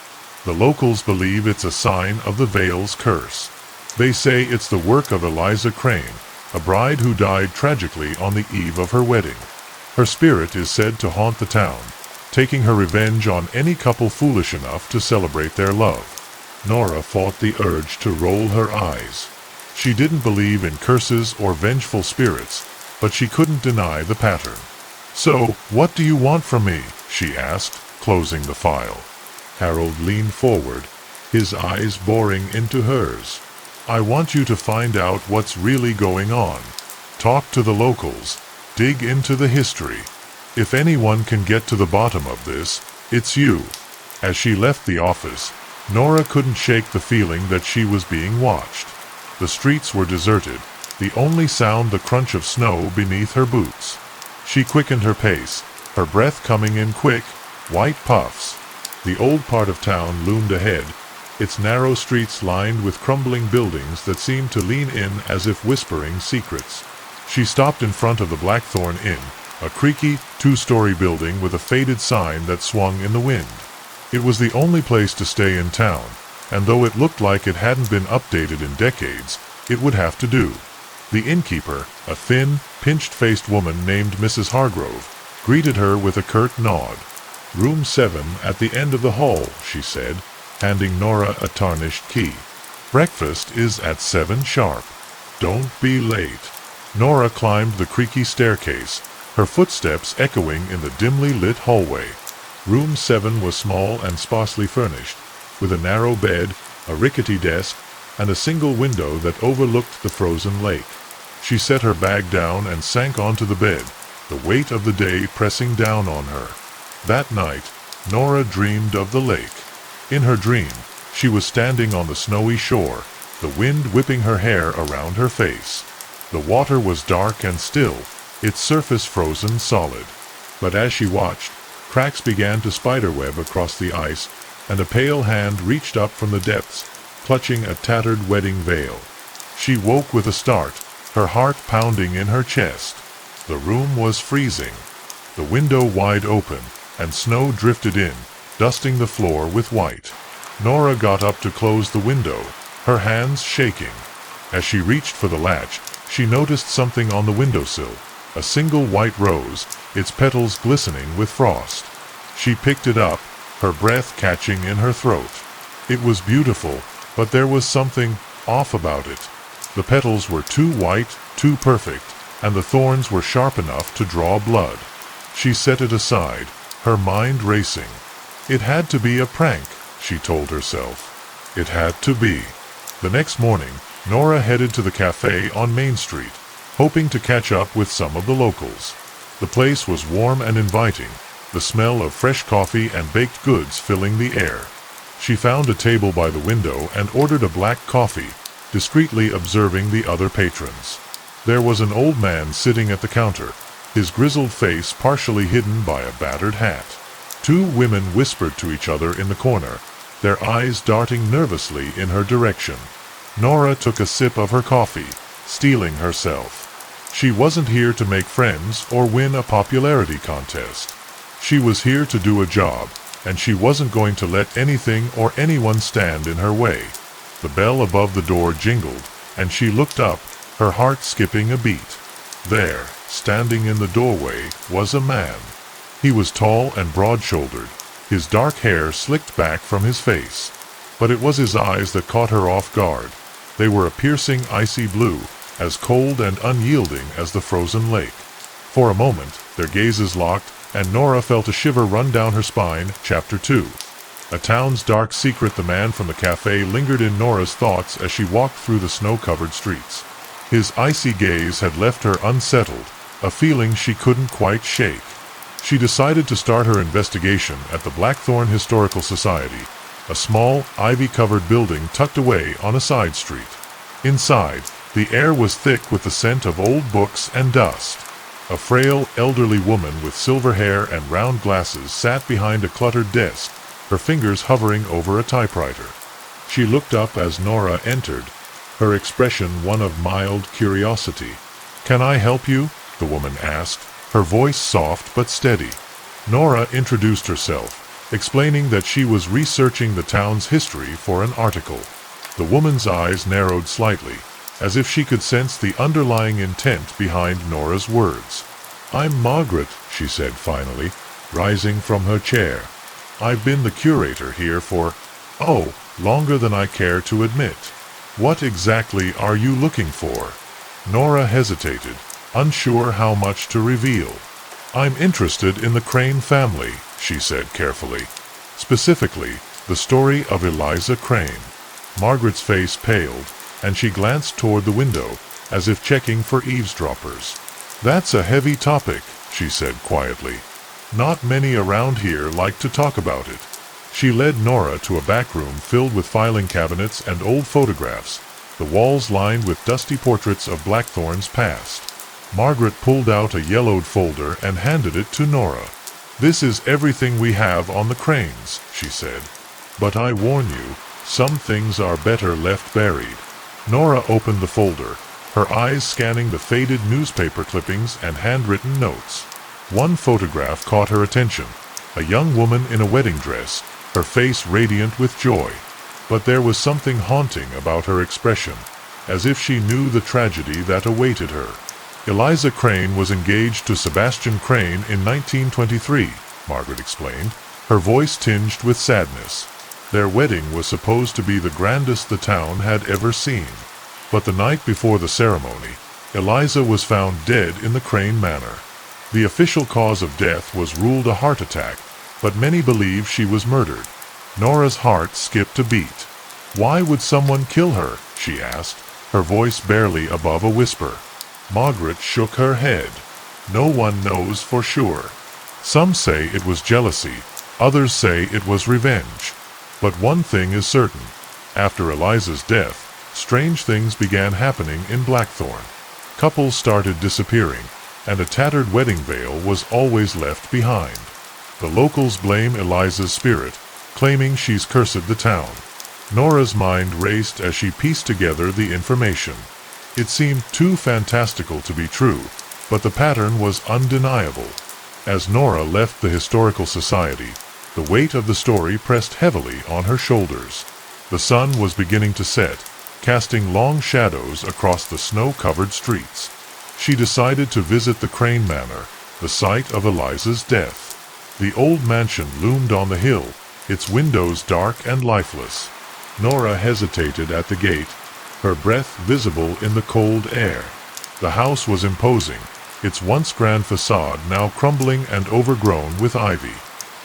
"The locals believe it's a sign of the veil's curse. They say it's the work of Eliza Crane, a bride who died tragically on the eve of her wedding. Her spirit is said to haunt the town, taking her revenge on any couple foolish enough to celebrate their love. Nora fought the urge to roll her eyes. She didn't believe in curses or vengeful spirits, but she couldn't deny the pattern. "So, what do you want from me?" she asked, closing the file. Harold leaned forward, his eyes boring into hers. "I want you to find out what's really going on. Talk to the locals. Dig into the history. If anyone can get to the bottom of this, it's you." As she left the office, Nora couldn't shake the feeling that she was being watched. The streets were deserted, the only sound the crunch of snow beneath her boots. She quickened her pace, her breath coming in quick, white puffs. The old part of town loomed ahead, its narrow streets lined with crumbling buildings that seemed to lean in as if whispering secrets. She stopped in front of the Blackthorn Inn, a creaky, two-story building with a faded sign that swung in the wind. It was the only place to stay in town, and though it looked like it hadn't been updated in decades, it would have to do. The innkeeper, a thin, pinched-faced woman named Mrs. Hargrove, greeted her with a curt nod. "Room 7 at the end of the hall," she said, handing Nora a tarnished key. "Breakfast is at 7 sharp. Don't be late." Nora climbed the creaky staircase, her footsteps echoing in the dimly lit hallway. Room 7 was small and sparsely furnished, with a narrow bed, a rickety desk, and a single window that overlooked the frozen lake. She set her bag down and sank onto the bed, the weight of the day pressing down on her. That night, Nora dreamed of the lake. In her dream, she was standing on the snowy shore, the wind whipping her hair around her face. The water was dark and still, its surface frozen solid. But as she watched, cracks began to spiderweb across the ice, and a pale hand reached up from the depths, clutching a tattered wedding veil. She woke with a start, her heart pounding in her chest. The room was freezing, the window wide open, and snow drifted in, dusting the floor with white. Nora got up to close the window, her hands shaking. As she reached for the latch, she noticed something on the windowsill, a single white rose, its petals glistening with frost. She picked it up, her breath catching in her throat. It was beautiful, but there was something off about it. The petals were too white, too perfect, and the thorns were sharp enough to draw blood. She set it aside, her mind racing. It had to be a prank, she told herself. It had to be. The next morning, Nora headed to the cafe on Main Street, hoping to catch up with some of the locals. The place was warm and inviting, the smell of fresh coffee and baked goods filling the air. She found a table by the window and ordered a black coffee, discreetly observing the other patrons. There was an old man sitting at the counter, his grizzled face partially hidden by a battered hat. Two women whispered to each other in the corner, their eyes darting nervously in her direction. Nora took a sip of her coffee, steeling herself. She wasn't here to make friends or win a popularity contest. She was here to do a job, and she wasn't going to let anything or anyone stand in her way. The bell above the door jingled, and she looked up, her heart skipping a beat. There, standing in the doorway, was a man. He was tall and broad-shouldered, his dark hair slicked back from his face. But it was his eyes that caught her off guard. They were a piercing icy blue, as cold and unyielding as the frozen lake. For a moment, their gazes locked, and Nora felt a shiver run down her spine. Chapter 2. A town's dark secret. The man from the cafe lingered in Nora's thoughts as she walked through the snow-covered streets. His icy gaze had left her unsettled, a feeling she couldn't quite shake. She decided to start her investigation at the Blackthorn Historical Society, a small, ivy-covered building tucked away on a side street. Inside, the air was thick with the scent of old books and dust. A frail, elderly woman with silver hair and round glasses sat behind a cluttered desk, her fingers hovering over a typewriter. She looked up as Nora entered, her expression one of mild curiosity. "Can I help you?" the woman asked, her voice soft but steady. Nora introduced herself, explaining that she was researching the town's history for an article. The woman's eyes narrowed slightly, as if she could sense the underlying intent behind Nora's words. "I'm Margaret," she said finally, rising from her chair. "I've been the curator here for, longer than I care to admit. What exactly are you looking for?" Nora hesitated, unsure how much to reveal. "I'm interested in the Crane family," she said carefully. "Specifically, the story of Eliza Crane." Margaret's face paled, and she glanced toward the window, as if checking for eavesdroppers. "That's a heavy topic," she said quietly. "Not many around here like to talk about it." She led Nora to a back room filled with filing cabinets and old photographs, the walls lined with dusty portraits of Blackthorn's past. Margaret pulled out a yellowed folder and handed it to Nora. "This is everything we have on the Cranes," she said. "But I warn you, some things are better left buried." Nora opened the folder, her eyes scanning the faded newspaper clippings and handwritten notes. One photograph caught her attention, a young woman in a wedding dress, her face radiant with joy. But there was something haunting about her expression, as if she knew the tragedy that awaited her. "Eliza Crane was engaged to Sebastian Crane in 1923, Margaret explained, her voice tinged with sadness. Their wedding was supposed to be the grandest the town had ever seen. But the night before the ceremony, Eliza was found dead in the Crane Manor. The official cause of death was ruled a heart attack, but many believe she was murdered." Nora's heart skipped a beat. "Why would someone kill her?" she asked, her voice barely above a whisper. Margaret shook her head. "No one knows for sure. Some say it was jealousy, others say it was revenge. But one thing is certain. After Eliza's death, strange things began happening in Blackthorn. Couples started disappearing, and a tattered wedding veil was always left behind. The locals blame Eliza's spirit, claiming she's cursed the town." Nora's mind raced as she pieced together the information. It seemed too fantastical to be true, but the pattern was undeniable. As Nora left the Historical Society, the weight of the story pressed heavily on her shoulders. The sun was beginning to set, casting long shadows across the snow-covered streets. She decided to visit the Crane Manor, the site of Eliza's death. The old mansion loomed on the hill, its windows dark and lifeless. Nora hesitated at the gate, her breath visible in the cold air. The house was imposing, its once grand facade now crumbling and overgrown with ivy.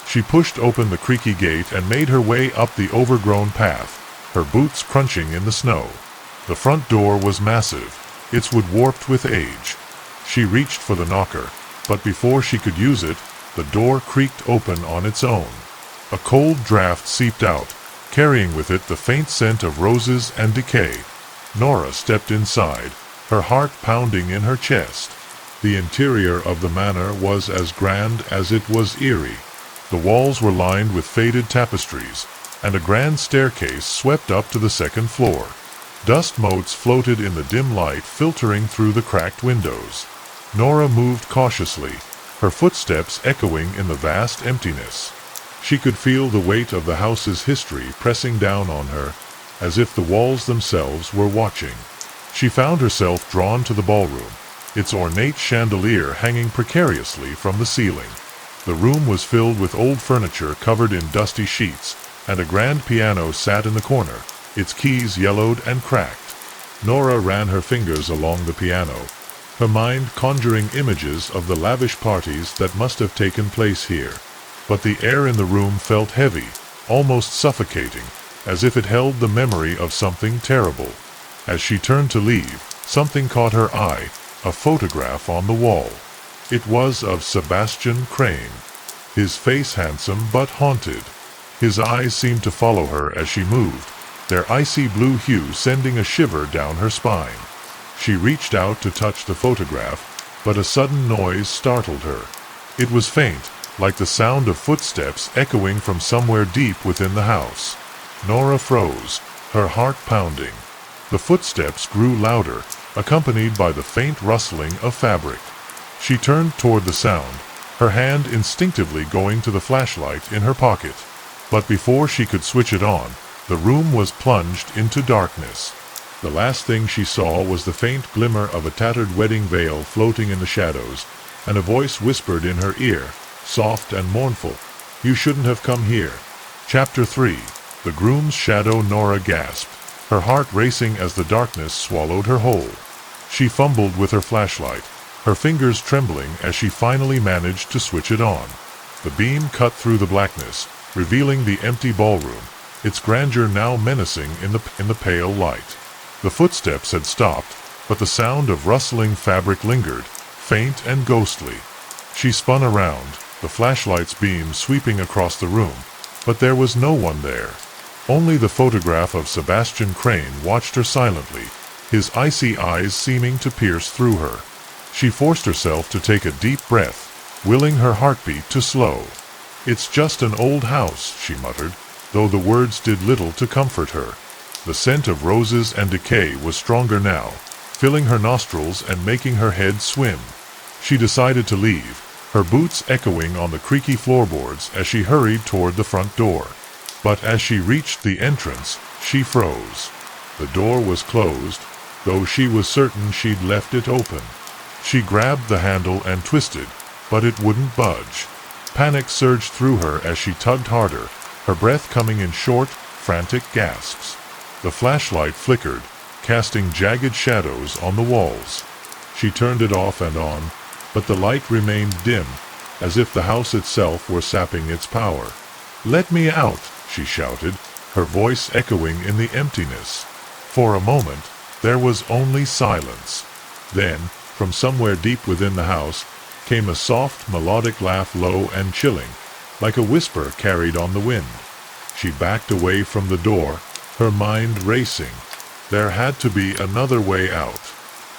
She pushed open the creaky gate and made her way up the overgrown path, her boots crunching in the snow. The front door was massive, its wood warped with age. She reached for the knocker, but before she could use it, the door creaked open on its own. A cold draft seeped out, carrying with it the faint scent of roses and decay. Nora stepped inside, her heart pounding in her chest. The interior of the manor was as grand as it was eerie. The walls were lined with faded tapestries, and a grand staircase swept up to the second floor. Dust motes floated in the dim light filtering through the cracked windows. Nora moved cautiously, her footsteps echoing in the vast emptiness. She could feel the weight of the house's history pressing down on her, as if the walls themselves were watching. She found herself drawn to the ballroom, its ornate chandelier hanging precariously from the ceiling. The room was filled with old furniture covered in dusty sheets, and a grand piano sat in the corner, its keys yellowed and cracked. Nora ran her fingers along the piano, her mind conjuring images of the lavish parties that must have taken place here. But the air in the room felt heavy, almost suffocating, as if it held the memory of something terrible. As she turned to leave, something caught her eye, a photograph on the wall. It was of Sebastian Crane, his face handsome but haunted. His eyes seemed to follow her as she moved, their icy blue hue sending a shiver down her spine. She reached out to touch the photograph, but a sudden noise startled her. It was faint, like the sound of footsteps echoing from somewhere deep within the house. Nora froze, her heart pounding. The footsteps grew louder, accompanied by the faint rustling of fabric. She turned toward the sound, her hand instinctively going to the flashlight in her pocket. But before she could switch it on, the room was plunged into darkness. The last thing she saw was the faint glimmer of a tattered wedding veil floating in the shadows, and a voice whispered in her ear, soft and mournful, "You shouldn't have come here." Chapter 3. The groom's shadow. Nora gasped, her heart racing as the darkness swallowed her whole. She fumbled with her flashlight, her fingers trembling as she finally managed to switch it on. The beam cut through the blackness, revealing the empty ballroom, its grandeur now menacing in the pale light. The footsteps had stopped, but the sound of rustling fabric lingered, faint and ghostly. She spun around, the flashlight's beam sweeping across the room, but there was no one there. Only the photograph of Sebastian Crane watched her silently, his icy eyes seeming to pierce through her. She forced herself to take a deep breath, willing her heartbeat to slow. "It's just an old house," she muttered, though the words did little to comfort her. The scent of roses and decay was stronger now, filling her nostrils and making her head swim. She decided to leave, her boots echoing on the creaky floorboards as she hurried toward the front door. But as she reached the entrance, she froze. The door was closed, though she was certain she'd left it open. She grabbed the handle and twisted, but it wouldn't budge. Panic surged through her as she tugged harder, her breath coming in short, frantic gasps. The flashlight flickered, casting jagged shadows on the walls. She turned it off and on, but the light remained dim, as if the house itself were sapping its power. "Let me out!" she shouted, her voice echoing in the emptiness. For a moment, there was only silence. Then, from somewhere deep within the house, came a soft, melodic laugh, low and chilling, like a whisper carried on the wind. She backed away from the door, her mind racing. There had to be another way out.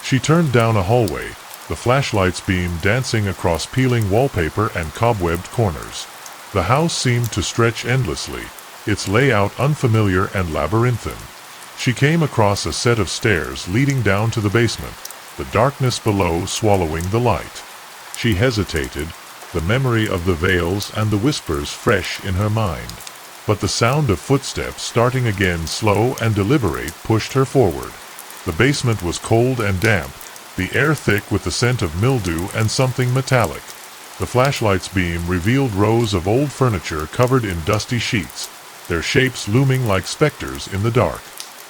She turned down a hallway, the flashlight's beam dancing across peeling wallpaper and cobwebbed corners. The house seemed to stretch endlessly, its layout unfamiliar and labyrinthine. She came across a set of stairs leading down to the basement, the darkness below swallowing the light. She hesitated, the memory of the veils and the whispers fresh in her mind. But the sound of footsteps starting again, slow and deliberate, pushed her forward. The basement was cold and damp, the air thick with the scent of mildew and something metallic. The flashlight's beam revealed rows of old furniture covered in dusty sheets, their shapes looming like specters in the dark.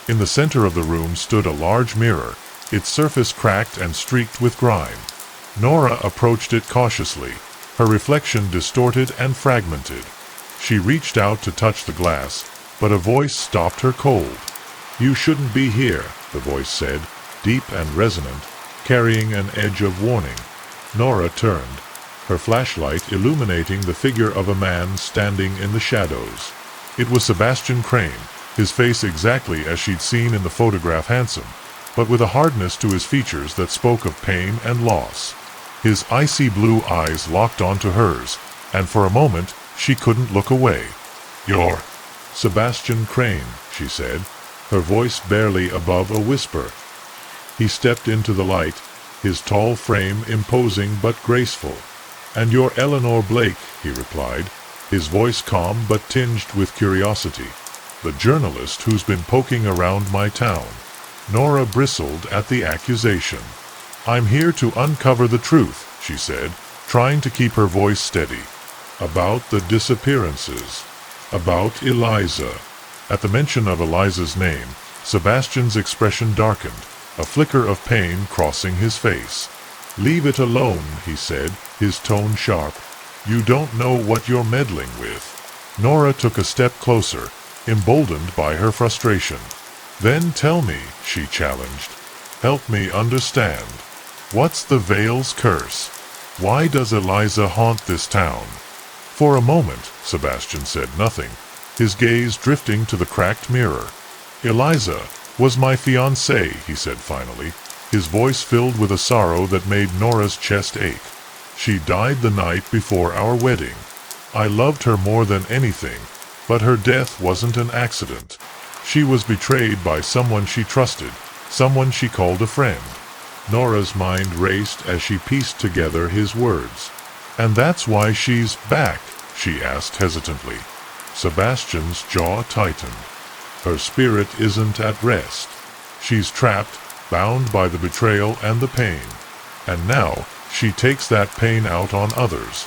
In the center of the room stood a large mirror, its surface cracked and streaked with grime. Nora approached it cautiously, her reflection distorted and fragmented. She reached out to touch the glass, but a voice stopped her cold. "You shouldn't be here," the voice said, deep and resonant, carrying an edge of warning. Nora turned, her flashlight illuminating the figure of a man standing in the shadows. It was Sebastian Crane, his face exactly as she'd seen in the photograph, handsome, but with a hardness to his features that spoke of pain and loss. His icy blue eyes locked onto hers, and for a moment she couldn't look away. "You're Sebastian Crane," she said, her voice barely above a whisper. He stepped into the light, his tall frame imposing but graceful. "And you're Eleanor Blake," he replied, his voice calm but tinged with curiosity. "The journalist who's been poking around my town." Nora bristled at the accusation. "I'm here to uncover the truth," she said, trying to keep her voice steady. "About the disappearances. About Eliza." At the mention of Eliza's name, Sebastian's expression darkened, a flicker of pain crossing his face. "Leave it alone," he said, his tone sharp. "You don't know what you're meddling with." Nora took a step closer, emboldened by her frustration. "Then tell me," she challenged. "Help me understand. What's the Veil's curse? Why does Eliza haunt this town?" For a moment, Sebastian said nothing, his gaze drifting to the cracked mirror. "Eliza was my fiancée," he said finally, his voice filled with a sorrow that made Nora's chest ache. "She died the night before our wedding. I loved her more than anything, but her death wasn't an accident. She was betrayed by someone she trusted, someone she called a friend." Nora's mind raced as she pieced together his words. "And that's why she's back?" she asked hesitantly. Sebastian's jaw tightened. "Her spirit isn't at rest." She's trapped, bound by the betrayal and the pain. And now, she takes that pain out on others.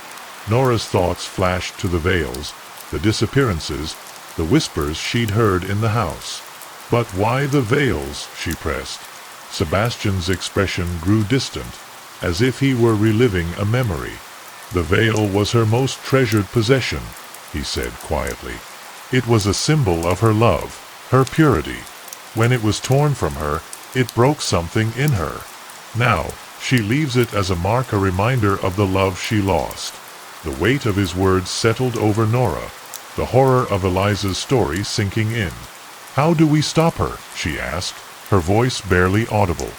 Nora's thoughts flashed to the veils, the disappearances, the whispers she'd heard in the house. But why the veils? She pressed. Sebastian's expression grew distant, as if he were reliving a memory. The veil was her most treasured possession, he said quietly. It was a symbol of her love, her purity. When it was torn from her, it broke something in her. Now, she leaves it as a mark, a reminder of the love she lost. The weight of his words settled over Nora, the horror of Eliza's story sinking in. "How do we stop her?" she asked, her voice barely audible.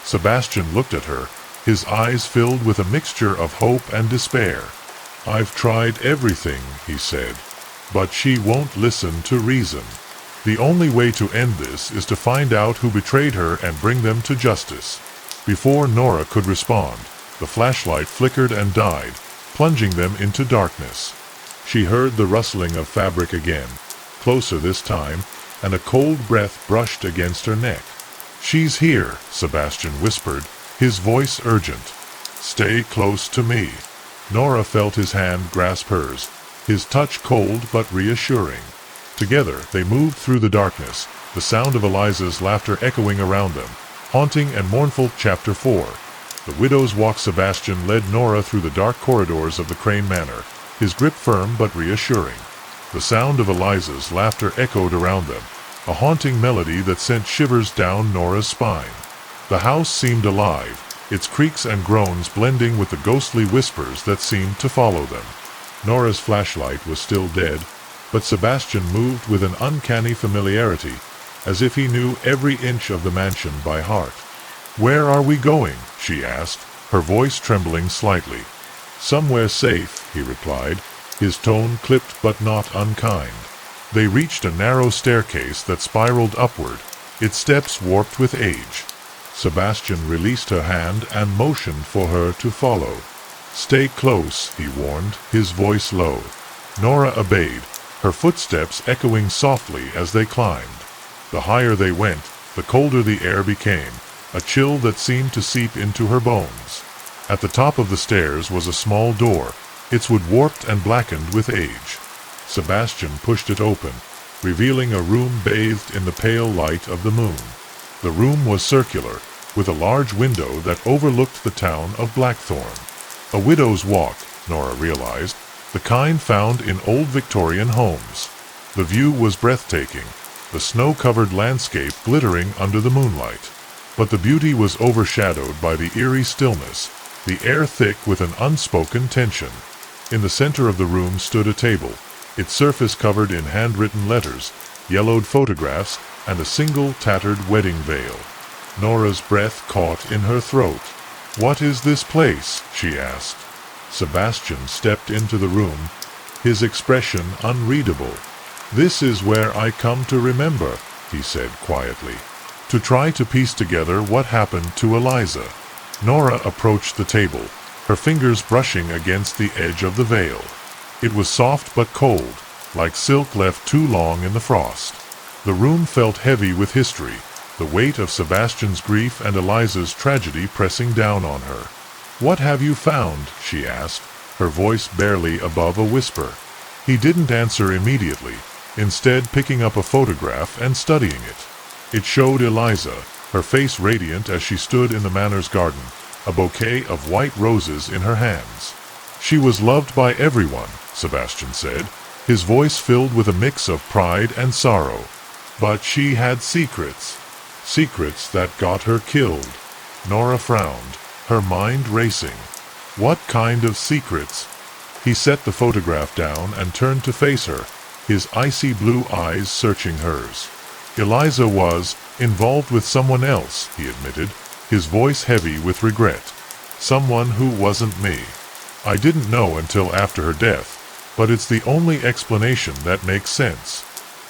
Sebastian looked at her, his eyes filled with a mixture of hope and despair. "I've tried everything," he said, "but she won't listen to reason. The only way to end this is to find out who betrayed her and bring them to justice." Before Nora could respond, the flashlight flickered and died, plunging them into darkness. She heard the rustling of fabric again, closer this time, and a cold breath brushed against her neck. "She's here," Sebastian whispered, his voice urgent. "Stay close to me." Nora felt his hand grasp hers, his touch cold but reassuring. Together they moved through the darkness, the sound of Eliza's laughter echoing around them. Haunting and mournful. Chapter 4. The Widow's Walk. Sebastian led Nora through the dark corridors of the Crane Manor, his grip firm but reassuring. The sound of Eliza's laughter echoed around them, a haunting melody that sent shivers down Nora's spine. The house seemed alive, its creaks and groans blending with the ghostly whispers that seemed to follow them. Nora's flashlight was still dead, but Sebastian moved with an uncanny familiarity, as if he knew every inch of the mansion by heart. "Where are we going?" she asked, her voice trembling slightly. "Somewhere safe," he replied, his tone clipped but not unkind. They reached a narrow staircase that spiraled upward, its steps warped with age. Sebastian released her hand and motioned for her to follow. "Stay close," he warned, his voice low. Nora obeyed, her footsteps echoing softly as they climbed. The higher they went, the colder the air became, a chill that seemed to seep into her bones. At the top of the stairs was a small door, its wood warped and blackened with age. Sebastian pushed it open, revealing a room bathed in the pale light of the moon. The room was circular, with a large window that overlooked the town of Blackthorn. A widow's walk, Nora realized, the kind found in old Victorian homes. The view was breathtaking, the snow-covered landscape glittering under the moonlight. But the beauty was overshadowed by the eerie stillness, the air thick with an unspoken tension. In the center of the room stood a table, its surface covered in handwritten letters, yellowed photographs, and a single tattered wedding veil. Nora's breath caught in her throat. "What is this place?" she asked. Sebastian stepped into the room, his expression unreadable. "This is where I come to remember," he said quietly, "to try to piece together what happened to Eliza." Nora approached the table, her fingers brushing against the edge of the veil. It was soft but cold, like silk left too long in the frost. The room felt heavy with history, the weight of Sebastian's grief and Eliza's tragedy pressing down on her. "What have you found?" she asked, her voice barely above a whisper. He didn't answer immediately, instead picking up a photograph and studying it. It showed Eliza, her face radiant as she stood in the manor's garden, a bouquet of white roses in her hands. "She was loved by everyone," Sebastian said, his voice filled with a mix of pride and sorrow. "But she had secrets. Secrets that got her killed." Nora frowned, her mind racing. "What kind of secrets?" He set the photograph down and turned to face her, his icy blue eyes searching hers. "Eliza was involved with someone else," he admitted, his voice heavy with regret. "Someone who wasn't me. I didn't know until after her death, but it's the only explanation that makes sense.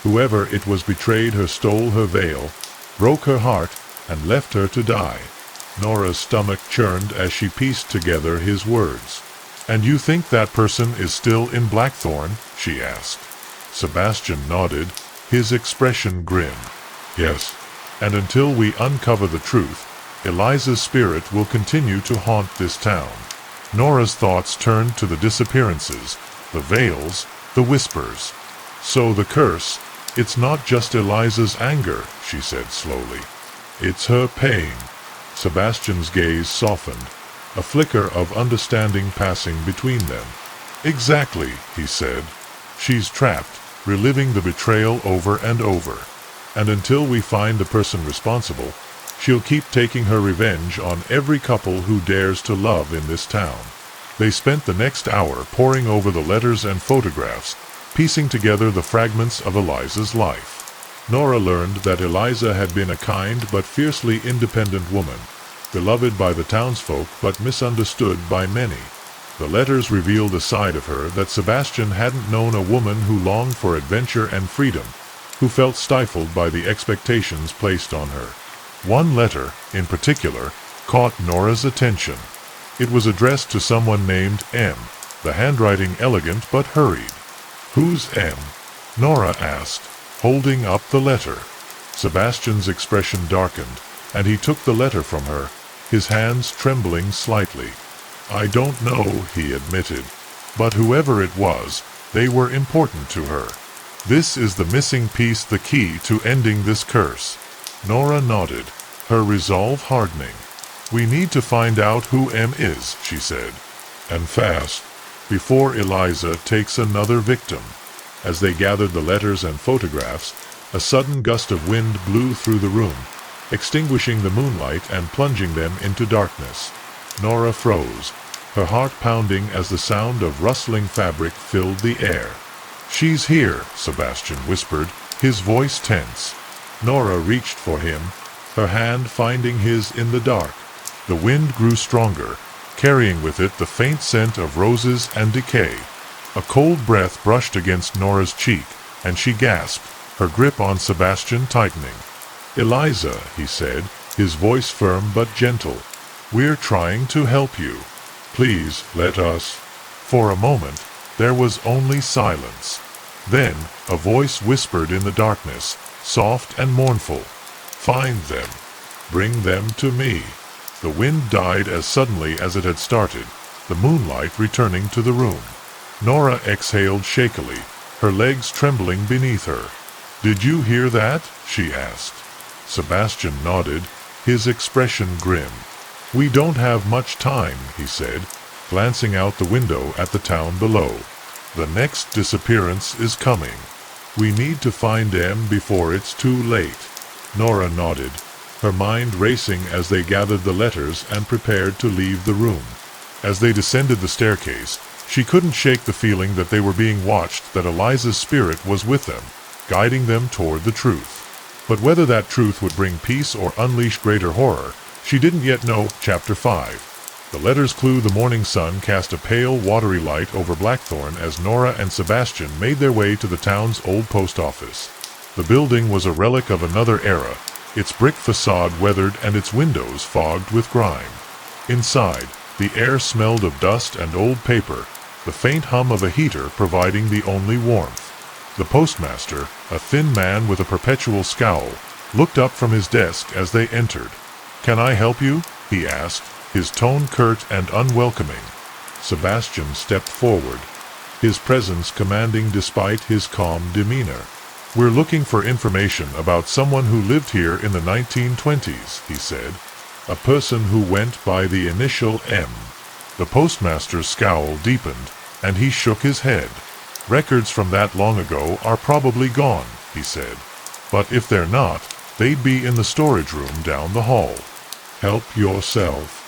Whoever it was betrayed her, stole her veil, broke her heart, and left her to die." Nora's stomach churned as she pieced together his words. "And you think that person is still in Blackthorn?" she asked. Sebastian nodded, his expression grim. "Yes, And until we uncover the truth, Eliza's spirit will continue to haunt this town. Nora's thoughts turned to the disappearances, the veils, the whispers. So the curse, it's not just Eliza's anger, she said slowly. It's her pain. Sebastian's gaze softened, a flicker of understanding passing between them. Exactly, he said. She's trapped, reliving the betrayal over and over. And until we find the person responsible, she'll keep taking her revenge on every couple who dares to love in this town. They spent the next hour poring over the letters and photographs, piecing together the fragments of Eliza's life. Nora learned that Eliza had been a kind but fiercely independent woman, beloved by the townsfolk but misunderstood by many. The letters revealed a side of her that Sebastian hadn't known, a woman who longed for adventure and freedom, who felt stifled by the expectations placed on her. One letter, in particular, caught Nora's attention. It was addressed to someone named M, the handwriting elegant but hurried. "Who's M?" Nora asked, holding up the letter. Sebastian's expression darkened, and he took the letter from her, his hands trembling slightly. "I don't know," he admitted, "but whoever it was, they were important to her. This is the missing piece, the key to ending this curse." Nora nodded, her resolve hardening. "We need to find out who M is," she said. "And fast, before Eliza takes another victim." As they gathered the letters and photographs, a sudden gust of wind blew through the room, extinguishing the moonlight and plunging them into darkness. Nora froze, her heart pounding as the sound of rustling fabric filled the air. "She's here," Sebastian whispered, his voice tense. Nora reached for him, her hand finding his in the dark. The wind grew stronger, carrying with it the faint scent of roses and decay. A cold breath brushed against Nora's cheek, and she gasped, her grip on Sebastian tightening. "Eliza," he said, his voice firm but gentle, "we're trying to help you. Please, let us." For a moment, there was only silence. Then, a voice whispered in the darkness, soft and mournful, "Find them. Bring them to me." The wind died as suddenly as it had started, the moonlight returning to the room. Nora exhaled shakily, her legs trembling beneath her. "Did you hear that?" she asked. Sebastian nodded, his expression grim. "We don't have much time," he said, glancing out the window at the town below. "The next disappearance is coming. We need to find M before it's too late." Nora nodded, her mind racing as they gathered the letters and prepared to leave the room. As they descended the staircase, she couldn't shake the feeling that they were being watched, that Eliza's spirit was with them, guiding them toward the truth. But whether that truth would bring peace or unleash greater horror, she didn't yet know. Chapter 5. The letter's clue. The morning sun cast a pale, watery light over Blackthorn as Nora and Sebastian made their way to the town's old post office. The building was a relic of another era, its brick facade weathered and its windows fogged with grime. Inside, the air smelled of dust and old paper, the faint hum of a heater providing the only warmth. The postmaster, a thin man with a perpetual scowl, looked up from his desk as they entered. "Can I help you?" he asked, his tone curt and unwelcoming. Sebastian stepped forward, his presence commanding despite his calm demeanor. "We're looking for information about someone who lived here in the 1920s, he said. "A person who went by the initial M." The postmaster's scowl deepened, and he shook his head. "Records from that long ago are probably gone," he said. "But if they're not, they'd be in the storage room down the hall. Help yourself."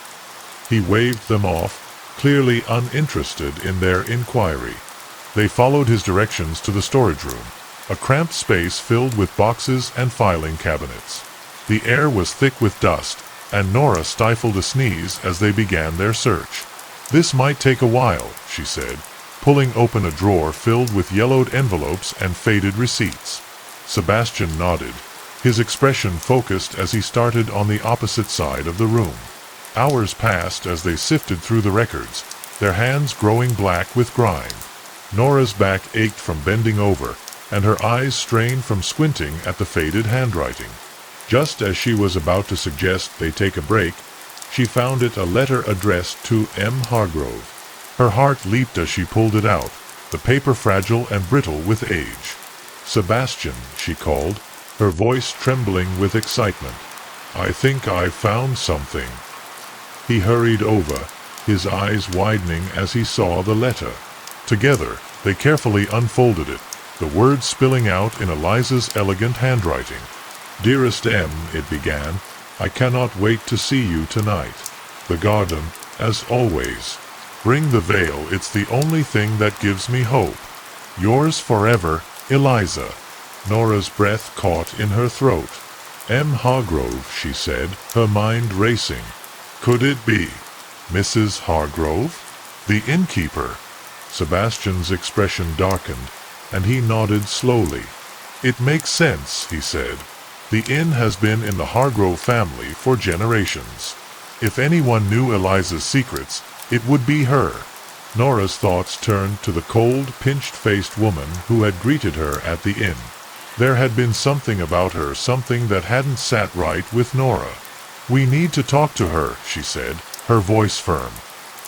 He waved them off, clearly uninterested in their inquiry. They followed his directions to the storage room, a cramped space filled with boxes and filing cabinets. The air was thick with dust, and Nora stifled a sneeze as they began their search. "This might take a while," she said, pulling open a drawer filled with yellowed envelopes and faded receipts. Sebastian nodded, his expression focused as he started on the opposite side of the room. Hours passed as they sifted through the records, their hands growing black with grime. Nora's back ached from bending over, and her eyes strained from squinting at the faded handwriting. Just as she was about to suggest they take a break, she found it a letter addressed to M. Hargrove. Her heart leaped as she pulled it out, the paper fragile and brittle with age. "Sebastian," she called, her voice trembling with excitement. "I think I've found something." He hurried over, his eyes widening as he saw the letter. Together, they carefully unfolded it, the words spilling out in Eliza's elegant handwriting. "Dearest M," it began, "I cannot wait to see you tonight. The garden, as always. Bring the veil, it's the only thing that gives me hope. Yours forever, Eliza." Nora's breath caught in her throat. "M. Hargrove," she said, her mind racing. Could it be Mrs. Hargrove? The innkeeper? Sebastian's expression darkened, and he nodded slowly. "It makes sense," he said. "The inn has been in the Hargrove family for generations. If anyone knew Eliza's secrets, it would be her." Nora's thoughts turned to the cold, pinched-faced woman who had greeted her at the inn. There had been something about her, something that hadn't sat right with Nora. "We need to talk to her," she said, her voice firm.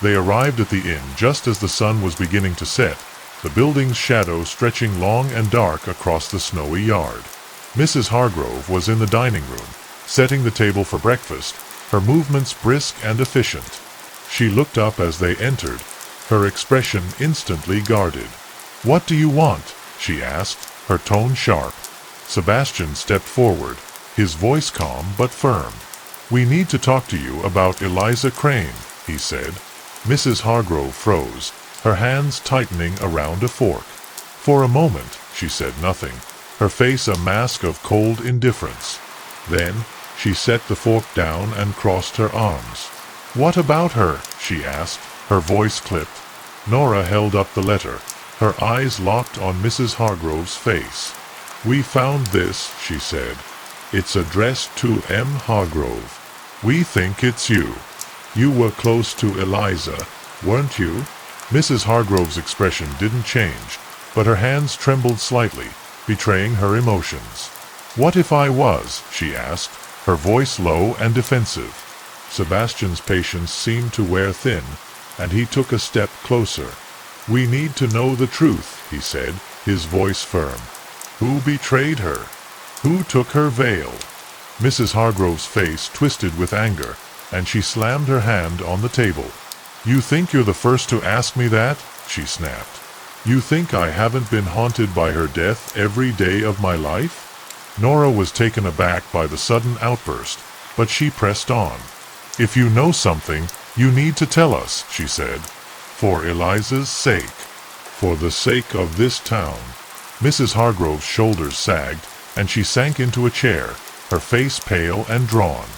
They arrived at the inn just as the sun was beginning to set, the building's shadow stretching long and dark across the snowy yard. Mrs. Hargrove was in the dining room, setting the table for breakfast, her movements brisk and efficient. She looked up as they entered, her expression instantly guarded. "What do you want?" she asked, her tone sharp. Sebastian stepped forward, his voice calm but firm. "We need to talk to you about Eliza Crane," he said. Mrs. Hargrove froze, her hands tightening around a fork. For a moment, she said nothing, her face a mask of cold indifference. Then, she set the fork down and crossed her arms. "What about her?" she asked, her voice clipped. Nora held up the letter, her eyes locked on Mrs. Hargrove's face. "We found this," she said. "It's addressed to M. Hargrove. We think it's you. You were close to Eliza, weren't you?" Mrs. Hargrove's expression didn't change, but her hands trembled slightly, betraying her emotions. "What if I was?" she asked, her voice low and defensive. Sebastian's patience seemed to wear thin, and he took a step closer. "We need to know the truth," he said, his voice firm. "Who betrayed her? Who took her veil?" Mrs. Hargrove's face twisted with anger, and she slammed her hand on the table. "You think you're the first to ask me that?" she snapped. "You think I haven't been haunted by her death every day of my life?" Nora was taken aback by the sudden outburst, but she pressed on. "If you know something, you need to tell us," she said. "For Eliza's sake. For the sake of this town." Mrs. Hargrove's shoulders sagged, and she sank into a chair, her face pale and drawn.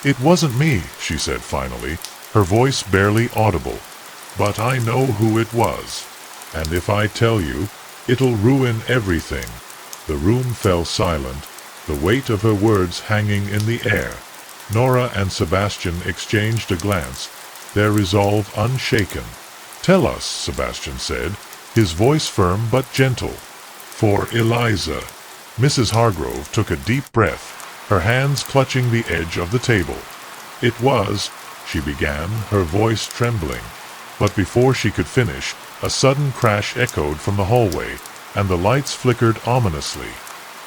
"It wasn't me," she said finally, her voice barely audible. "But I know who it was. And if I tell you, it'll ruin everything." The room fell silent, the weight of her words hanging in the air. Nora and Sebastian exchanged a glance, their resolve unshaken. "Tell us," Sebastian said, his voice firm but gentle. "For Eliza." Mrs. Hargrove took a deep breath, her hands clutching the edge of the table. "It was," she began, her voice trembling. But before she could finish, a sudden crash echoed from the hallway, and the lights flickered ominously.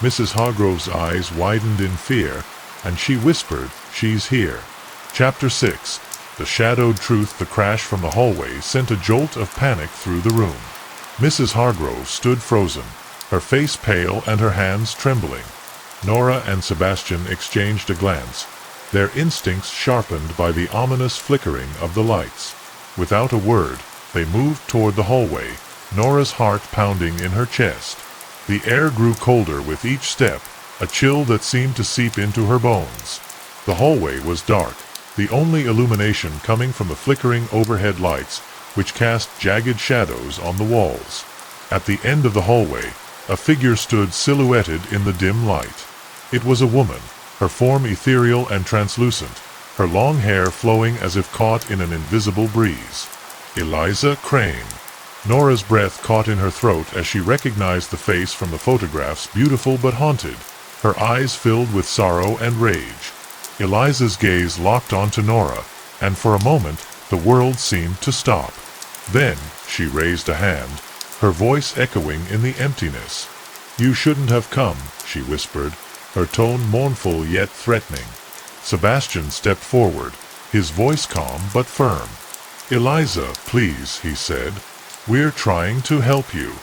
Mrs. Hargrove's eyes widened in fear, and she whispered, "She's here." Chapter 6. The shadowed truth. The crash from the hallway sent a jolt of panic through the room. Mrs. Hargrove stood frozen, her face pale and her hands trembling. Nora and Sebastian exchanged a glance, their instincts sharpened by the ominous flickering of the lights. Without a word, they moved toward the hallway, Nora's heart pounding in her chest. The air grew colder with each step, a chill that seemed to seep into her bones. The hallway was dark, the only illumination coming from the flickering overhead lights, which cast jagged shadows on the walls. At the end of the hallway, a figure stood silhouetted in the dim light. It was a woman, her form ethereal and translucent, her long hair flowing as if caught in an invisible breeze. Eliza Crane. Nora's breath caught in her throat as she recognized the face from the photographs, beautiful but haunted. her eyes filled with sorrow and rage. Eliza's gaze locked onto Nora, and for a moment the world seemed to stop. Then she raised a hand, her voice echoing in the emptiness. "You shouldn't have come," she whispered, her tone mournful yet threatening. Sebastian stepped forward, his voice calm but firm. "Eliza, please," he said. "We're trying to help you.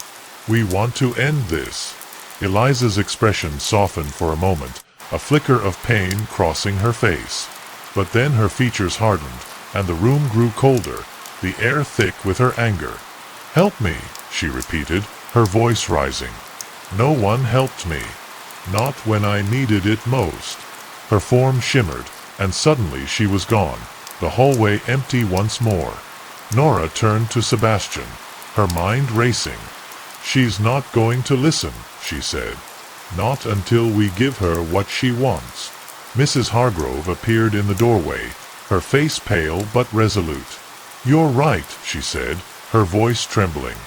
We want to end this." Eliza's expression softened for a moment, a flicker of pain crossing her face. But then her features hardened, and the room grew colder, the air thick with her anger. "Help me," she repeated, her voice rising. "No one helped me. Not when I needed it most." Her form shimmered, and suddenly she was gone, the hallway empty once more. Nora turned to Sebastian, her mind racing. "She's not going to listen," she said. "Not until we give her what she wants." Mrs. Hargrove appeared in the doorway, her face pale but resolute. "You're right," she said, her voice trembling.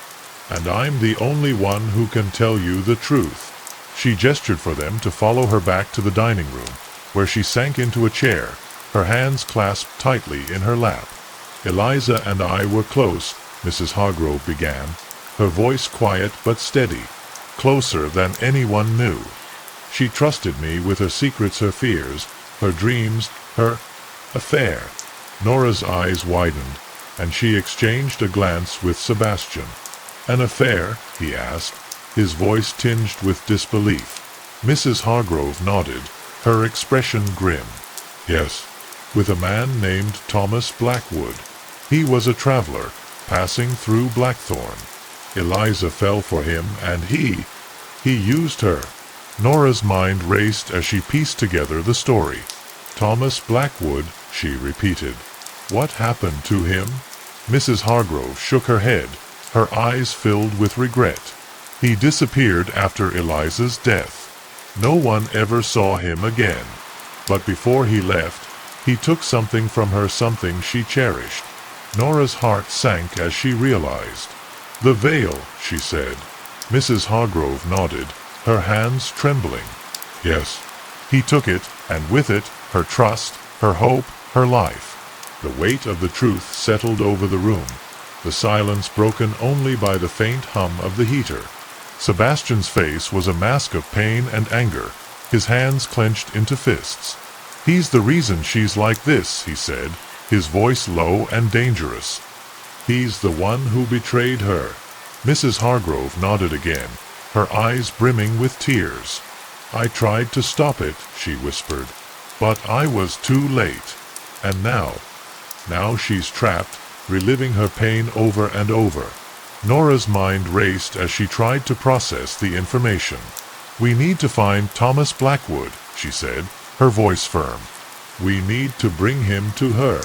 "And I'm the only one who can tell you the truth." She gestured for them to follow her back to the dining room, where she sank into a chair, her hands clasped tightly in her lap. "Eliza and I were close," Mrs. Hargrove began, her voice quiet but steady. "Closer than anyone knew. She trusted me with her secrets, her fears, her dreams, her affair." Nora's eyes widened, and she exchanged a glance with Sebastian. "An affair?" he asked, his voice tinged with disbelief. Mrs. Hargrove nodded, her expression grim. "Yes, with a man named Thomas Blackwood. He was a traveler, passing through Blackthorn. Eliza fell for him, and he used her." Nora's mind raced as she pieced together the story. "Thomas Blackwood," she repeated. "What happened to him?" Mrs. Hargrove shook her head, her eyes filled with regret. "He disappeared after Eliza's death. No one ever saw him again. But before he left, he took something from her, something she cherished." Nora's heart sank as she realized. "The veil," she said. Mrs. Hargrove nodded, her hands trembling. "Yes, he took it, and with it, her trust, her hope, her life." The weight of the truth settled over the room, the silence broken only by the faint hum of the heater. Sebastian's face was a mask of pain and anger, his hands clenched into fists. "He's the reason she's like this," he said, his voice low and dangerous. "He's the one who betrayed her." Mrs. Hargrove nodded again, her eyes brimming with tears. "I tried to stop it," she whispered, "but I was too late. And now she's trapped, reliving her pain over and over." Nora's mind raced as she tried to process the information. "We need to find Thomas Blackwood," she said, her voice firm. "We need to bring him to her."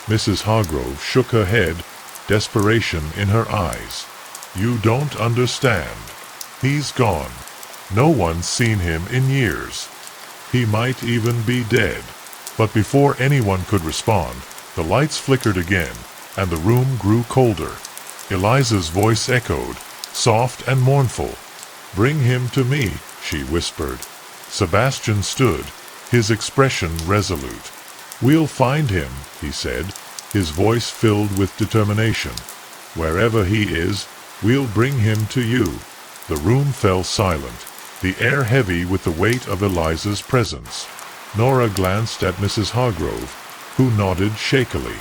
Mrs. Hargrove shook her head, desperation in her eyes. "You don't understand. He's gone. No one's seen him in years. He might even be dead." But before anyone could respond, the lights flickered again, and the room grew colder. Eliza's voice echoed, soft and mournful. "Bring him to me," she whispered. Sebastian stood, his expression resolute. "We'll find him," he said, his voice filled with determination. "Wherever he is, we'll bring him to you." The room fell silent, the air heavy with the weight of Eliza's presence. Nora glanced at Mrs. Hargrove, who nodded shakily.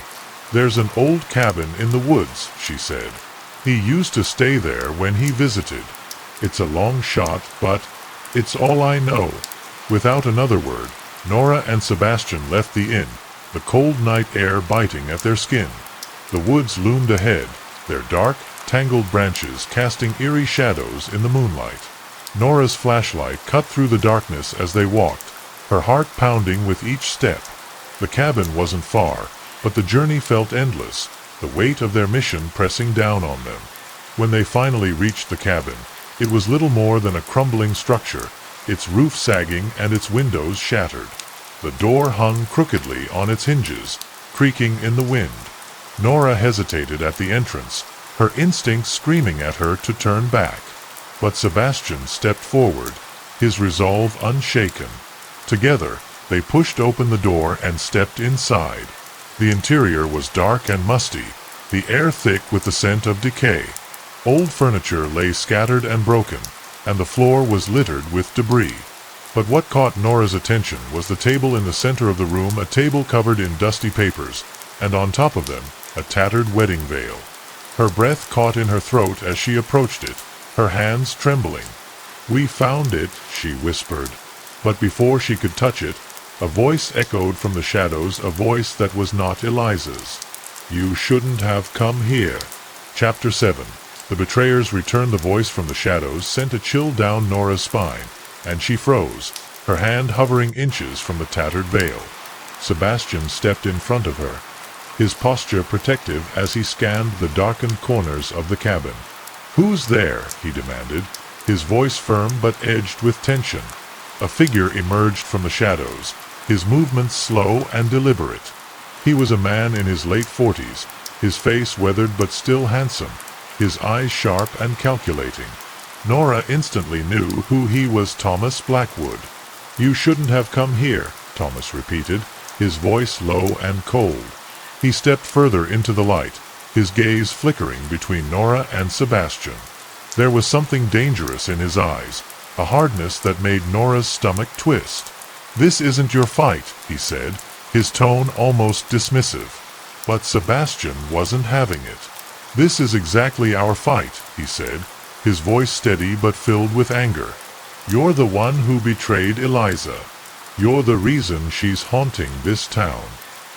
"There's an old cabin in the woods," she said. "He used to stay there when he visited. It's a long shot, but it's all I know." Without another word, Nora and Sebastian left the inn, the cold night air biting at their skin. The woods loomed ahead, their dark, tangled branches casting eerie shadows in the moonlight. Nora's flashlight cut through the darkness as they walked, her heart pounding with each step. The cabin wasn't far, but the journey felt endless, the weight of their mission pressing down on them. When they finally reached the cabin, it was little more than a crumbling structure, its roof sagging and its windows shattered. The door hung crookedly on its hinges, creaking in the wind. Nora hesitated at the entrance, her instincts screaming at her to turn back. But Sebastian stepped forward, his resolve unshaken. Together, they pushed open the door and stepped inside. The interior was dark and musty, the air thick with the scent of decay. Old furniture lay scattered and broken, and the floor was littered with debris. But what caught Nora's attention was the table in the center of the room, a table covered in dusty papers, and on top of them, a tattered wedding veil. Her breath caught in her throat as she approached it, her hands trembling. "We found it," she whispered. But before she could touch it, a voice echoed from the shadows, a voice that was not Eliza's. "You shouldn't have come here." Chapter 7. The betrayers returned. The voice from the shadows sent a chill down Nora's spine, and she froze, her hand hovering inches from the tattered veil. Sebastian stepped in front of her, his posture protective as he scanned the darkened corners of the cabin. "Who's there?" he demanded, his voice firm but edged with tension. A figure emerged from the shadows, his movements slow and deliberate. He was a man in his late 40s, his face weathered but still handsome, his eyes sharp and calculating. Nora instantly knew who he was: Thomas Blackwood. "You shouldn't have come here," Thomas repeated, his voice low and cold. He stepped further into the light, his gaze flickering between Nora and Sebastian. There was something dangerous in his eyes, a hardness that made Nora's stomach twist. "This isn't your fight," he said, his tone almost dismissive. But Sebastian wasn't having it. "This is exactly our fight," he said, his voice steady but filled with anger. "You're the one who betrayed Eliza. You're the reason she's haunting this town."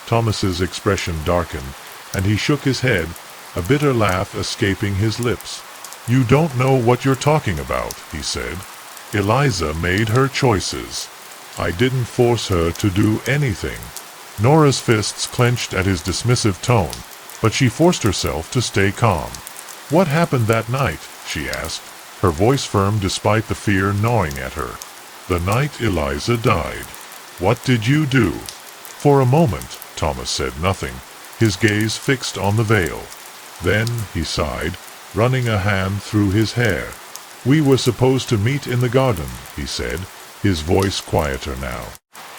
Thomas's expression darkened, and he shook his head, a bitter laugh escaping his lips. "You don't know what you're talking about," he said. "Eliza made her choices. I didn't force her to do anything." Nora's fists clenched at his dismissive tone, but she forced herself to stay calm. "What happened that night?" she asked, her voice firm despite the fear gnawing at her. "The night Eliza died. What did you do?" For a moment, Thomas said nothing, his gaze fixed on the veil. Then he sighed, running a hand through his hair. "We were supposed to meet in the garden," he said, his voice quieter now.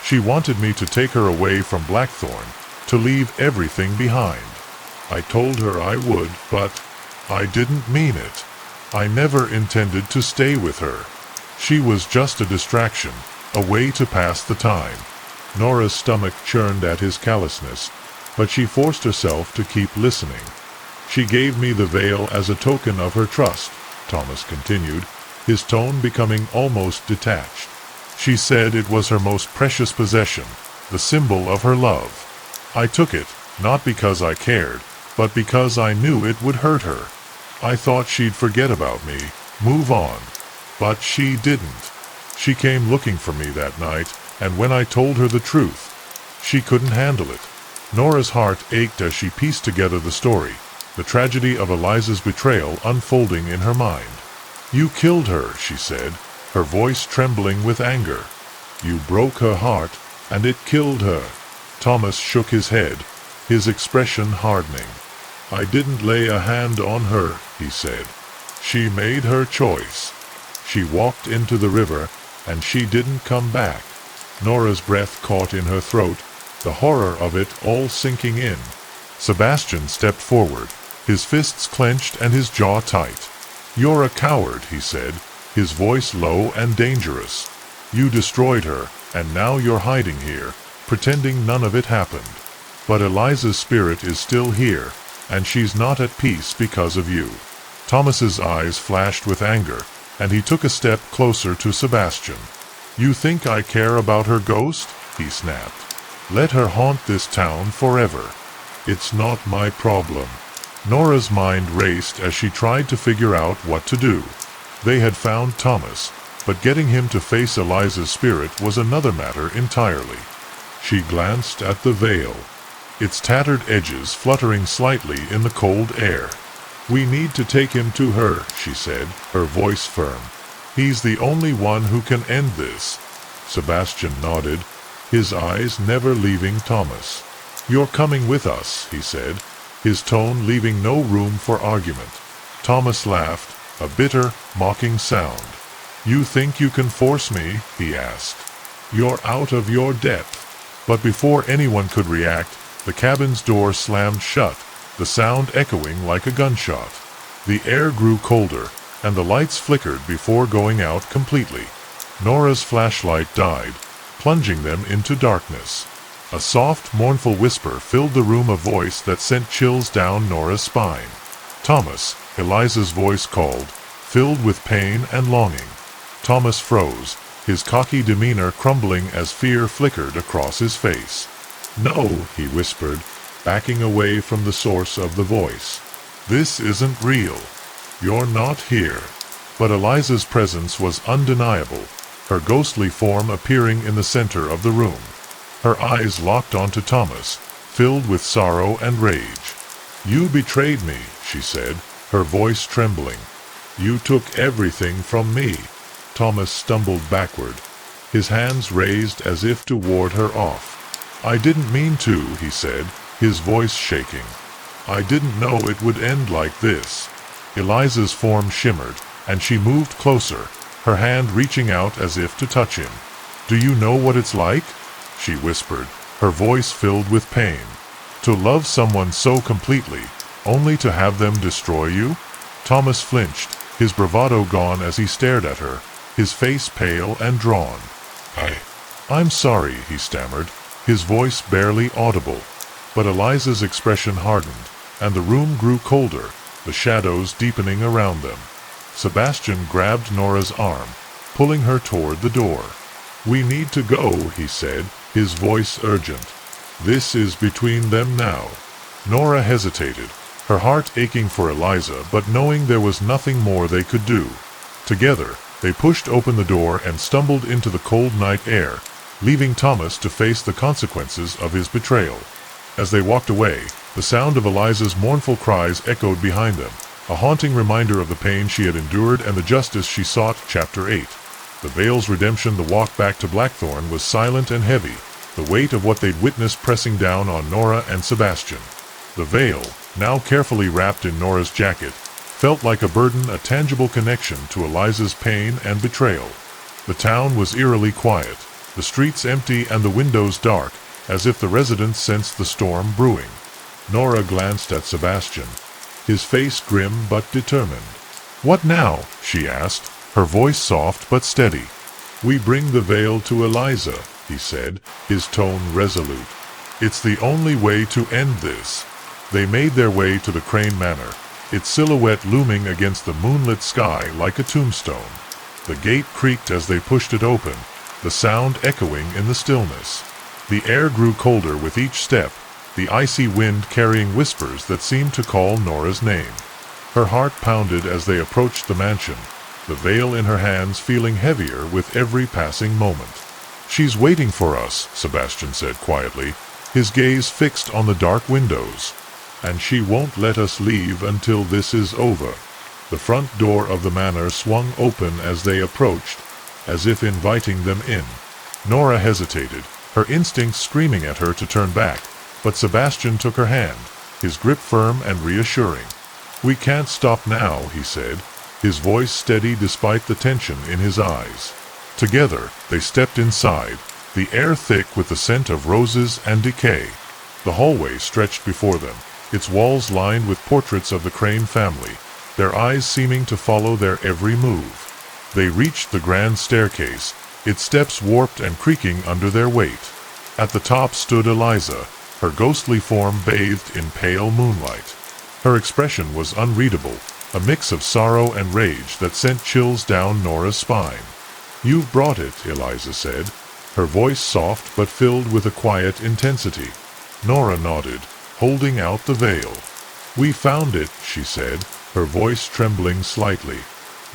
"She wanted me to take her away from Blackthorn, to leave everything behind. I told her I would, but I didn't mean it. I never intended to stay with her. She was just a distraction, a way to pass the time." Nora's stomach churned at his callousness, but she forced herself to keep listening. "She gave me the veil as a token of her trust," Thomas continued, his tone becoming almost detached. "She said it was her most precious possession, the symbol of her love. I took it, not because I cared, but because I knew it would hurt her. I thought she'd forget about me, move on. But she didn't. She came looking for me that night, and when I told her the truth, she couldn't handle it." Nora's heart ached as she pieced together the story, the tragedy of Eliza's betrayal unfolding in her mind. "You killed her," she said, her voice trembling with anger. "You broke her heart, and it killed her." Thomas shook his head, his expression hardening. "I didn't lay a hand on her," he said. "She made her choice. She walked into the river, and she didn't come back." Nora's breath caught in her throat, the horror of it all sinking in. Sebastian stepped forward, his fists clenched and his jaw tight. "You're a coward," he said, his voice low and dangerous. "You destroyed her, and now you're hiding here, pretending none of it happened. But Eliza's spirit is still here, and she's not at peace because of you." Thomas's eyes flashed with anger, and he took a step closer to Sebastian. "You think I care about her ghost?" he snapped. "Let her haunt this town forever. It's not my problem." Nora's mind raced as she tried to figure out what to do. They had found Thomas, but getting him to face Eliza's spirit was another matter entirely. She glanced at the veil, its tattered edges fluttering slightly in the cold air. "We need to take him to her," she said, her voice firm. "He's the only one who can end this." Sebastian nodded, his eyes never leaving Thomas. "You're coming with us," he said, his tone leaving no room for argument. Thomas laughed, a bitter, mocking sound. "You think you can force me?" he asked. "You're out of your depth." But before anyone could react, the cabin's door slammed shut, the sound echoing like a gunshot. The air grew colder, and the lights flickered before going out completely. Nora's flashlight died, plunging them into darkness. A soft, mournful whisper filled the room, a voice that sent chills down Nora's spine. "Thomas," Eliza's voice called, filled with pain and longing. Thomas froze, his cocky demeanor crumbling as fear flickered across his face. "No," he whispered, backing away from the source of the voice. "This isn't real. You're not here." But Eliza's presence was undeniable, her ghostly form appearing in the center of the room. Her eyes locked onto Thomas, filled with sorrow and rage. "You betrayed me," she said, her voice trembling. "You took everything from me." Thomas stumbled backward, his hands raised as if to ward her off. "I didn't mean to," he said, his voice shaking. "I didn't know it would end like this." Eliza's form shimmered, and she moved closer, her hand reaching out as if to touch him. "Do you know what it's like?" she whispered, her voice filled with pain. "To love someone so completely, only to have them destroy you?" Thomas flinched, his bravado gone as he stared at her, his face pale and drawn. I'm sorry," he stammered, his voice barely audible. But Eliza's expression hardened, and the room grew colder, the shadows deepening around them. Sebastian grabbed Nora's arm, pulling her toward the door. "We need to go," he said, his voice urgent. "This is between them now." Nora hesitated, her heart aching for Eliza but knowing there was nothing more they could do. Together, they pushed open the door and stumbled into the cold night air, leaving Thomas to face the consequences of his betrayal. As they walked away, the sound of Eliza's mournful cries echoed behind them, a haunting reminder of the pain she had endured and the justice she sought. Chapter 8. The Vale's redemption. The walk back to Blackthorn was silent and heavy, the weight of what they'd witnessed pressing down on Nora and Sebastian. The Vale, now carefully wrapped in Nora's jacket, felt like a burden, a tangible connection to Eliza's pain and betrayal. The town was eerily quiet, the streets empty and the windows dark, as if the residents sensed the storm brewing. Nora glanced at Sebastian, his face grim but determined. "What now?" she asked, her voice soft but steady. "We bring the Vale to Eliza," he said, his tone resolute. "It's the only way to end this." They made their way to the Crane Manor, its silhouette looming against the moonlit sky like a tombstone. The gate creaked as they pushed it open, the sound echoing in the stillness. The air grew colder with each step, the icy wind carrying whispers that seemed to call Nora's name. Her heart pounded as they approached the mansion, the veil in her hands feeling heavier with every passing moment. "She's waiting for us," Sebastian said quietly, his gaze fixed on the dark windows. "And she won't let us leave until this is over." The front door of the manor swung open as they approached, as if inviting them in. Nora hesitated, her instincts screaming at her to turn back, but Sebastian took her hand, his grip firm and reassuring. "We can't stop now," he said, his voice steady despite the tension in his eyes. Together, they stepped inside, the air thick with the scent of roses and decay. The hallway stretched before them, its walls lined with portraits of the Crane family, their eyes seeming to follow their every move. They reached the grand staircase, its steps warped and creaking under their weight. At the top stood Eliza, her ghostly form bathed in pale moonlight. Her expression was unreadable, a mix of sorrow and rage that sent chills down Nora's spine. "You've brought it," Eliza said, her voice soft but filled with a quiet intensity. Nora nodded, holding out the veil. "We found it," she said, her voice trembling slightly.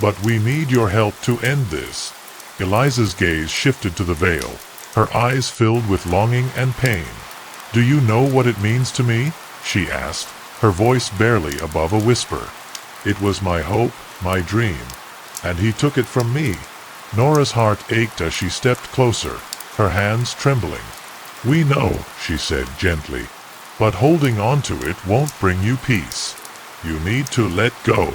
"But we need your help to end this." Eliza's gaze shifted to the veil, her eyes filled with longing and pain. "Do you know what it means to me?" she asked, her voice barely above a whisper. "It was my hope, my dream, and he took it from me." Nora's heart ached as she stepped closer, her hands trembling. "We know," she said gently, "but holding on to it won't bring you peace. You need to let go."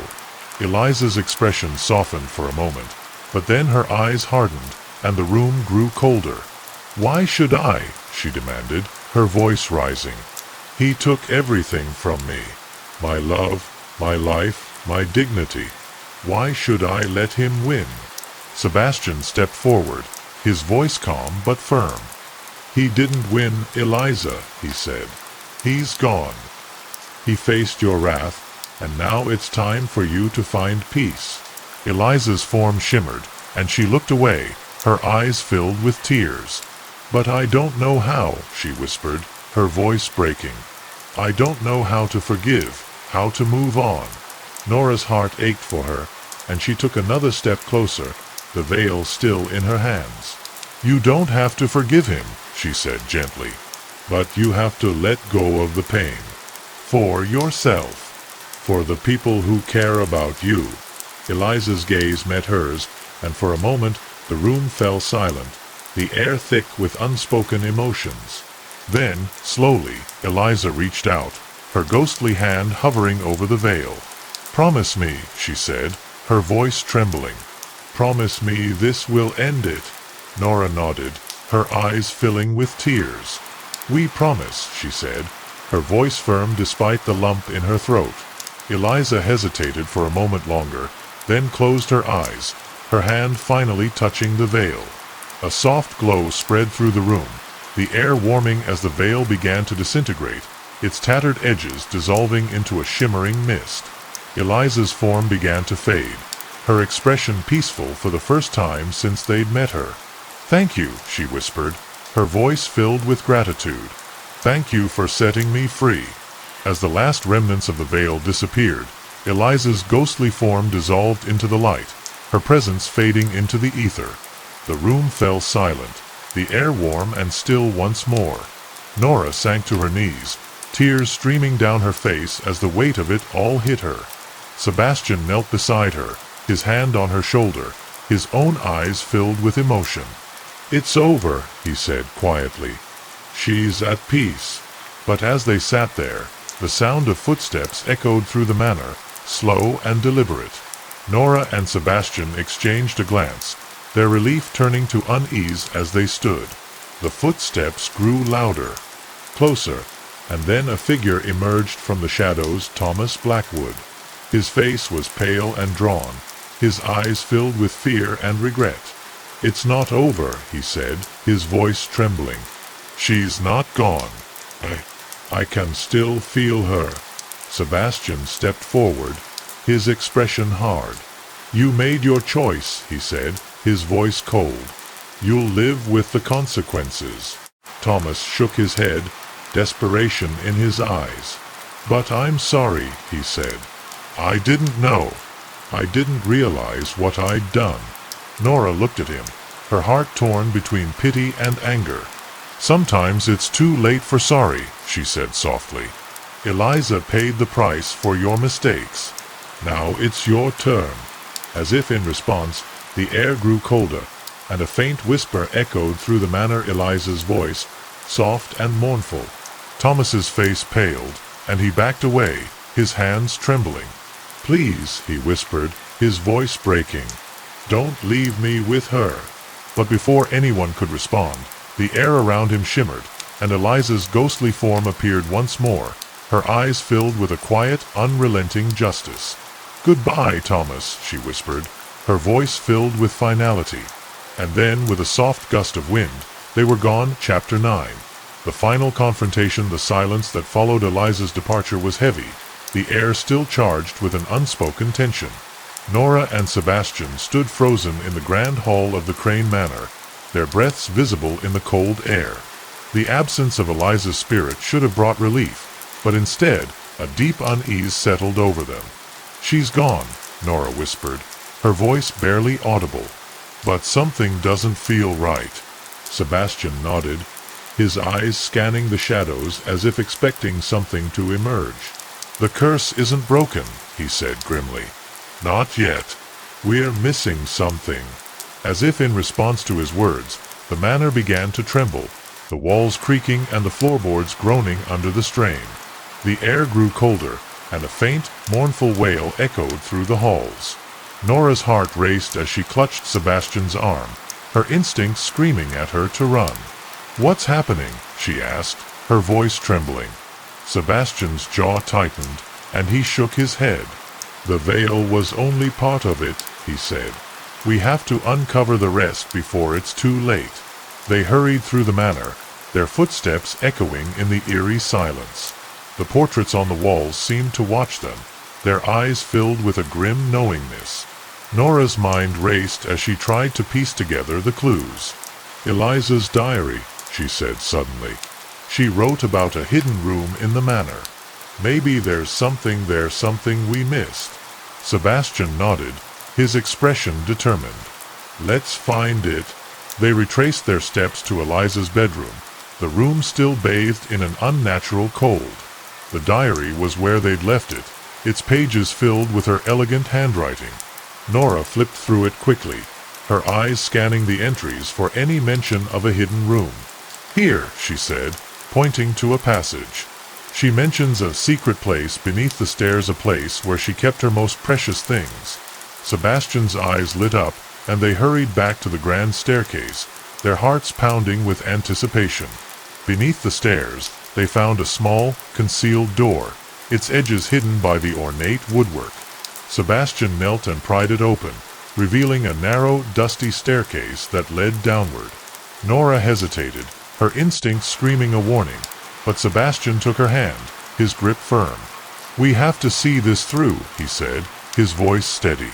Eliza's expression softened for a moment, But then her eyes hardened, and the room grew colder. "Why should I?" she demanded, her voice rising. "He took everything from me. My love, my life, my dignity. Why should I let him win?" Sebastian stepped forward, his voice calm but firm. "He didn't win, Eliza," he said. "He's gone. He faced your wrath, and now it's time for you to find peace." Eliza's form shimmered, and she looked away, her eyes filled with tears. "But I don't know how," she whispered, her voice breaking. "I don't know how to forgive, how to move on." Nora's heart ached for her, and she took another step closer, the veil still in her hands. "You don't have to forgive him," she said gently. "But you have to let go of the pain. For yourself. For the people who care about you." Eliza's gaze met hers, and for a moment the room fell silent, the air thick with unspoken emotions. Then, slowly, Eliza reached out, her ghostly hand hovering over the veil. "Promise me," she said, her voice trembling. "Promise me this will end it." Nora nodded, her eyes filling with tears. "We promise," she said, her voice firm despite the lump in her throat. Eliza hesitated for a moment longer, then closed her eyes, her hand finally touching the veil. A soft glow spread through the room, the air warming as the veil began to disintegrate, its tattered edges dissolving into a shimmering mist. Eliza's form began to fade, her expression peaceful for the first time since they'd met her. "Thank you," she whispered, her voice filled with gratitude. "Thank you for setting me free." As the last remnants of the veil disappeared, Eliza's ghostly form dissolved into the light, her presence fading into the ether. The room fell silent, the air warm and still once more. Nora sank to her knees, tears streaming down her face as the weight of it all hit her. Sebastian knelt beside her, his hand on her shoulder, his own eyes filled with emotion. "It's over," he said quietly. "She's at peace." But as they sat there, the sound of footsteps echoed through the manor, slow and deliberate. Nora and Sebastian exchanged a glance, their relief turning to unease as they stood. The footsteps grew louder, closer, and then a figure emerged from the shadows, Thomas Blackwood. His face was pale and drawn, his eyes filled with fear and regret. "It's not over," he said, his voice trembling. "She's not gone. I can still feel her." Sebastian stepped forward, his expression hard. "You made your choice," he said, his voice cold. "You'll live with the consequences." Thomas shook his head, desperation in his eyes. "But I'm sorry," he said. "I didn't know. I didn't realize what I'd done." Nora looked at him, her heart torn between pity and anger. "Sometimes it's too late for sorry," she said softly. "Eliza paid the price for your mistakes. Now it's your turn." As if in response, the air grew colder, and a faint whisper echoed through the manor. Eliza's voice, soft and mournful. Thomas's face paled, and he backed away, his hands trembling. "Please," he whispered, his voice breaking. "Don't leave me with her." But before anyone could respond, the air around him shimmered, and Eliza's ghostly form appeared once more, her eyes filled with a quiet, unrelenting justice. "Goodbye, Thomas," she whispered, her voice filled with finality. And then, with a soft gust of wind, they were gone. Chapter 9. The final confrontation. The silence that followed Eliza's departure was heavy, the air still charged with an unspoken tension. Nora and Sebastian stood frozen in the grand hall of the Crane Manor, their breaths visible in the cold air. The absence of Eliza's spirit should have brought relief, but instead, a deep unease settled over them. "She's gone," Nora whispered, her voice barely audible. "But something doesn't feel right." Sebastian nodded, his eyes scanning the shadows as if expecting something to emerge. "The curse isn't broken," he said grimly. "Not yet. We're missing something." As if in response to his words, the manor began to tremble, the walls creaking and the floorboards groaning under the strain. The air grew colder, and a faint, mournful wail echoed through the halls. Nora's heart raced as she clutched Sebastian's arm, her instincts screaming at her to run. "What's happening?" she asked, her voice trembling. Sebastian's jaw tightened, and he shook his head. "The veil was only part of it," he said. "We have to uncover the rest before it's too late." They hurried through the manor, their footsteps echoing in the eerie silence. The portraits on the walls seemed to watch them, their eyes filled with a grim knowingness. Nora's mind raced as she tried to piece together the clues. "Eliza's diary," she said suddenly. "She wrote about a hidden room in the manor. Maybe there's something there, something we missed." Sebastian nodded, his expression determined. "Let's find it." They retraced their steps to Eliza's bedroom, the room still bathed in an unnatural cold. The diary was where they'd left it, its pages filled with her elegant handwriting. Nora flipped through it quickly, her eyes scanning the entries for any mention of a hidden room. "Here," she said, pointing to a passage. "She mentions a secret place beneath the stairs, a place where she kept her most precious things." Sebastian's eyes lit up, and they hurried back to the grand staircase, their hearts pounding with anticipation. Beneath the stairs, they found a small, concealed door, its edges hidden by the ornate woodwork. Sebastian knelt and pried it open, revealing a narrow, dusty staircase that led downward. Nora hesitated, her instincts screaming a warning, but Sebastian took her hand, his grip firm. "We have to see this through," he said, his voice steady.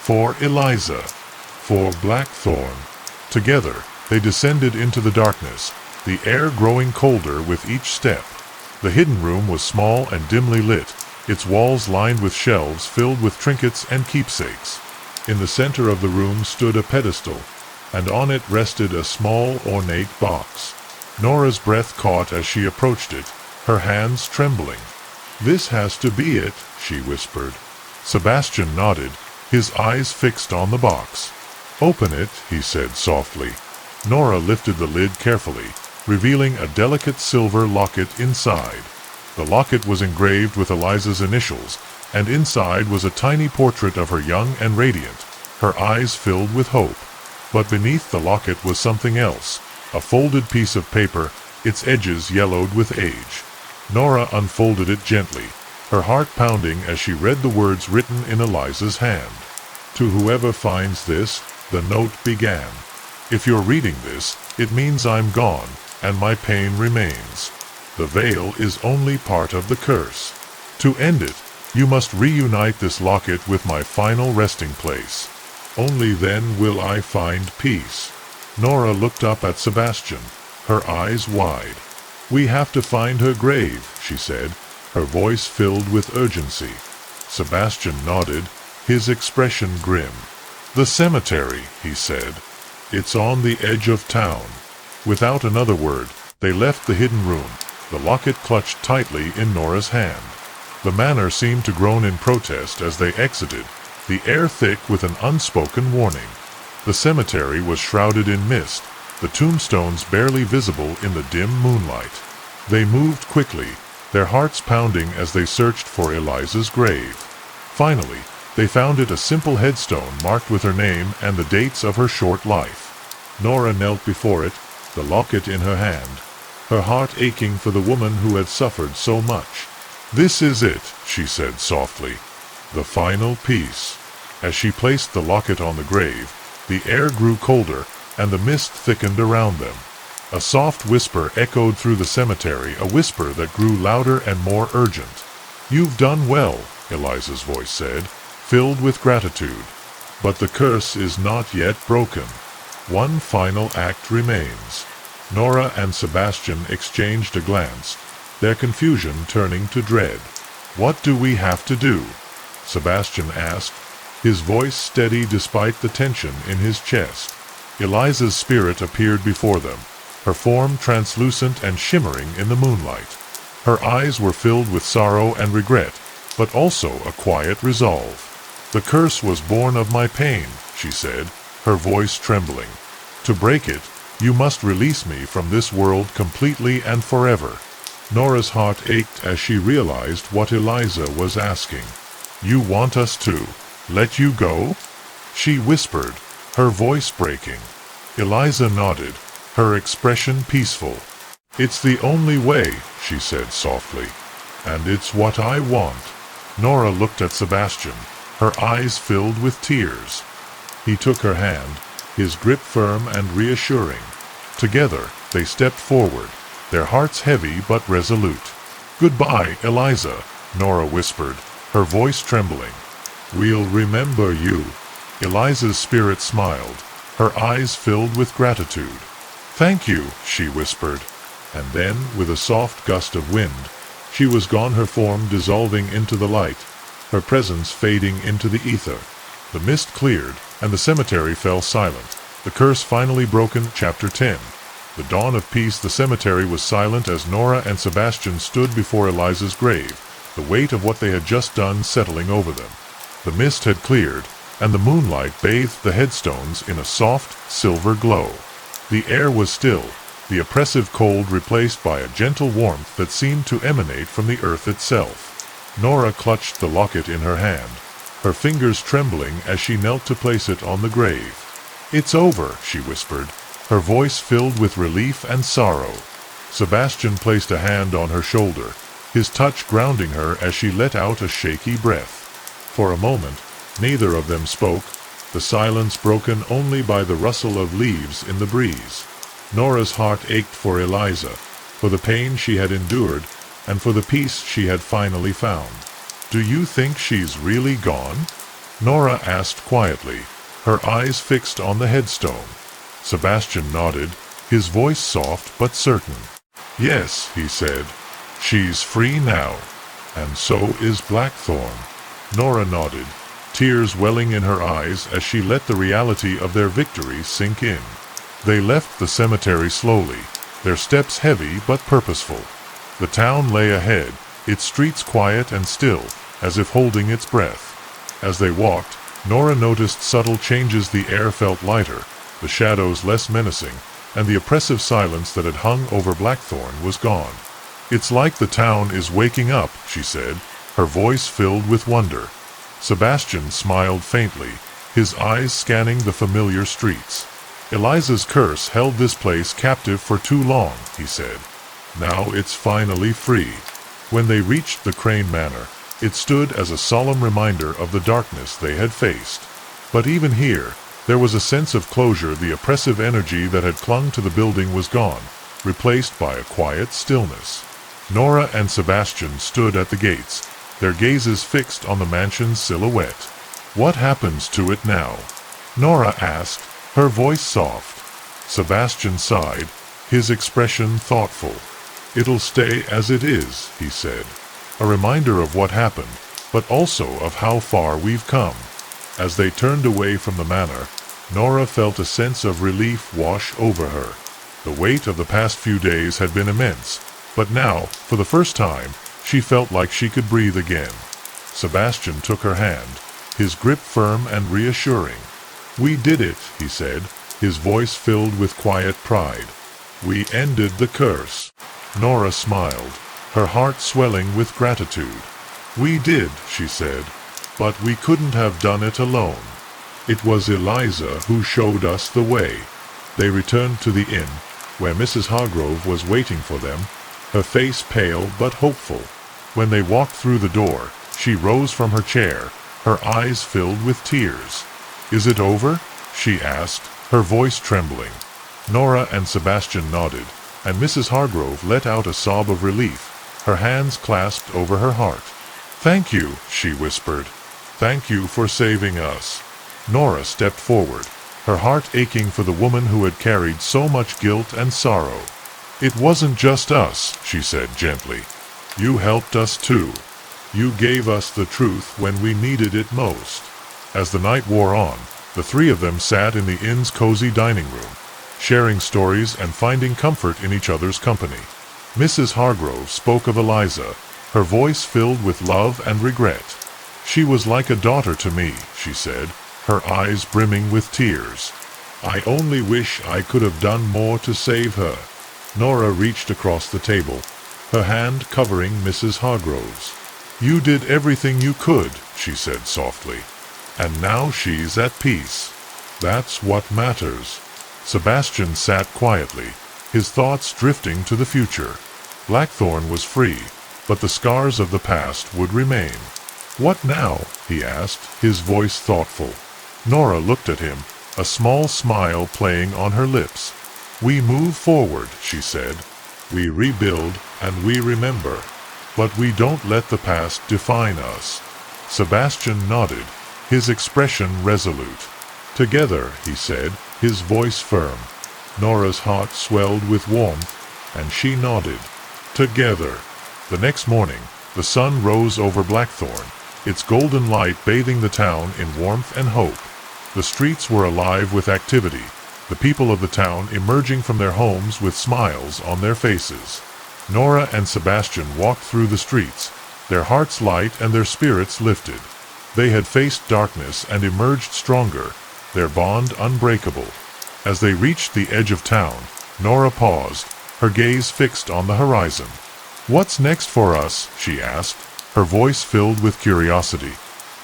"For Eliza. For Blackthorn." Together, they descended into the darkness, the air growing colder with each step. The hidden room was small and dimly lit, its walls lined with shelves filled with trinkets and keepsakes. In the center of the room stood a pedestal, and on it rested a small, ornate box. Nora's breath caught as she approached it, her hands trembling. "This has to be it," she whispered. Sebastian nodded, his eyes fixed on the box. "Open it," he said softly. Nora lifted the lid carefully, revealing a delicate silver locket inside. The locket was engraved with Eliza's initials, and inside was a tiny portrait of her young and radiant, her eyes filled with hope. But beneath the locket was something else, a folded piece of paper, its edges yellowed with age. Nora unfolded it gently, her heart pounding as she read the words written in Eliza's hand. "To whoever finds this," the note began. "If you're reading this, it means I'm gone, and my pain remains. The veil is only part of the curse. To end it, you must reunite this locket with my final resting place. Only then will I find peace." Nora looked up at Sebastian, her eyes wide. "We have to find her grave," she said, her voice filled with urgency. Sebastian nodded, his expression grim. "The cemetery," he said. "It's on the edge of town." Without another word, they left the hidden room, the locket clutched tightly in Nora's hand. The manor seemed to groan in protest as they exited, the air thick with an unspoken warning. The cemetery was shrouded in mist, the tombstones barely visible in the dim moonlight. They moved quickly, their hearts pounding as they searched for Eliza's grave. Finally, they found it, a simple headstone marked with her name and the dates of her short life. Nora knelt before it, the locket in her hand, her heart aching for the woman who had suffered so much. "This is it," she said softly. "The final piece." As she placed the locket on the grave, the air grew colder, and the mist thickened around them. A soft whisper echoed through the cemetery, a whisper that grew louder and more urgent. "You've done well," Eliza's voice said, filled with gratitude. "But the curse is not yet broken. One final act remains." Nora and Sebastian exchanged a glance, their confusion turning to dread. "What do we have to do?" Sebastian asked, his voice steady despite the tension in his chest. Eliza's spirit appeared before them, her form translucent and shimmering in the moonlight. Her eyes were filled with sorrow and regret, but also a quiet resolve. "The curse was born of my pain," she said, her voice trembling. "To break it, you must release me from this world completely and forever." Nora's heart ached as she realized what Eliza was asking. "You want us to Let you go? She whispered, her voice breaking. Eliza nodded, her expression peaceful. It's the only way, she said softly. And it's what I want. Nora looked at Sebastian, her eyes filled with tears. He took her hand, his grip firm and reassuring. Together, they stepped forward, their hearts heavy but resolute. Goodbye, Eliza, Nora whispered, her voice trembling. We'll remember you. Eliza's spirit smiled, her eyes filled with gratitude. Thank you, she whispered. And then, with a soft gust of wind, she was gone, her form dissolving into the light, her presence fading into the ether. The mist cleared, and the cemetery fell silent. The curse finally broken. Chapter 10. The dawn of peace. The cemetery was silent as Nora and Sebastian stood before Eliza's grave, the weight of what they had just done settling over them. The mist had cleared, and the moonlight bathed the headstones in a soft, silver glow. The air was still, the oppressive cold replaced by a gentle warmth that seemed to emanate from the earth itself. Nora clutched the locket in her hand, her fingers trembling as she knelt to place it on the grave. It's over, she whispered, her voice filled with relief and sorrow. Sebastian placed a hand on her shoulder, his touch grounding her as she let out a shaky breath. For a moment, neither of them spoke, the silence broken only by the rustle of leaves in the breeze. Nora's heart ached for Eliza, for the pain she had endured, and for the peace she had finally found. Do you think she's really gone? Nora asked quietly, her eyes fixed on the headstone. Sebastian nodded, his voice soft but certain. Yes, he said. She's free now. And so is Blackthorn. Nora nodded, tears welling in her eyes as she let the reality of their victory sink in. They left the cemetery slowly, their steps heavy but purposeful. The town lay ahead, its streets quiet and still, as if holding its breath. As they walked, Nora noticed subtle changes. The air felt lighter, the shadows less menacing, and the oppressive silence that had hung over Blackthorn was gone. It's like the town is waking up, she said, her voice filled with wonder. Sebastian smiled faintly, his eyes scanning the familiar streets. Eliza's curse held this place captive for too long, he said. Now it's finally free. When they reached the Crane Manor, it stood as a solemn reminder of the darkness they had faced. But even here, there was a sense of closure. The oppressive energy that had clung to the building was gone, replaced by a quiet stillness. Nora and Sebastian stood at the gates, their gazes fixed on the mansion's silhouette. What happens to it now? Nora asked, her voice soft. Sebastian sighed, his expression thoughtful. It'll stay as it is, he said. A reminder of what happened, but also of how far we've come. As they turned away from the manor, Nora felt a sense of relief wash over her. The weight of the past few days had been immense, but now, for the first time, she felt like she could breathe again. Sebastian took her hand, his grip firm and reassuring. We did it, he said, his voice filled with quiet pride. We ended the curse. Nora smiled, her heart swelling with gratitude. We did, she said, but we couldn't have done it alone. It was Eliza who showed us the way. They returned to the inn, where Mrs. Hargrove was waiting for them, her face pale but hopeful. When they walked through the door, she rose from her chair, her eyes filled with tears. Is it over? She asked, her voice trembling. Nora and Sebastian nodded, and Mrs. Hargrove let out a sob of relief, her hands clasped over her heart. Thank you, she whispered. Thank you for saving us. Nora stepped forward, her heart aching for the woman who had carried so much guilt and sorrow. It wasn't just us, she said gently. You helped us too. You gave us the truth when we needed it most. As the night wore on, the three of them sat in the inn's cozy dining room, sharing stories and finding comfort in each other's company. Mrs. Hargrove spoke of Eliza, her voice filled with love and regret. She was like a daughter to me, she said, her eyes brimming with tears. I only wish I could have done more to save her. Nora reached across the table, her hand covering Mrs. Hargrove's. You did everything you could, she said softly. And now she's at peace. That's what matters. Sebastian sat quietly, his thoughts drifting to the future. Blackthorn was free, but the scars of the past would remain. "What now?" he asked, his voice thoughtful. Nora looked at him, a small smile playing on her lips. "We move forward," she said. "We rebuild and we remember. But we don't let the past define us." Sebastian nodded, his expression resolute. "Together," he said, his voice firm. Nora's heart swelled with warmth, and she nodded. Together. The next morning, the sun rose over Blackthorn, its golden light bathing the town in warmth and hope. The streets were alive with activity, the people of the town emerging from their homes with smiles on their faces. Nora and Sebastian walked through the streets, their hearts light and their spirits lifted. They had faced darkness and emerged stronger, their bond unbreakable. As they reached the edge of town, Nora paused, her gaze fixed on the horizon. "What's next for us?" she asked, her voice filled with curiosity.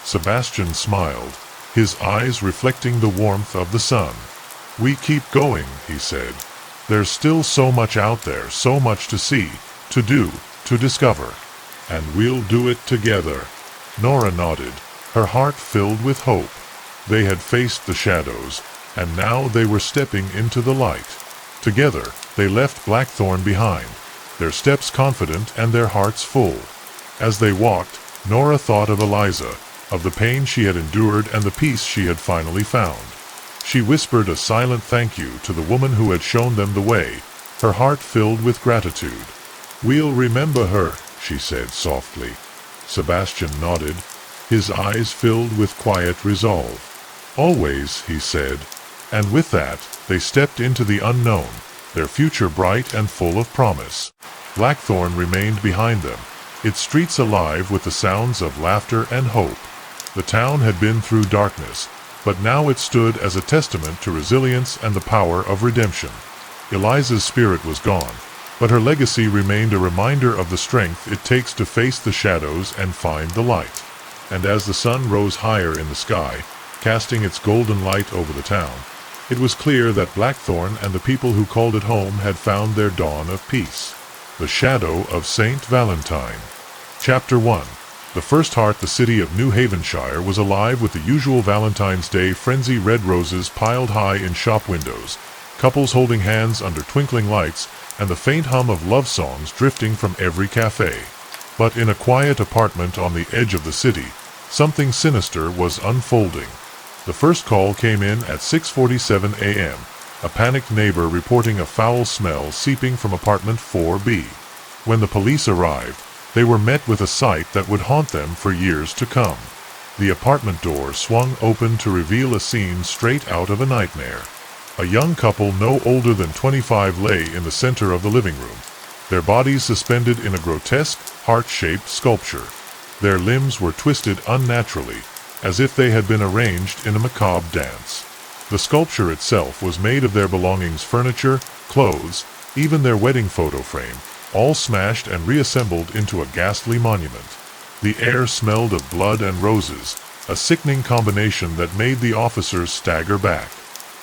Sebastian smiled, his eyes reflecting the warmth of the sun. "We keep going," he said. "There's still so much out there, so much to see, to do, to discover. And we'll do it together." Nora nodded, her heart filled with hope. They had faced the shadows, and now they were stepping into the light. Together, they left Blackthorn behind, their steps confident and their hearts full. As they walked, Nora thought of Eliza, of the pain she had endured and the peace she had finally found. She whispered a silent thank you to the woman who had shown them the way, her heart filled with gratitude. "We'll remember her," she said softly. Sebastian nodded, his eyes filled with quiet resolve. "Always," he said. And with that, they stepped into the unknown, their future bright and full of promise. Blackthorn remained behind them, its streets alive with the sounds of laughter and hope. The town had been through darkness, but now it stood as a testament to resilience and the power of redemption. Eliza's spirit was gone, but her legacy remained a reminder of the strength it takes to face the shadows and find the light. And as the sun rose higher in the sky, casting its golden light over the town, it was clear that Blackthorn and the people who called it home had found their dawn of peace. The Shadow of Saint Valentine. Chapter 1. The first heart, the city of New Havenshire, was alive with the usual Valentine's Day frenzy. Red roses piled high in shop windows, couples holding hands under twinkling lights, and the faint hum of love songs drifting from every cafe. But in a quiet apartment on the edge of the city, something sinister was unfolding. The first call came in at 6:47 a.m., a panicked neighbor reporting a foul smell seeping from apartment 4B. When the police arrived, they were met with a sight that would haunt them for years to come. The apartment door swung open to reveal a scene straight out of a nightmare. A young couple no older than 25 lay in the center of the living room, their bodies suspended in a grotesque, heart-shaped sculpture. Their limbs were twisted unnaturally, as if they had been arranged in a macabre dance. The sculpture itself was made of their belongings, furniture, clothes, even their wedding photo frame, all smashed and reassembled into a ghastly monument. The air smelled of blood and roses, a sickening combination that made the officers stagger back.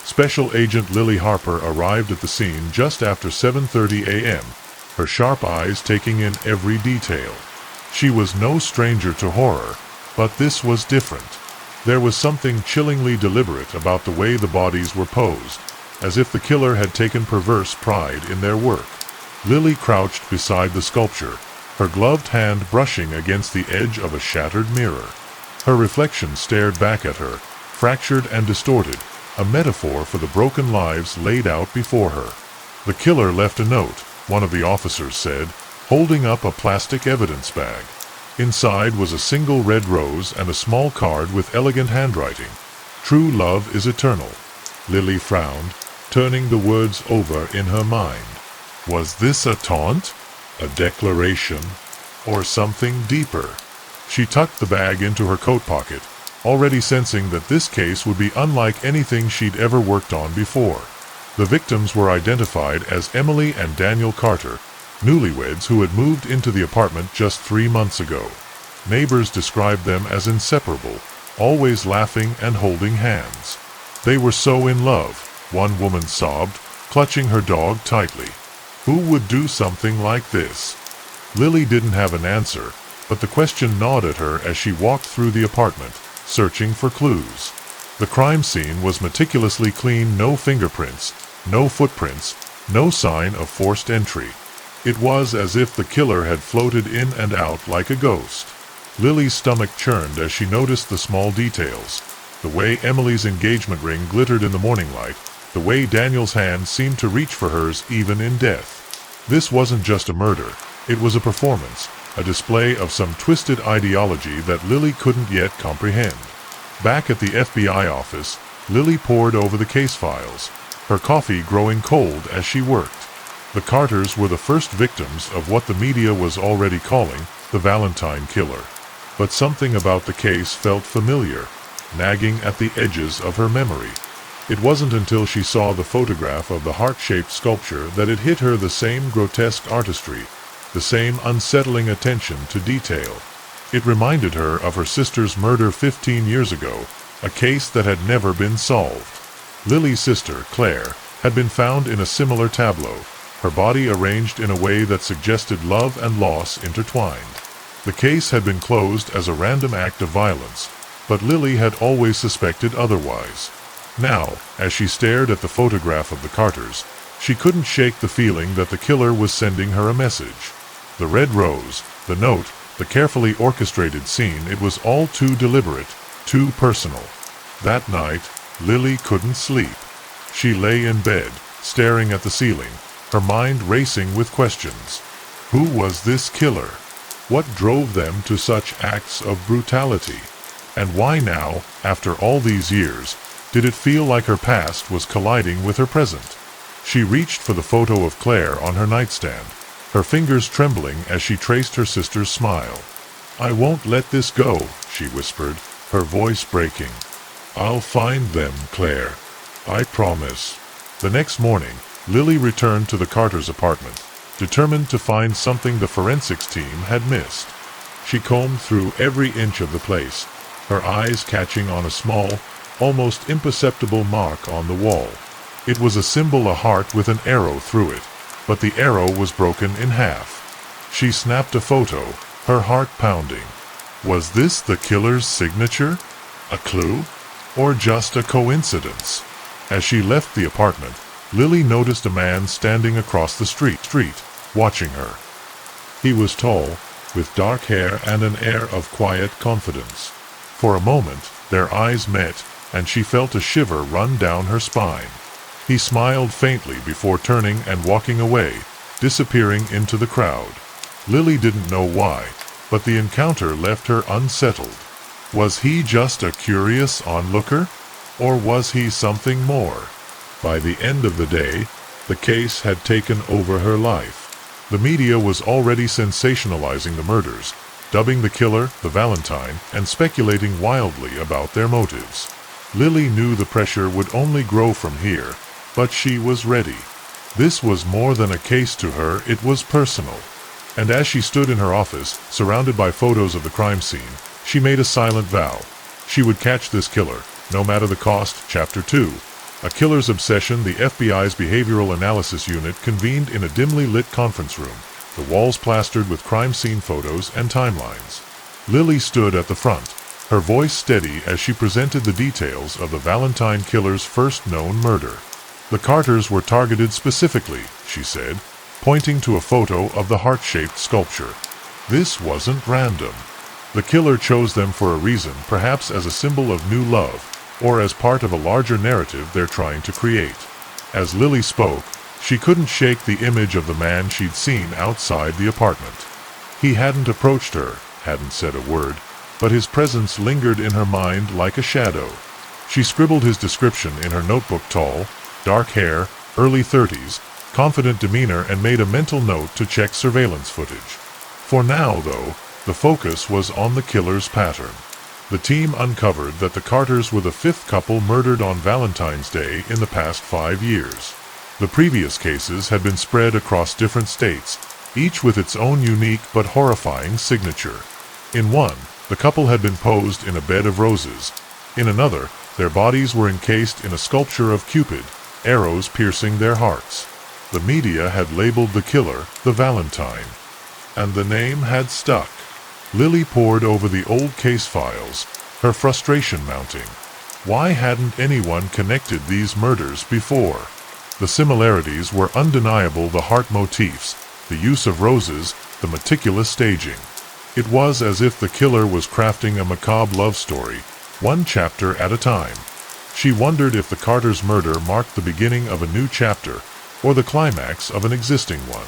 Special Agent Lily Harper arrived at the scene just after 7:30 a.m., her sharp eyes taking in every detail. She was no stranger to horror, but this was different. There was something chillingly deliberate about the way the bodies were posed, as if the killer had taken perverse pride in their work. Lily crouched beside the sculpture, her gloved hand brushing against the edge of a shattered mirror. Her reflection stared back at her, fractured and distorted, a metaphor for the broken lives laid out before her. "The killer left a note," one of the officers said, holding up a plastic evidence bag. Inside was a single red rose and a small card with elegant handwriting. "True love is eternal." Lily frowned, turning the words over in her mind. Was this a taunt? A declaration? Or something deeper? She tucked the bag into her coat pocket, already sensing that this case would be unlike anything she'd ever worked on before. The victims were identified as Emily and Daniel Carter, newlyweds who had moved into the apartment just 3 months ago. Neighbors described them as inseparable, always laughing and holding hands. They were so in love, one woman sobbed, clutching her dog tightly. Who would do something like this? Lily didn't have an answer, but the question gnawed at her as she walked through the apartment, searching for clues. The crime scene was meticulously clean, no fingerprints, no footprints, no sign of forced entry. It was as if the killer had floated in and out like a ghost. Lily's stomach churned as she noticed the small details. The way Emily's engagement ring glittered in the morning light, the way Daniel's hand seemed to reach for hers even in death. This wasn't just a murder, it was a performance, a display of some twisted ideology that Lily couldn't yet comprehend. Back at the FBI office, Lily pored over the case files, her coffee growing cold as she worked. The Carters were the first victims of what the media was already calling the Valentine killer. But something about the case felt familiar, nagging at the edges of her memory. It wasn't until she saw the photograph of the heart-shaped sculpture that it hit her, the same grotesque artistry, the same unsettling attention to detail. It reminded her of her sister's murder 15 years ago, a case that had never been solved. Lily's sister, Claire, had been found in a similar tableau, her body arranged in a way that suggested love and loss intertwined. The case had been closed as a random act of violence, but Lily had always suspected otherwise. Now, as she stared at the photograph of the Carters, she couldn't shake the feeling that the killer was sending her a message. The red rose, the note, the carefully orchestrated scene, it was all too deliberate, too personal. That night, Lily couldn't sleep. She lay in bed, staring at the ceiling, her mind racing with questions. Who was this killer? What drove them to such acts of brutality? And why now, after all these years, did it feel like her past was colliding with her present? She reached for the photo of Claire on her nightstand, her fingers trembling as she traced her sister's smile. "I won't let this go," she whispered, her voice breaking. "I'll find them, Claire. I promise." The next morning, Lily returned to the Carters' apartment, determined to find something the forensics team had missed. She combed through every inch of the place, her eyes catching on a small, almost imperceptible mark on the wall. It was a symbol, a heart with an arrow through it, but the arrow was broken in half. She snapped a photo, her heart pounding. Was this the killer's signature? A clue? Or just a coincidence? As she left the apartment, Lily noticed a man standing across the street, watching her. He was tall, with dark hair and an air of quiet confidence. For a moment, their eyes met, and she felt a shiver run down her spine. He smiled faintly before turning and walking away, disappearing into the crowd. Lily didn't know why, but the encounter left her unsettled. Was he just a curious onlooker? Or was he something more? By the end of the day, the case had taken over her life. The media was already sensationalizing the murders, dubbing the killer the Valentine, and speculating wildly about their motives. Lily knew the pressure would only grow from here, but she was ready. This was more than a case to her, it was personal. And as she stood in her office, surrounded by photos of the crime scene, she made a silent vow. She would catch this killer, no matter the cost. Chapter 2. A killer's obsession. The FBI's Behavioral Analysis Unit convened in a dimly lit conference room, the walls plastered with crime scene photos and timelines. Lily stood at the front, her voice steady as she presented the details of the Valentine killer's first known murder. The Carters were targeted specifically, she said, pointing to a photo of the heart-shaped sculpture. This wasn't random. The killer chose them for a reason, perhaps as a symbol of new love, or as part of a larger narrative they're trying to create. As Lily spoke, she couldn't shake the image of the man she'd seen outside the apartment. He hadn't approached her, hadn't said a word, but his presence lingered in her mind like a shadow. She scribbled his description in her notebook: tall, dark hair, early 30s, confident demeanor, and made a mental note to check surveillance footage. For now, though, the focus was on the killer's pattern. The team uncovered that the Carters were the fifth couple murdered on Valentine's Day in the past 5 years. The previous cases had been spread across different states, each with its own unique but horrifying signature. In one, The couple had been posed in a bed of roses. In another, their bodies were encased in a sculpture of Cupid, arrows piercing their hearts. The media had labeled the killer the Valentine, and the name had stuck. Lily pored over the old case files, her frustration mounting. Why hadn't anyone connected these murders before? The similarities were undeniable: the heart motifs, the use of roses, the meticulous staging. It was as if the killer was crafting a macabre love story, one chapter at a time. She wondered if the Carter's murder marked the beginning of a new chapter, or the climax of an existing one.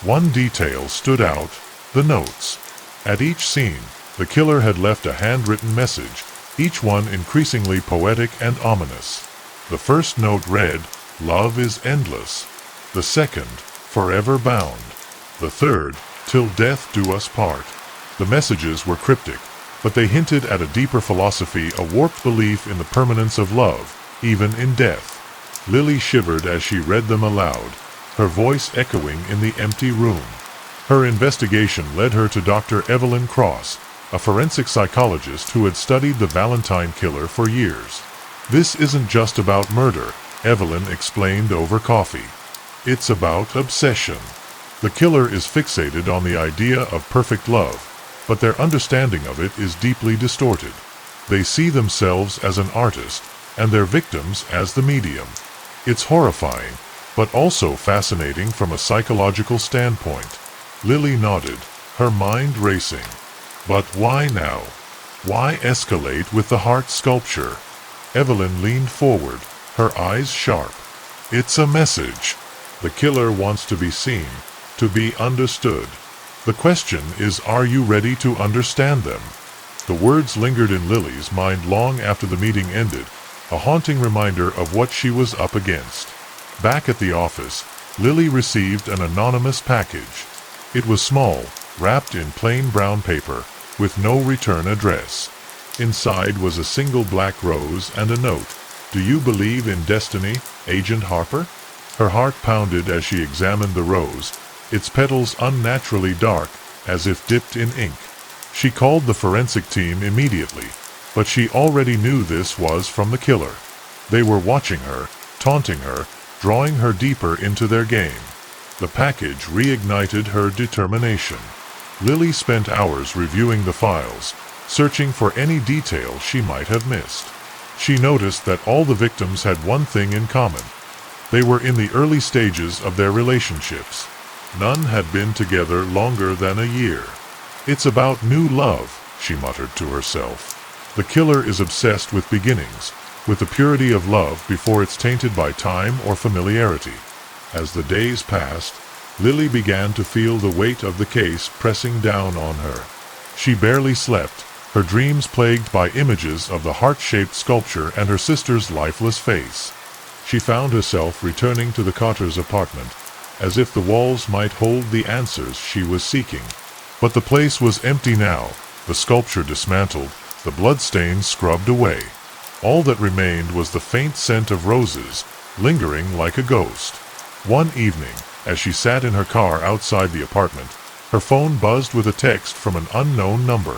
One detail stood out: the notes. At each scene, the killer had left a handwritten message, each one increasingly poetic and ominous. The first note read, "Love is endless." The second, "Forever bound." The third, "Till death do us part." The messages were cryptic, but they hinted at a deeper philosophy, a warped belief in the permanence of love, even in death. Lily shivered as she read them aloud, her voice echoing in the empty room. Her investigation led her to Dr. Evelyn Cross, a forensic psychologist who had studied the Valentine killer for years. "This isn't just about murder," Evelyn explained over coffee. "It's about obsession. The killer is fixated on the idea of perfect love, but their understanding of it is deeply distorted. They see themselves as an artist, and their victims as the medium. It's horrifying, but also fascinating from a psychological standpoint." Lily nodded, her mind racing. But why now? Why escalate with the heart sculpture? Evelyn leaned forward, her eyes sharp. "It's a message. The killer wants to be seen, to be understood. The question is, are you ready to understand them?" The words lingered in Lily's mind long after the meeting ended, a haunting reminder of what she was up against. Back at the office, Lily received an anonymous package. It was small, wrapped in plain brown paper, with no return address. Inside was a single black rose and a note. "Do you believe in destiny, Agent Harper?" Her heart pounded as she examined the rose, its petals unnaturally dark, as if dipped in ink. She called the forensic team immediately, but she already knew this was from the killer. They were watching her, taunting her, drawing her deeper into their game. The package reignited her determination. Lily spent hours reviewing the files, searching for any detail she might have missed. She noticed that all the victims had one thing in common. They were in the early stages of their relationships. None had been together longer than a year. "It's about new love," she muttered to herself. The killer is obsessed with beginnings, with the purity of love before it's tainted by time or familiarity. As the days passed, Lily began to feel the weight of the case pressing down on her. She barely slept, her dreams plagued by images of the heart-shaped sculpture and her sister's lifeless face. She found herself returning to the Carter's apartment, as if the walls might hold the answers she was seeking. But the place was empty now, the sculpture dismantled, the bloodstains scrubbed away. All that remained was the faint scent of roses, lingering like a ghost. One evening, as she sat in her car outside the apartment, her phone buzzed with a text from an unknown number.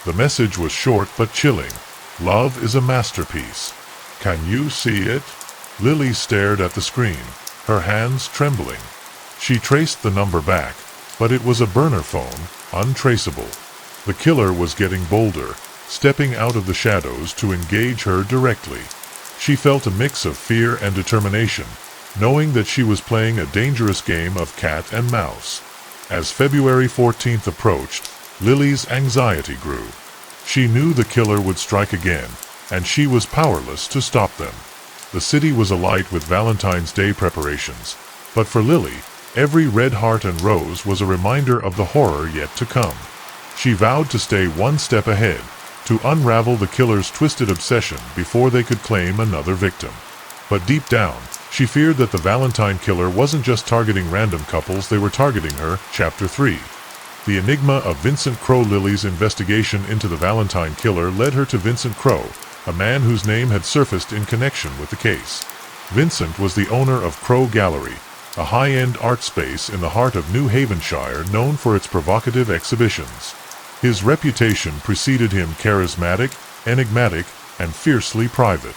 The message was short but chilling. "Love is a masterpiece. Can you see it?" Lily stared at the screen, her hands trembling. She traced the number back, but it was a burner phone, untraceable. The killer was getting bolder, stepping out of the shadows to engage her directly. She felt a mix of fear and determination, knowing that she was playing a dangerous game of cat and mouse. As February 14th approached, Lily's anxiety grew. She knew the killer would strike again, and she was powerless to stop them. The city was alight with Valentine's Day preparations, but for Lily, every red heart and rose was a reminder of the horror yet to come. She vowed to stay one step ahead, to unravel the killer's twisted obsession before they could claim another victim. But deep down, she feared that the Valentine killer wasn't just targeting random couples, they were targeting her. Chapter 3. The enigma of Vincent Crowe. Lily's investigation into the Valentine killer led her to Vincent Crowe, a man whose name had surfaced in connection with the case. Vincent was the owner of Crowe Gallery, a high-end art space in the heart of New Havenshire known for its provocative exhibitions. His reputation preceded him: charismatic, enigmatic, and fiercely private.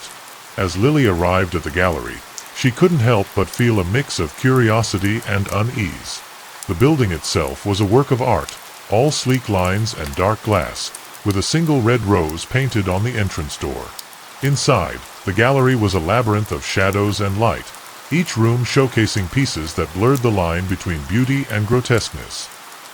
As Lily arrived at the gallery, she couldn't help but feel a mix of curiosity and unease. The building itself was a work of art, all sleek lines and dark glass, with a single red rose painted on the entrance door. Inside, the gallery was a labyrinth of shadows and light, each room showcasing pieces that blurred the line between beauty and grotesqueness.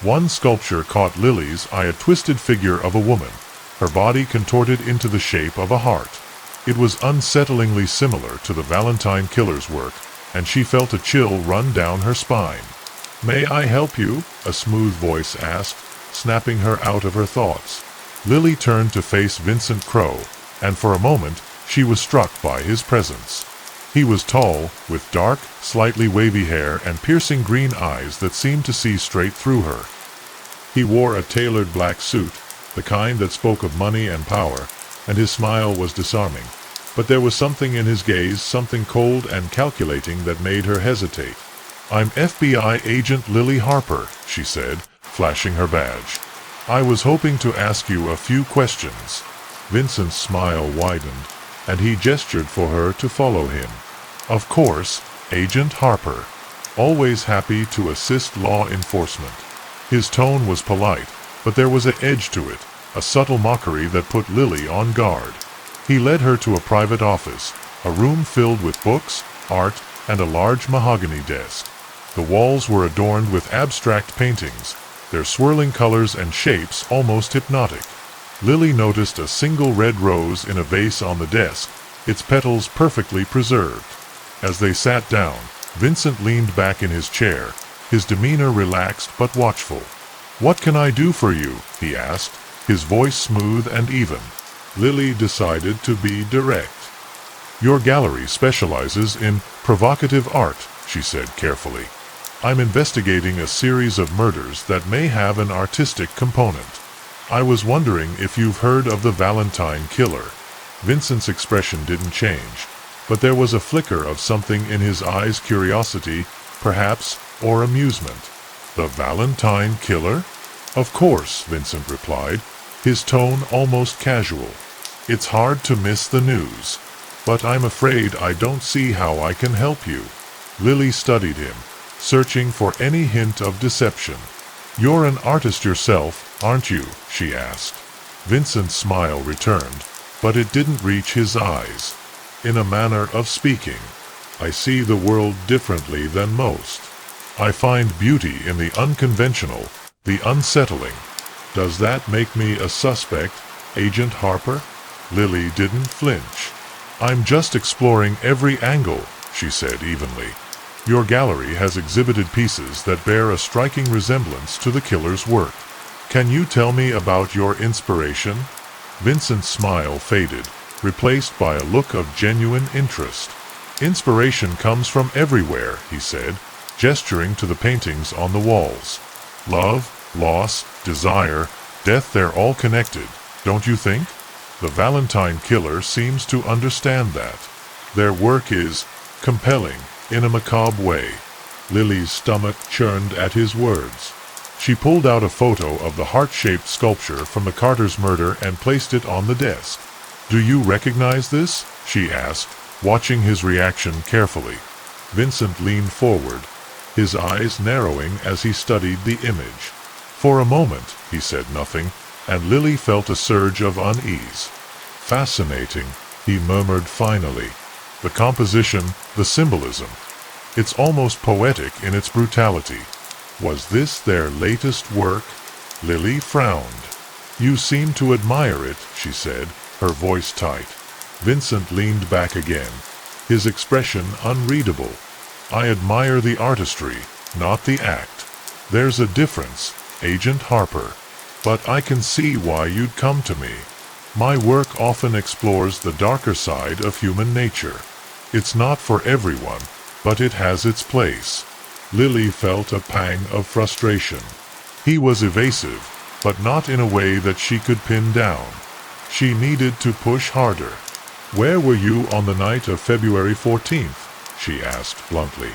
One sculpture caught Lily's eye: a twisted figure of a woman, her body contorted into the shape of a heart. It was unsettlingly similar to the Valentine killer's work, and she felt a chill run down her spine. "May I help you?" a smooth voice asked, snapping her out of her thoughts. Lily turned to face Vincent Crowe, and for a moment she was struck by his presence. He was tall, with dark, slightly wavy hair and piercing green eyes that seemed to see straight through her. He wore a tailored black suit, the kind that spoke of money and power, and his smile was disarming. But there was something in his gaze, something cold and calculating, that made her hesitate. "I'm FBI agent Lily Harper," she said, flashing her badge. "I was hoping to ask you a few questions." Vincent's smile widened, and he gestured for her to follow him. "Of course, Agent Harper. Always happy to assist law enforcement." His tone was polite, but there was an edge to it, a subtle mockery that put Lily on guard. He led her to a private office, a room filled with books, art, and a large mahogany desk. The walls were adorned with abstract paintings, their swirling colors and shapes almost hypnotic. Lily noticed a single red rose in a vase on the desk, its petals perfectly preserved. As they sat down, Vincent leaned back in his chair, his demeanor relaxed but watchful. "What can I do for you?" he asked, his voice smooth and even. Lily decided to be direct. "Your gallery specializes in provocative art," she said carefully. "I'm investigating a series of murders that may have an artistic component. I was wondering if you've heard of the Valentine killer." Vincent's expression didn't change, but there was a flicker of something in his eyes: curiosity, perhaps, or amusement. "The Valentine killer?" "Of course," Vincent replied, his tone almost casual. "It's hard to miss the news. But I'm afraid I don't see how I can help you." Lily studied him, searching for any hint of deception. "You're an artist yourself, aren't you?" she asked. Vincent's smile returned, but it didn't reach his eyes. "In a manner of speaking, I see the world differently than most. I find beauty in the unconventional, the unsettling. Does that make me a suspect, Agent Harper?" Lily didn't flinch. "I'm just exploring every angle," she said evenly. "Your gallery has exhibited pieces that bear a striking resemblance to the killer's work. Can you tell me about your inspiration?" Vincent's smile faded, replaced by a look of genuine interest. "Inspiration comes from everywhere," he said, gesturing to the paintings on the walls. "Love, loss, desire, death, they're all connected, don't you think? The Valentine killer seems to understand that. Their work is compelling, in a macabre way." Lily's stomach churned at his words. She pulled out a photo of the heart-shaped sculpture from the Carter's murder and placed it on the desk. "Do you recognize this?" she asked, watching his reaction carefully. Vincent leaned forward, his eyes narrowing as he studied the image. For a moment he said nothing, and Lily felt a surge of unease. "Fascinating," he murmured finally. "The composition, the symbolism. It's almost poetic in its brutality. Was this their latest work?" Lily frowned. "You seem to admire it," she said, her voice tight. Vincent leaned back again, his expression unreadable. "I admire the artistry, not the act. There's a difference, Agent Harper. But I can see why you'd come to me. My work often explores the darker side of human nature. It's not for everyone, but it has its place." Lily felt a pang of frustration. He was evasive, but not in a way that she could pin down. She needed to push harder. "Where were you on the night of February 14th? She asked bluntly.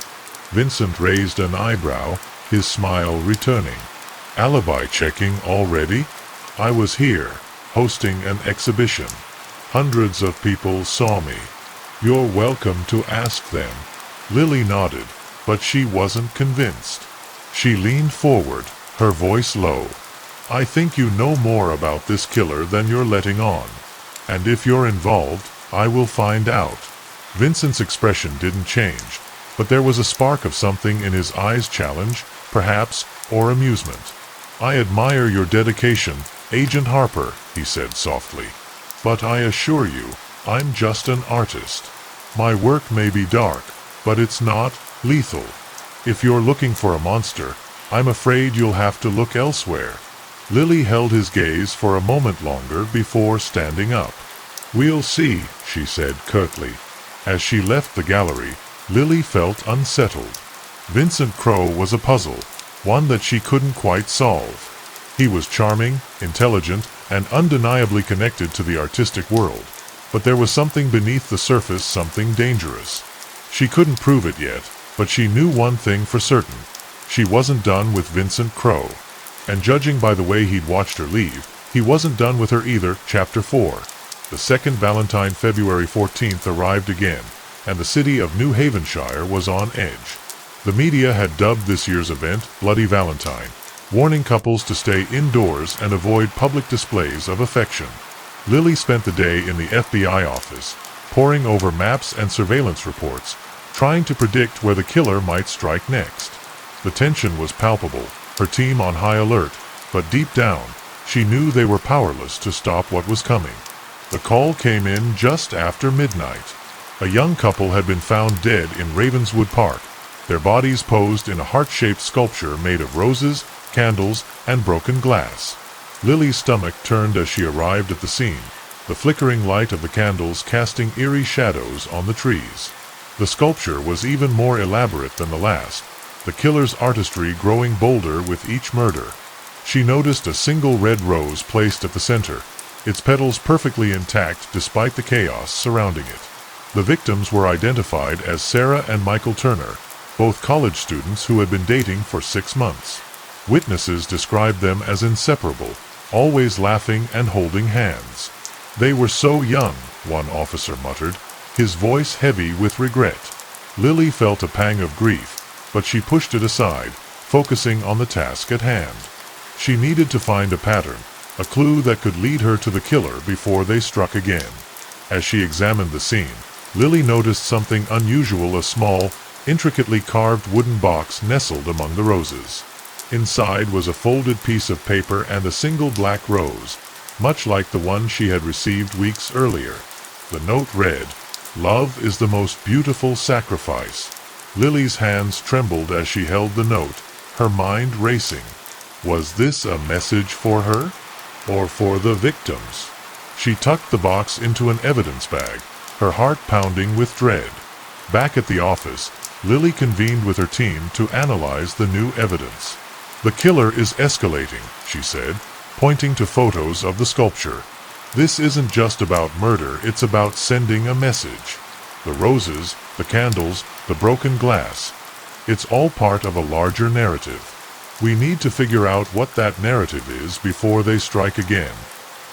Vincent raised an eyebrow, his smile returning. "Alibi checking already?" I was here, hosting an exhibition. Hundreds of people saw me. You're welcome to ask them. Lily nodded, but she wasn't convinced. She leaned forward, her voice low. I think you know more about this killer than you're letting on. And if you're involved, I will find out. Vincent's expression didn't change, but there was a spark of something in his eyes, challenge, perhaps, or amusement. I admire your dedication, Agent Harper, he said softly. But I assure you, I'm just an artist. My work may be dark, but it's not lethal. If you're looking for a monster, I'm afraid you'll have to look elsewhere. Lily held his gaze for a moment longer before standing up. We'll see, she said curtly. As she left the gallery, Lily felt unsettled. Vincent Crowe was a puzzle, one that she couldn't quite solve. He was charming, intelligent, and undeniably connected to the artistic world, but there was something beneath the surface, something dangerous. She couldn't prove it yet, but she knew one thing for certain. She wasn't done with Vincent Crowe. And judging by the way he'd watched her leave, he wasn't done with her either. Chapter 4. The second Valentine, February 14th, arrived again, and the city of New Havenshire was on edge. The media had dubbed this year's event Bloody Valentine, warning couples to stay indoors and avoid public displays of affection. Lily spent the day in the FBI office, poring over maps and surveillance reports, trying to predict where the killer might strike next. The tension was palpable, her team on high alert, but deep down, she knew they were powerless to stop what was coming. The call came in just after midnight. A young couple had been found dead in Ravenswood Park, their bodies posed in a heart-shaped sculpture made of roses, candles, and broken glass. Lily's stomach turned as she arrived at the scene, the flickering light of the candles casting eerie shadows on the trees. The sculpture was even more elaborate than the last, the killer's artistry growing bolder with each murder. She noticed a single red rose placed at the center, its petals perfectly intact despite the chaos surrounding it. The victims were identified as Sarah and Michael Turner, both college students who had been dating for 6 months. Witnesses described them as inseparable, always laughing and holding hands. They were so young, one officer muttered, his voice heavy with regret. Lily felt a pang of grief, but she pushed it aside, focusing on the task at hand. She needed to find a pattern, a clue that could lead her to the killer before they struck again. As she examined the scene, Lily noticed something unusual, a small, intricately carved wooden box nestled among the roses. Inside was a folded piece of paper and a single black rose, much like the one she had received weeks earlier. The note read, "Love is the most beautiful sacrifice." Lily's hands trembled as she held the note, her mind racing. Was this a message for her? Or for the victims? She tucked the box into an evidence bag, her heart pounding with dread. Back at the office, Lily convened with her team to analyze the new evidence. "The killer is escalating," she said, pointing to photos of the sculpture. "This isn't just about murder, it's about sending a message. The roses, the candles, the broken glass. It's all part of a larger narrative. We need to figure out what that narrative is before they strike again."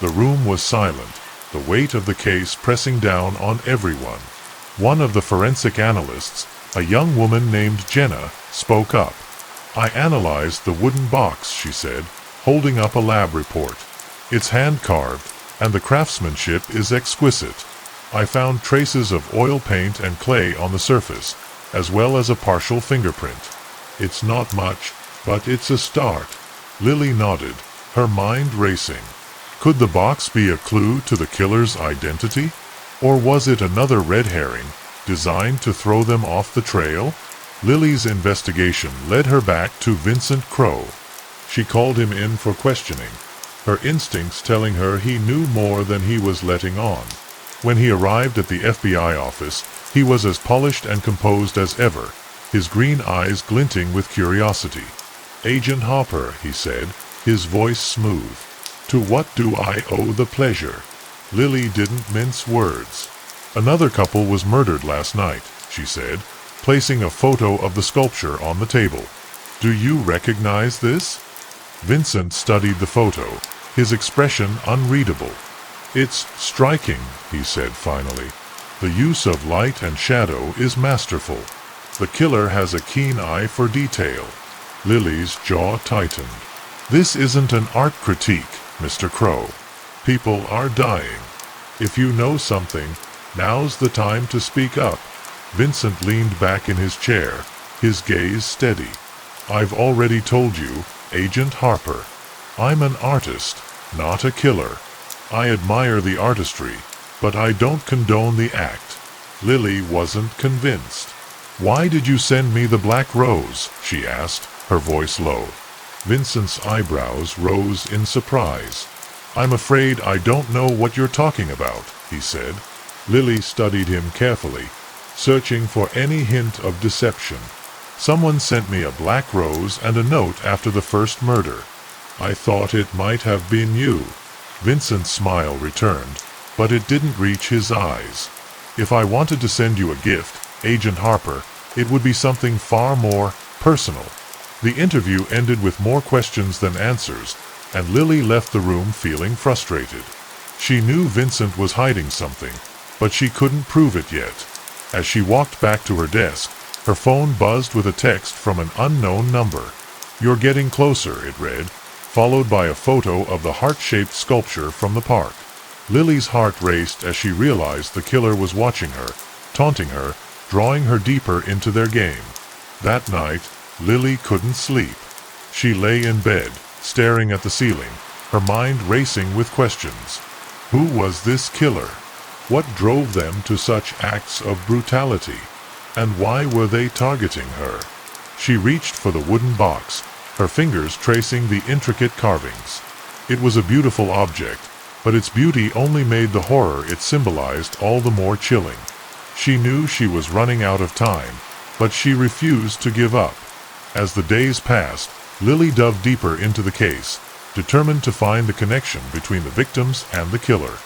The room was silent, the weight of the case pressing down on everyone. One of the forensic analysts, a young woman named Jenna, spoke up. "I analyzed the wooden box," she said, holding up a lab report. "It's hand-carved, and the craftsmanship is exquisite. I found traces of oil paint and clay on the surface, as well as a partial fingerprint. It's not much, but it's a start." Lily nodded, her mind racing. Could the box be a clue to the killer's identity? Or was it another red herring, designed to throw them off the trail? Lily's investigation led her back to Vincent Crowe. She called him in for questioning, her instincts telling her he knew more than he was letting on. When he arrived at the FBI office, he was as polished and composed as ever, his green eyes glinting with curiosity. "Agent Harper," he said, his voice smooth. "To what do I owe the pleasure?" Lily didn't mince words. "Another couple was murdered last night," she said, placing a photo of the sculpture on the table. "Do you recognize this?" Vincent studied the photo, his expression unreadable. "It's striking," he said finally. "The use of light and shadow is masterful. The killer has a keen eye for detail." Lily's jaw tightened. "This isn't an art critique, Mr. Crow. People are dying. If you know something, now's the time to speak up." Vincent leaned back in his chair, his gaze steady. "I've already told you, Agent Harper. I'm an artist, not a killer. I admire the artistry, but I don't condone the act." Lily wasn't convinced. "Why did you send me the black rose?" she asked, her voice low. Vincent's eyebrows rose in surprise. "I'm afraid I don't know what you're talking about," he said. Lily studied him carefully, searching for any hint of deception. "Someone sent me a black rose and a note after the first murder. I thought it might have been you." Vincent's smile returned, but it didn't reach his eyes. "If I wanted to send you a gift, Agent Harper, it would be something far more personal." The interview ended with more questions than answers, and Lily left the room feeling frustrated. She knew Vincent was hiding something, but she couldn't prove it yet. As she walked back to her desk, her phone buzzed with a text from an unknown number. "You're getting closer," it read, followed by a photo of the heart-shaped sculpture from the park. Lily's heart raced as she realized the killer was watching her, taunting her, drawing her deeper into their game. That night, Lily couldn't sleep. She lay in bed, staring at the ceiling, her mind racing with questions. Who was this killer? What drove them to such acts of brutality? And why were they targeting her? She reached for the wooden box, her fingers tracing the intricate carvings. It was a beautiful object, but its beauty only made the horror it symbolized all the more chilling. She knew she was running out of time, but she refused to give up. As the days passed, Lily dove deeper into the case, determined to find the connection between the victims and the killer.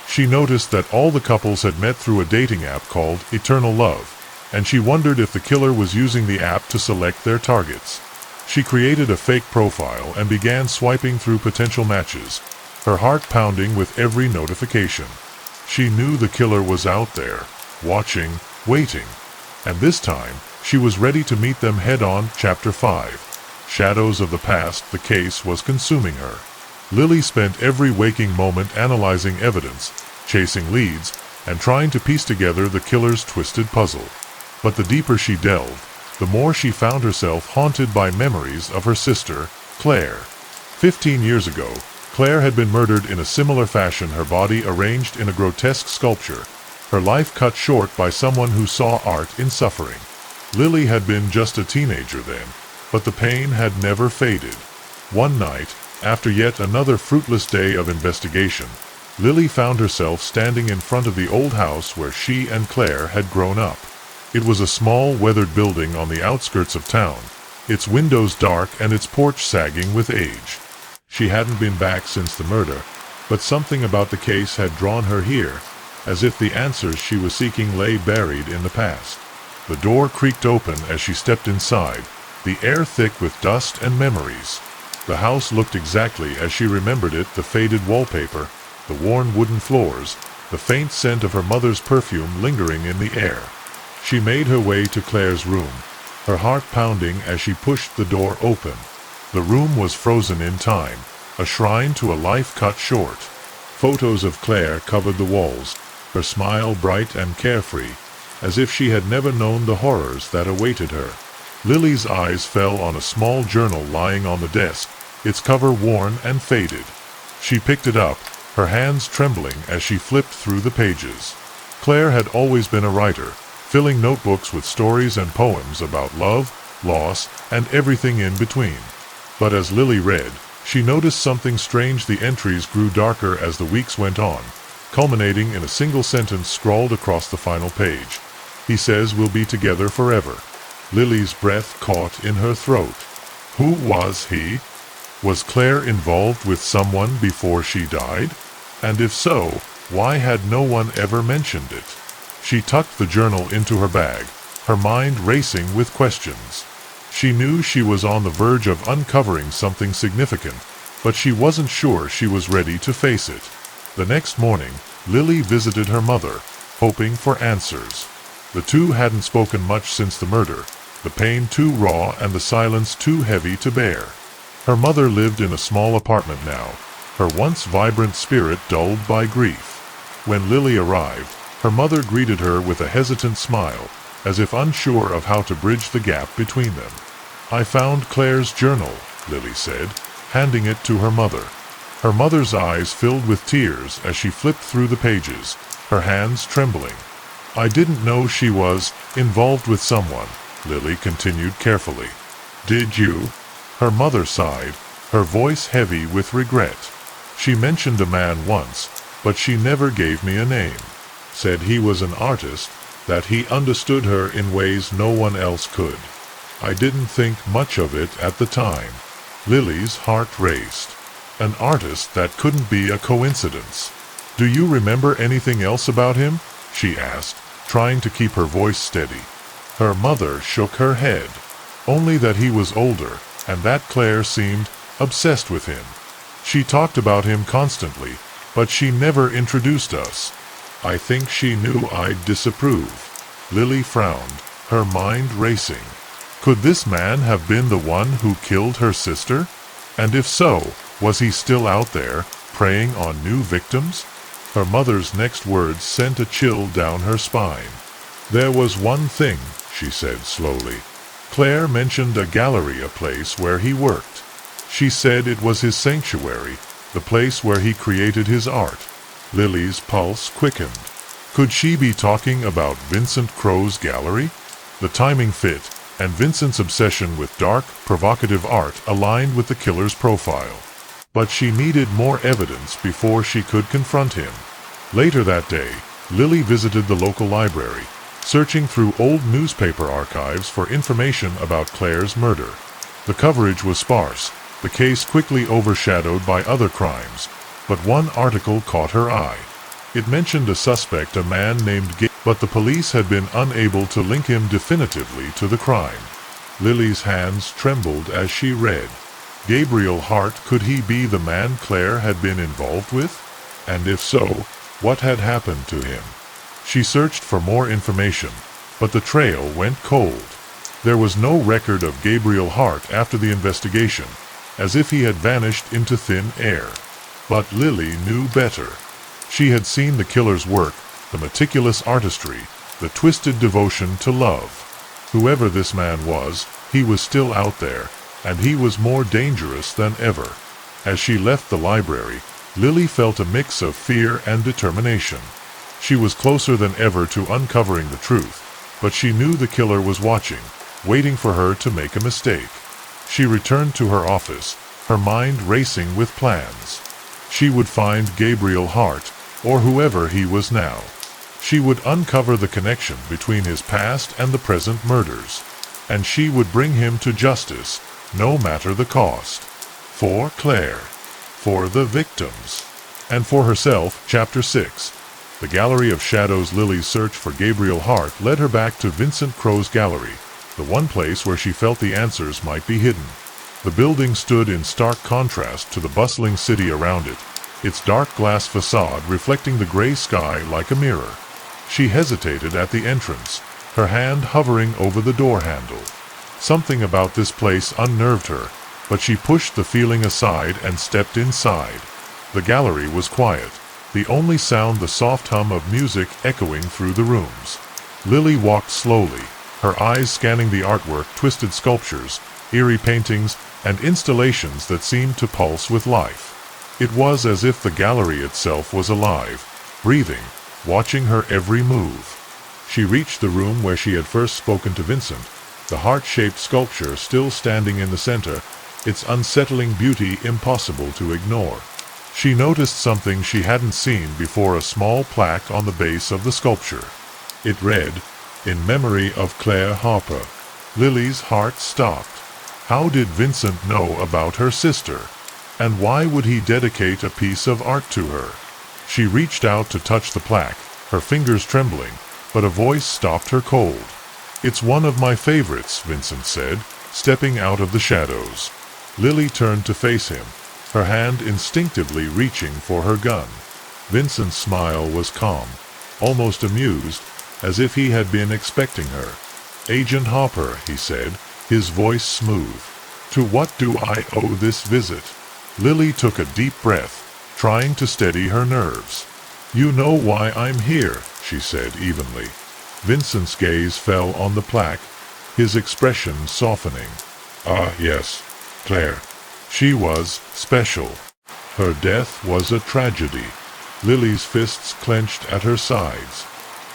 She noticed that all the couples had met through a dating app called Eternal Love, and she wondered if the killer was using the app to select their targets. She created a fake profile and began swiping through potential matches, her heart pounding with every notification. She knew the killer was out there, watching, waiting, and this time, she was ready to meet them head-on. Chapter 5. Shadows of the Past. The case was consuming her. Lily spent every waking moment analyzing evidence, chasing leads, and trying to piece together the killer's twisted puzzle. But the deeper she delved, the more she found herself haunted by memories of her sister, Claire. 15 years ago, Claire had been murdered in a similar fashion, her body arranged in a grotesque sculpture, her life cut short by someone who saw art in suffering. Lily had been just a teenager then, but the pain had never faded. One night, after yet another fruitless day of investigation, Lily found herself standing in front of the old house where she and Claire had grown up. It was a small, weathered building on the outskirts of town, its windows dark and its porch sagging with age. She hadn't been back since the murder, but something about the case had drawn her here, as if the answers she was seeking lay buried in the past. The door creaked open as she stepped inside, the air thick with dust and memories. The house looked exactly as she remembered it, the faded wallpaper, the worn wooden floors, the faint scent of her mother's perfume lingering in the air. She made her way to Claire's room, her heart pounding as she pushed the door open. The room was frozen in time, a shrine to a life cut short. Photos of Claire covered the walls, her smile bright and carefree, as if she had never known the horrors that awaited her. Lily's eyes fell on a small journal lying on the desk, its cover worn and faded. She picked it up, her hands trembling as she flipped through the pages. Claire had always been a writer, filling notebooks with stories and poems about love, loss, and everything in between. But as Lily read, she noticed something strange. The entries grew darker as the weeks went on, culminating in a single sentence scrawled across the final page. "He says we'll be together forever." Lily's breath caught in her throat. Who was he? Was Claire involved with someone before she died? And if so, why had no one ever mentioned it? She tucked the journal into her bag, her mind racing with questions. She knew she was on the verge of uncovering something significant, but she wasn't sure she was ready to face it. The next morning, Lily visited her mother, hoping for answers. The two hadn't spoken much since the murder, the pain too raw and the silence too heavy to bear. Her mother lived in a small apartment now, her once vibrant spirit dulled by grief. When Lily arrived, her mother greeted her with a hesitant smile, as if unsure of how to bridge the gap between them. "I found Claire's journal," Lily said, handing it to her mother. Her mother's eyes filled with tears as she flipped through the pages, her hands trembling. "I didn't know she was involved with someone," Lily continued carefully. "Did you?" Her mother sighed, her voice heavy with regret. "She mentioned a man once, but she never gave me a name. Said he was an artist, that he understood her in ways no one else could. I didn't think much of it at the time." Lily's heart raced. An artist, that couldn't be a coincidence. "Do you remember anything else about him?" she asked, trying to keep her voice steady. Her mother shook her head. "Only that he was older, and that Claire seemed obsessed with him. She talked about him constantly, but she never introduced us. I think she knew I'd disapprove." Lily frowned, her mind racing. Could this man have been the one who killed her sister? And if so, was he still out there, preying on new victims? Her mother's next words sent a chill down her spine. "There was one thing," she said slowly. "Claire mentioned a gallery, a place where he worked. She said it was his sanctuary, the place where he created his art." Lily's pulse quickened. Could she be talking about Vincent Crow's gallery? The timing fit, and Vincent's obsession with dark, provocative art aligned with the killer's profile. But she needed more evidence before she could confront him. Later that day, Lily visited the local library, searching through old newspaper archives for information about Claire's murder. The coverage was sparse, the case quickly overshadowed by other crimes, but one article caught her eye. It mentioned a suspect, a man named Gabe, but the police had been unable to link him definitively to the crime. Lily's hands trembled as she read. Gabriel Hart, could he be the man Claire had been involved with? And if so, what had happened to him? She searched for more information, but the trail went cold. There was no record of Gabriel Hart after the investigation, as if he had vanished into thin air. But Lily knew better. She had seen the killer's work, the meticulous artistry, the twisted devotion to love. Whoever this man was, he was still out there, and he was more dangerous than ever. As she left the library, Lily felt a mix of fear and determination. She was closer than ever to uncovering the truth, but she knew the killer was watching, waiting for her to make a mistake. She returned to her office, her mind racing with plans. She would find Gabriel Hart, or whoever he was now. She would uncover the connection between his past and the present murders, and she would bring him to justice, no matter the cost. For Claire, for the victims, and for herself. Chapter 6. The Gallery of Shadows. Lily's search for Gabriel Hart led her back to Vincent Crow's gallery, the one place where she felt the answers might be hidden. The building stood in stark contrast to the bustling city around it, its dark glass facade reflecting the gray sky like a mirror. She hesitated at the entrance, her hand hovering over the door handle. Something about this place unnerved her, but she pushed the feeling aside and stepped inside. The gallery was quiet, the only sound the soft hum of music echoing through the rooms. Lily walked slowly, her eyes scanning the artwork, twisted sculptures, eerie paintings, and installations that seemed to pulse with life. It was as if the gallery itself was alive, breathing, watching her every move. She reached the room where she had first spoken to Vincent, the heart-shaped sculpture still standing in the center, its unsettling beauty impossible to ignore. She noticed something she hadn't seen before: a small plaque on the base of the sculpture. It read, "In memory of Claire Harper." Lily's heart stopped. How did Vincent know about her sister? And why would he dedicate a piece of art to her? She reached out to touch the plaque, her fingers trembling, but a voice stopped her cold. "It's one of my favorites," Vincent said, stepping out of the shadows. Lily turned to face him, her hand instinctively reaching for her gun. Vincent's smile was calm, almost amused, as if he had been expecting her. "Agent Hopper," he said, his voice smooth. "To what do I owe this visit?" Lily took a deep breath, trying to steady her nerves. "You know why I'm here," she said evenly. Vincent's gaze fell on the plaque, his expression softening. "Ah, yes, Claire. She was special. Her death was a tragedy." Lily's fists clenched at her sides.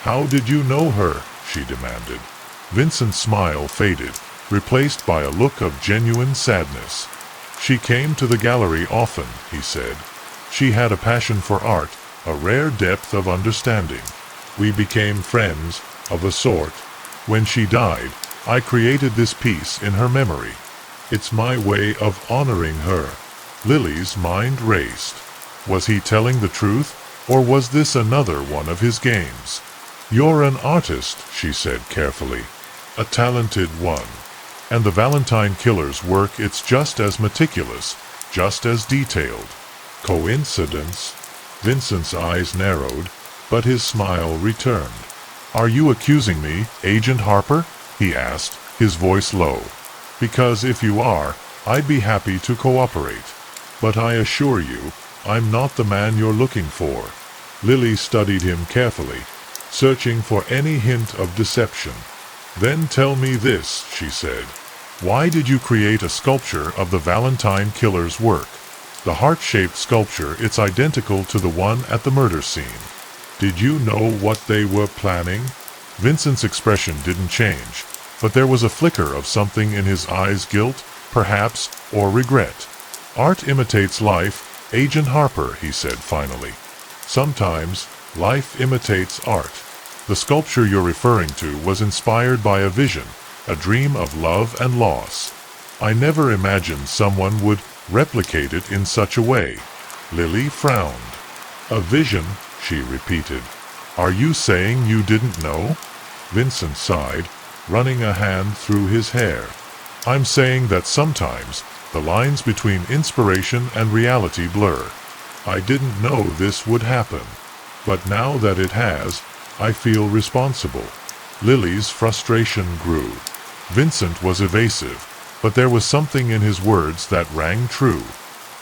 "How did you know her?" she demanded. Vincent's smile faded, replaced by a look of genuine sadness. "She came to the gallery often," he said. "She had a passion for art, a rare depth of understanding. We became friends, of a sort. When she died, I created this piece in her memory. It's my way of honoring her." Lily's mind raced. Was he telling the truth, or was this another one of his games? "You're an artist," she said carefully. "A talented one. And the Valentine killer's work, it's just as meticulous, just as detailed. Coincidence?" Vincent's eyes narrowed, but his smile returned. "Are you accusing me, Agent Harper?" he asked, his voice low. "Because if you are, I'd be happy to cooperate. But I assure you, I'm not the man you're looking for." Lily studied him carefully, searching for any hint of deception. "Then tell me this," she said. "Why did you create a sculpture of the Valentine killer's work? The heart-shaped sculpture, it's identical to the one at the murder scene. Did you know what they were planning?" Vincent's expression didn't change, but there was a flicker of something in his eyes, guilt, perhaps, or regret. "Art imitates life, Agent Harper," he said finally. "Sometimes, life imitates art. The sculpture you're referring to was inspired by a vision, a dream of love and loss. I never imagined someone would replicate it in such a way." Lily frowned. "A vision," she repeated. "Are you saying you didn't know?" Vincent sighed, running a hand through his hair. "I'm saying that sometimes the lines between inspiration and reality blur. I didn't know this would happen. But now that it has, I feel responsible." Lily's frustration grew. Vincent was evasive, but there was something in his words that rang true.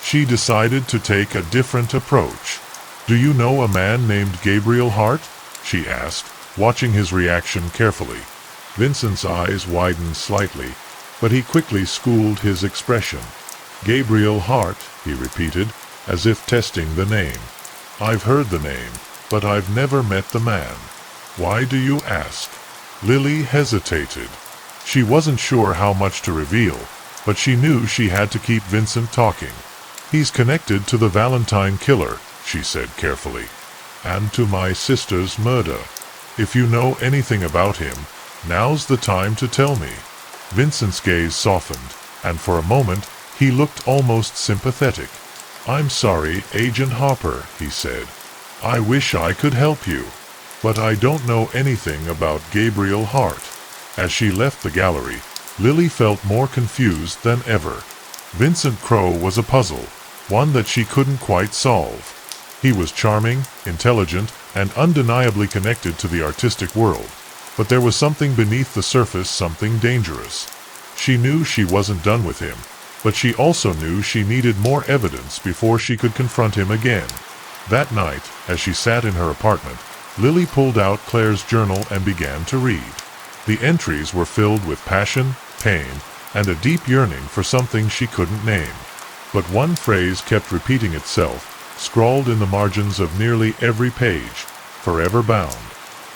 She decided to take a different approach. "Do you know a man named Gabriel Hart?" she asked, watching his reaction carefully. Vincent's eyes widened slightly, but he quickly schooled his expression. "Gabriel Hart," he repeated, as if testing the name. "I've heard the name, but I've never met the man. Why do you ask?" Lily hesitated. She wasn't sure how much to reveal, but she knew she had to keep Vincent talking. "He's connected to the Valentine killer," she said carefully, "and to my sister's murder. If you know anything about him, now's the time to tell me." Vincent's gaze softened, and for a moment he looked almost sympathetic. "I'm sorry, Agent Hopper," he said. "I wish I could help you. But I don't know anything about Gabriel Hart." As she left the gallery, Lily felt more confused than ever. Vincent Crowe was a puzzle, one that she couldn't quite solve. He was charming, intelligent, and undeniably connected to the artistic world, but there was something beneath the surface, something dangerous. She knew she wasn't done with him, but she also knew she needed more evidence before she could confront him again. That night, as she sat in her apartment, Lily pulled out Claire's journal and began to read. The entries were filled with passion, pain, and a deep yearning for something she couldn't name. But one phrase kept repeating itself, scrawled in the margins of nearly every page: "Forever bound."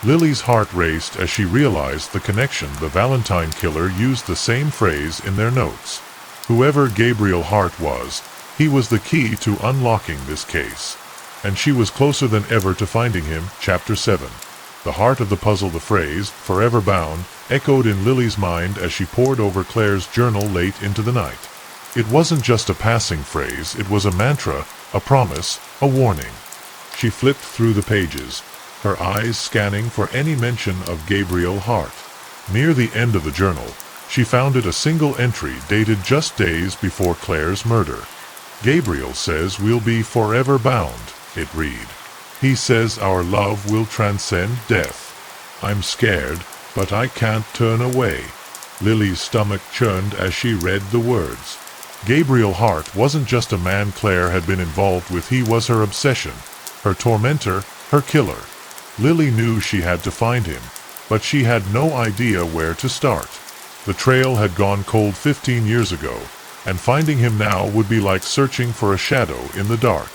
Lily's heart raced as she realized the connection. The Valentine killer used the same phrase in their notes. Whoever Gabriel Hart was, he was the key to unlocking this case. And she was closer than ever to finding him. Chapter 7. The heart of the puzzle, the phrase, "forever bound," echoed in Lily's mind as she pored over Claire's journal late into the night. It wasn't just a passing phrase, it was a mantra, a promise, a warning. She flipped through the pages, her eyes scanning for any mention of Gabriel Hart. Near the end of the journal, she found it a single entry dated just days before Claire's murder. Gabriel says we'll be forever bound, it read. He says our love will transcend death. I'm scared, but I can't turn away. Lily's stomach churned as she read the words. Gabriel Hart wasn't just a man Claire had been involved with, he was her obsession, her tormentor, her killer. Lily knew she had to find him, but she had no idea where to start. The trail had gone cold 15 years ago, and finding him now would be like searching for a shadow in the dark.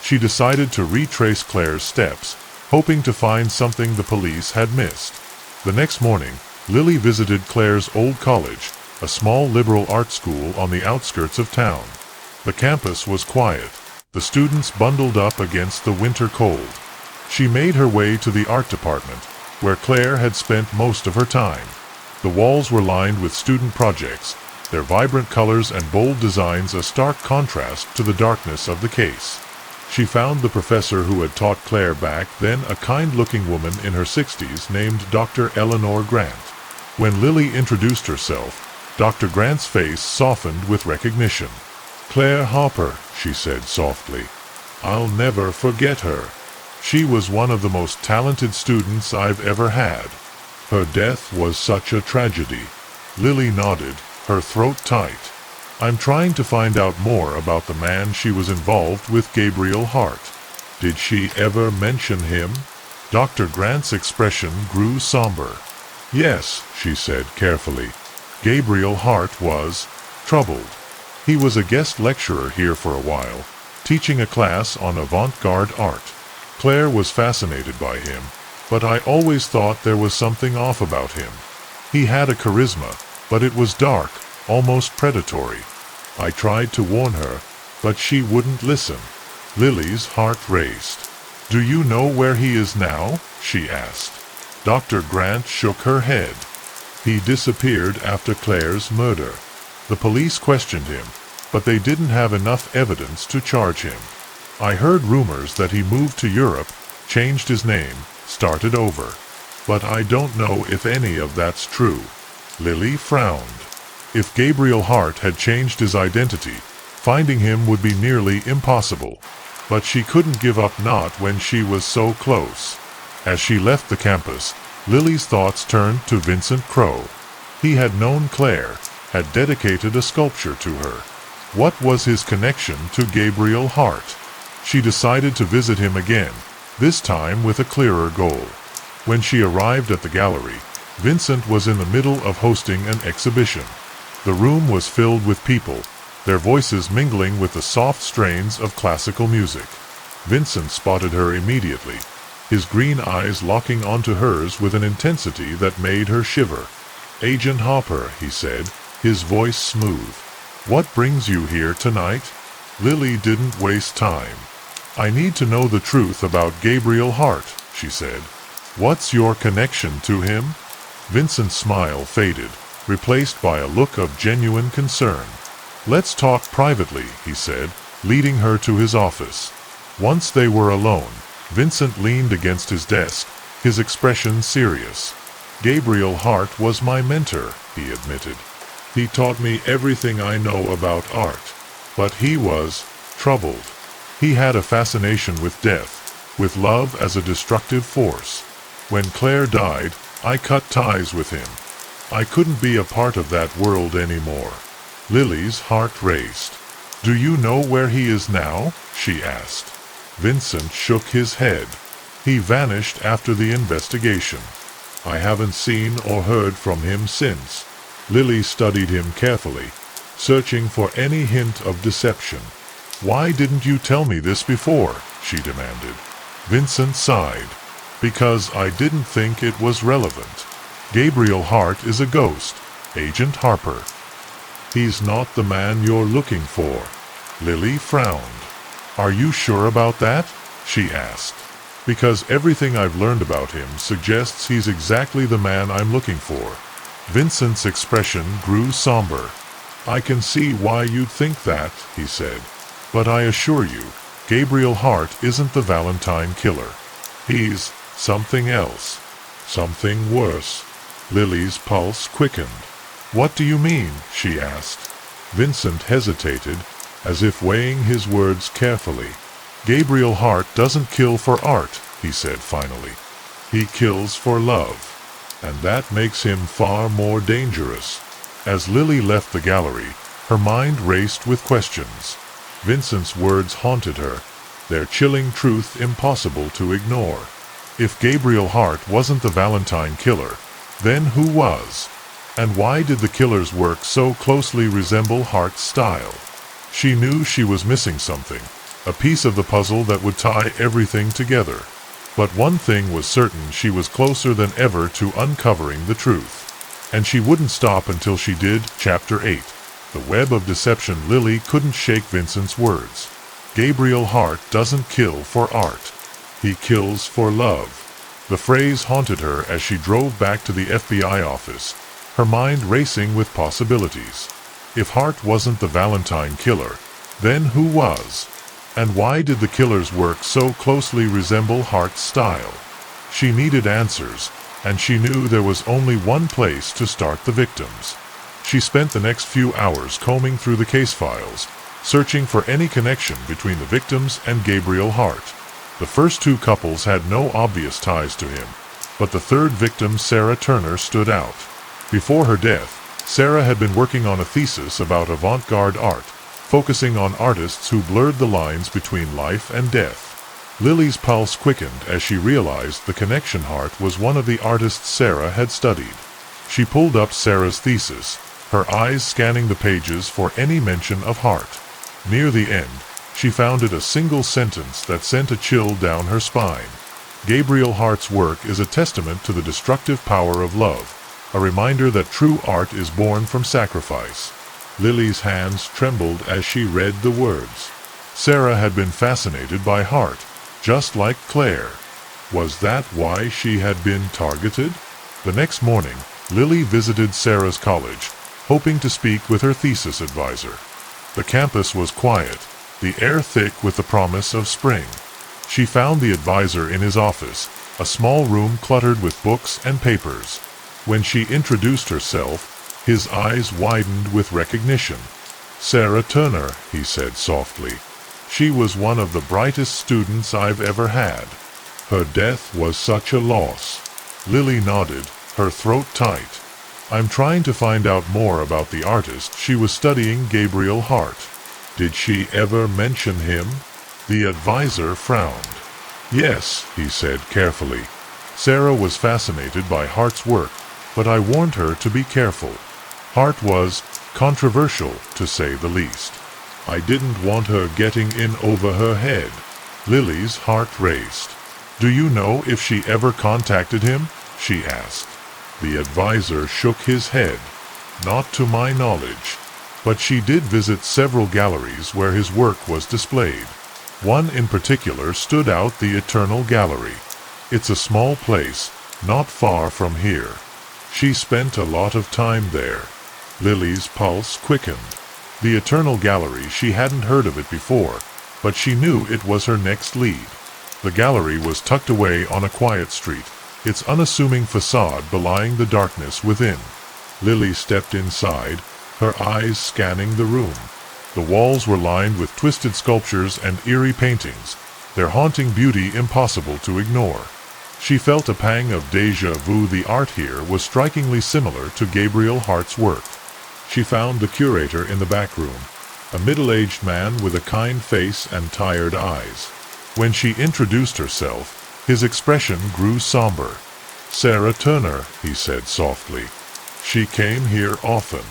She decided to retrace Claire's steps, hoping to find something the police had missed. The next morning, Lily visited Claire's old college, a small liberal art school on the outskirts of town. The campus was quiet, the students bundled up against the winter cold. She made her way to the art department, where Claire had spent most of her time. The walls were lined with student projects, their vibrant colors and bold designs a stark contrast to the darkness of the case. She found the professor who had taught Claire back then, a kind-looking woman in her 60s named Dr. Eleanor Grant. When Lily introduced herself, Dr. Grant's face softened with recognition. "Claire Harper," she said softly. "I'll never forget her. She was one of the most talented students I've ever had. Her death was such a tragedy." Lily nodded, her throat tight. "I'm trying to find out more about the man she was involved with, Gabriel Hart. Did she ever mention him?" Dr. Grant's expression grew somber. "Yes," she said carefully. "Gabriel Hart was troubled. He was a guest lecturer here for a while, teaching a class on avant-garde art. Claire was fascinated by him, but I always thought there was something off about him. He had a charisma, but it was dark, almost predatory. I tried to warn her, but she wouldn't listen." Lily's heart raced. "Do you know where he is now?" she asked. Dr. Grant shook her head. "He disappeared after Claire's murder. The police questioned him, but they didn't have enough evidence to charge him. I heard rumors that he moved to Europe, changed his name, started over. But I don't know if any of that's true." Lily frowned. If Gabriel Hart had changed his identity, finding him would be nearly impossible. But she couldn't give up, not when she was so close. As she left the campus, Lily's thoughts turned to Vincent Crowe. He had known Claire, had dedicated a sculpture to her. What was his connection to Gabriel Hart? She decided to visit him again, this time with a clearer goal. When she arrived at the gallery, Vincent was in the middle of hosting an exhibition. The room was filled with people, their voices mingling with the soft strains of classical music. Vincent spotted her immediately, his green eyes locking onto hers with an intensity that made her shiver. "Agent Harper," he said, his voice smooth. "What brings you here tonight?" Lily didn't waste time. "I need to know the truth about Gabriel Hart," she said. "What's your connection to him?" Vincent's smile faded, replaced by a look of genuine concern. "Let's talk privately," he said, leading her to his office. Once they were alone, Vincent leaned against his desk, his expression serious. "Gabriel Hart was my mentor," he admitted. "He taught me everything I know about art. But he was troubled. He had a fascination with death, with love as a destructive force. When Claire died, I cut ties with him. I couldn't be a part of that world anymore." Lily's heart raced. "Do you know where he is now?" she asked. Vincent shook his head. "He vanished after the investigation. I haven't seen or heard from him since." Lily studied him carefully, searching for any hint of deception. "Why didn't you tell me this before?" she demanded. Vincent sighed. "Because I didn't think it was relevant. Gabriel Hart is a ghost, Agent Harper. He's not the man you're looking for." Lily frowned. "Are you sure about that?" she asked. "Because everything I've learned about him suggests he's exactly the man I'm looking for." Vincent's expression grew somber. "I can see why you'd think that," he said. "But I assure you, Gabriel Hart isn't the Valentine killer. He's something else. Something worse." Lily's pulse quickened. "What do you mean?" she asked. Vincent hesitated, as if weighing his words carefully. "Gabriel Hart doesn't kill for art," he said finally. "He kills for love. And that makes him far more dangerous." As Lily left the gallery, her mind raced with questions. Vincent's words haunted her, their chilling truth impossible to ignore. If Gabriel Hart wasn't the Valentine killer, then who was? And why did the killer's work so closely resemble Hart's style? She knew she was missing something, a piece of the puzzle that would tie everything together. But one thing was certain: she was closer than ever to uncovering the truth. And she wouldn't stop until she did. Chapter 8. The web of deception. Lily couldn't shake Vincent's words. Gabriel Hart doesn't kill for art. He kills for love. The phrase haunted her as she drove back to the FBI office, her mind racing with possibilities. If Hart wasn't the Valentine killer, then who was? And why did the killer's work so closely resemble Hart's style? She needed answers, and she knew there was only one place to start: the victims. She spent the next few hours combing through the case files, searching for any connection between the victims and Gabriel Hart. The first two couples had no obvious ties to him, but the third victim, Sarah Turner, stood out. Before her death, Sarah had been working on a thesis about avant-garde art, focusing on artists who blurred the lines between life and death. Lily's pulse quickened as she realized the connection: Hart was one of the artists Sarah had studied. She pulled up Sarah's thesis, her eyes scanning the pages for any mention of Hart. Near the end, she found it: a single sentence that sent a chill down her spine. Gabriel Hart's work is a testament to the destructive power of love, a reminder that true art is born from sacrifice. Lily's hands trembled as she read the words. Sarah had been fascinated by Hart, just like Claire. Was that why she had been targeted? The next morning, Lily visited Sarah's college, hoping to speak with her thesis advisor. The campus was quiet, the air thick with the promise of spring. She found the advisor in his office, a small room cluttered with books and papers. When she introduced herself, his eyes widened with recognition. "Sarah Turner," he said softly. "She was one of the brightest students I've ever had. Her death was such a loss." Lily nodded, her throat tight. "I'm trying to find out more about the artist she was studying, Gabriel Hart. Did she ever mention him?" The advisor frowned. "Yes," he said carefully. "Sarah was fascinated by Hart's work, but I warned her to be careful. Hart was controversial, to say the least. I didn't want her getting in over her head." Lily's heart raced. "Do you know if she ever contacted him?" she asked. The advisor shook his head. "Not to my knowledge. But she did visit several galleries where his work was displayed. One in particular stood out: the Eternal Gallery. It's a small place, not far from here. She spent a lot of time there." Lily's pulse quickened. The Eternal Gallery, she hadn't heard of it before, but she knew it was her next lead. The gallery was tucked away on a quiet street, its unassuming facade belying the darkness within. Lily stepped inside, her eyes scanning the room. The walls were lined with twisted sculptures and eerie paintings, their haunting beauty impossible to ignore. She felt a pang of déjà vu. The art here was strikingly similar to Gabriel Hart's work. She found the curator in the back room, a middle-aged man with a kind face and tired eyes. When she introduced herself, his expression grew somber. "Sarah Turner," he said softly. "She came here often.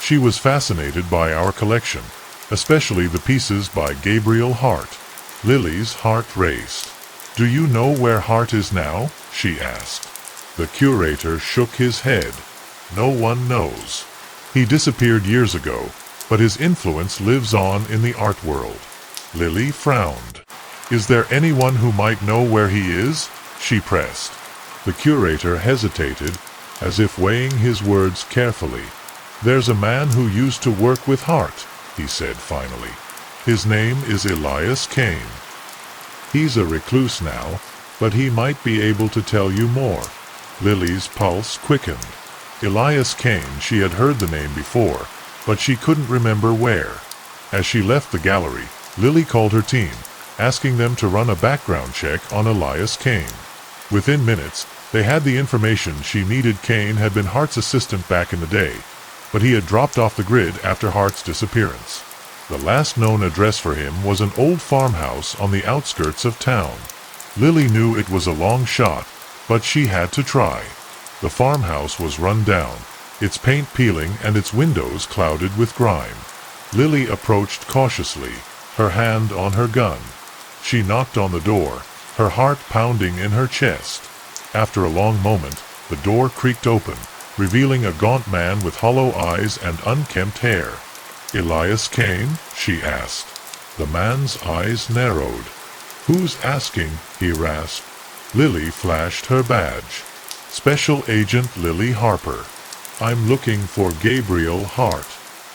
She was fascinated by our collection, especially the pieces by Gabriel Hart." Lily's heart raced. "Do you know where Hart is now?" she asked. The curator shook his head. "No one knows. He disappeared years ago, but his influence lives on in the art world." Lily frowned. "Is there anyone who might know where he is?" she pressed. The curator hesitated, as if weighing his words carefully. "There's a man who used to work with Hart," he said finally. "His name is Elias Kane. He's a recluse now, but he might be able to tell you more." Lily's pulse quickened. Elias Kane, she had heard the name before, but she couldn't remember where. As she left the gallery, Lily called her team, asking them to run a background check on Elias Kane. Within minutes, they had the information she needed. Kane had been Hart's assistant back in the day, but he had dropped off the grid after Hart's disappearance. The last known address for him was an old farmhouse on the outskirts of town. Lily knew it was a long shot, but she had to try. The farmhouse was run down, its paint peeling and its windows clouded with grime. Lily approached cautiously, her hand on her gun. She knocked on the door, her heart pounding in her chest. After a long moment, the door creaked open, revealing a gaunt man with hollow eyes and unkempt hair. "Elias Kane?" she asked. The man's eyes narrowed. "Who's asking?" he rasped. Lily flashed her badge. "Special Agent Lily Harper. I'm looking for Gabriel Hart."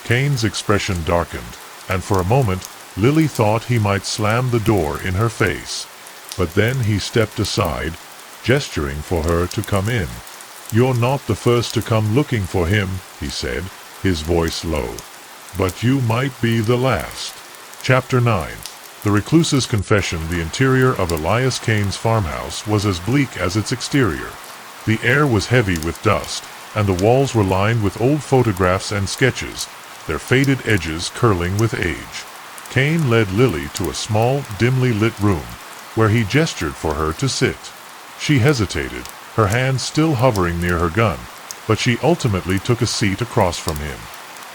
Kane's expression darkened, and for a moment, Lily thought he might slam the door in her face. But then he stepped aside, gesturing for her to come in. "You're not the first to come looking for him," he said, his voice low. "But you might be the last." Chapter 9. The recluse's confession. The interior of Elias Kane's farmhouse was as bleak as its exterior. The air was heavy with dust, and the walls were lined with old photographs and sketches, their faded edges curling with age. Kane led Lily to a small, dimly lit room, where he gestured for her to sit. She hesitated, her hand still hovering near her gun, but she ultimately took a seat across from him.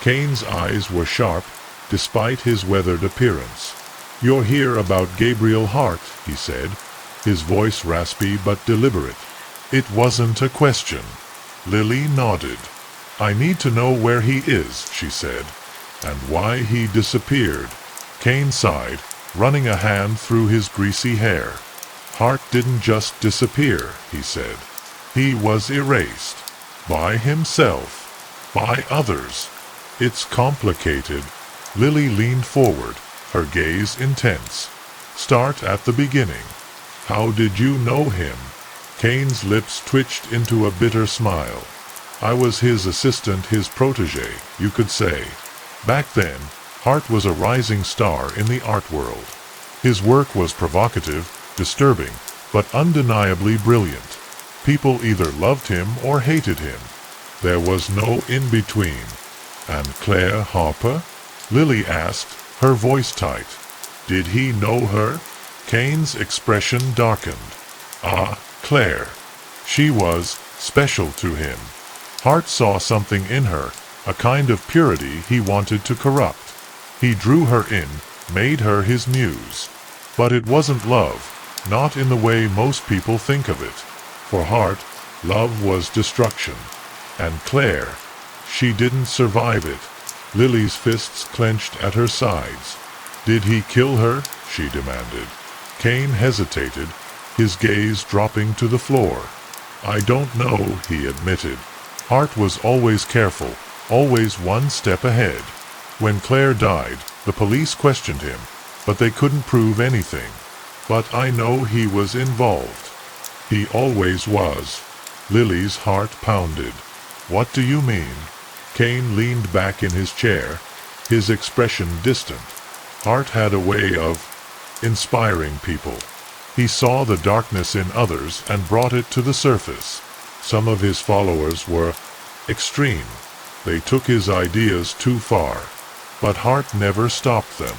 Kane's eyes were sharp, despite his weathered appearance. "You're here about Gabriel Hart," he said, his voice raspy but deliberate. It wasn't a question. Lily nodded. "I need to know where he is," she said, "and why he disappeared." Kane sighed, running a hand through his greasy hair. "Hart didn't just disappear," he said. "He was erased. By himself. By others. It's complicated." Lily leaned forward, her gaze intense. "Start at the beginning. How did you know him?" Kane's lips twitched into a bitter smile. "I was his assistant, his protege, you could say. Back then, Hart was a rising star in the art world. His work was provocative, disturbing, but undeniably brilliant. People either loved him or hated him. There was no in-between." "And Claire Harper?" Lily asked, her voice tight. "Did he know her?" Kane's expression darkened. "Ah, Claire. She was special to him. Hart saw something in her, a kind of purity he wanted to corrupt. He drew her in, made her his muse. But it wasn't love, not in the way most people think of it. For Hart, love was destruction. And Claire, she didn't survive it." Lily's fists clenched at her sides. "Did he kill her?" she demanded. Kane hesitated, his gaze dropping to the floor. "I don't know," he admitted. "Hart was always careful, always one step ahead. When Claire died, the police questioned him, but they couldn't prove anything. But I know he was involved. He always was." Lily's heart pounded. "What do you mean?" Kane leaned back in his chair, his expression distant. Hart had a way of inspiring people. He saw the darkness in others and brought it to the surface. Some of his followers were extreme. They took his ideas too far. But Hart never stopped them.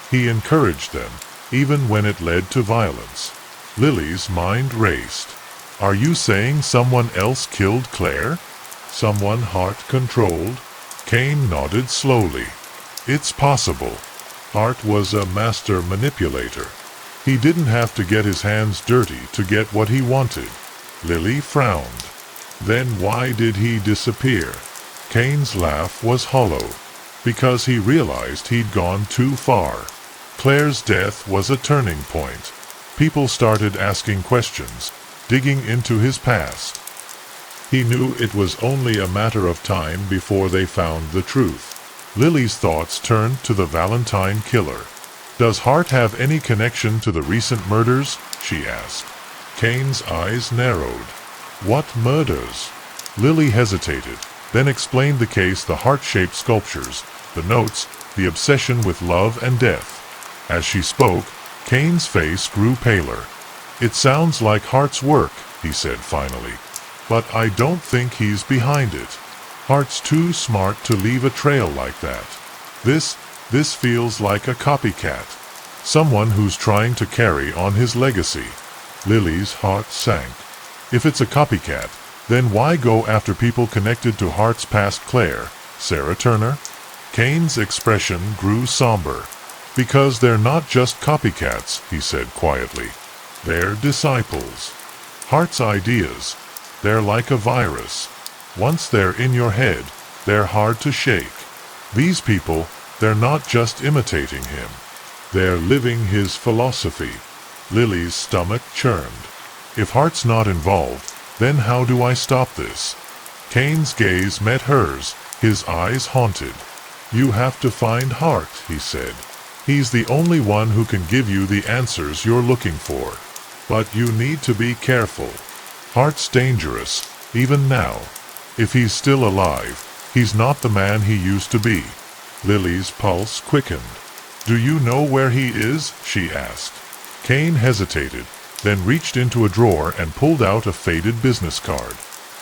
He encouraged them, even when it led to violence. Lily's mind raced. "Are you saying someone else killed Claire? Someone Hart controlled?" Kane nodded slowly. "It's possible. Hart was a master manipulator. He didn't have to get his hands dirty to get what he wanted." Lily frowned. "Then why did he disappear?" Kane's laugh was hollow. "Because he realized he'd gone too far. Claire's death was a turning point. People started asking questions, digging into his past. He knew it was only a matter of time before they found the truth." Lily's thoughts turned to the Valentine killer. "Does Hart have any connection to the recent murders?" she asked. Kane's eyes narrowed. "What murders?" Lily hesitated, then explained the case, the heart-shaped sculptures, the notes, the obsession with love and death. As she spoke, Kane's face grew paler. "It sounds like Hart's work," he said finally. "But I don't think he's behind it. Hart's too smart to leave a trail like that. This feels like a copycat. Someone who's trying to carry on his legacy." Lily's heart sank. If it's a copycat, then why go after people connected to Hart's past? Claire, Sarah Turner? Kane's expression grew somber. "Because they're not just copycats," he said quietly. "They're disciples. Hart's ideas, they're like a virus. Once they're in your head, they're hard to shake. These people, they're not just imitating him. They're living his philosophy." Lily's stomach churned. "If Hart's not involved, then how do I stop this?" Kane's gaze met hers, his eyes haunted. "You have to find Hart," he said. "He's the only one who can give you the answers you're looking for. But you need to be careful. Hart's dangerous, even now. If he's still alive, he's not the man he used to be." Lily's pulse quickened. "Do you know where he is?" she asked. Kane hesitated, then reached into a drawer and pulled out a faded business card.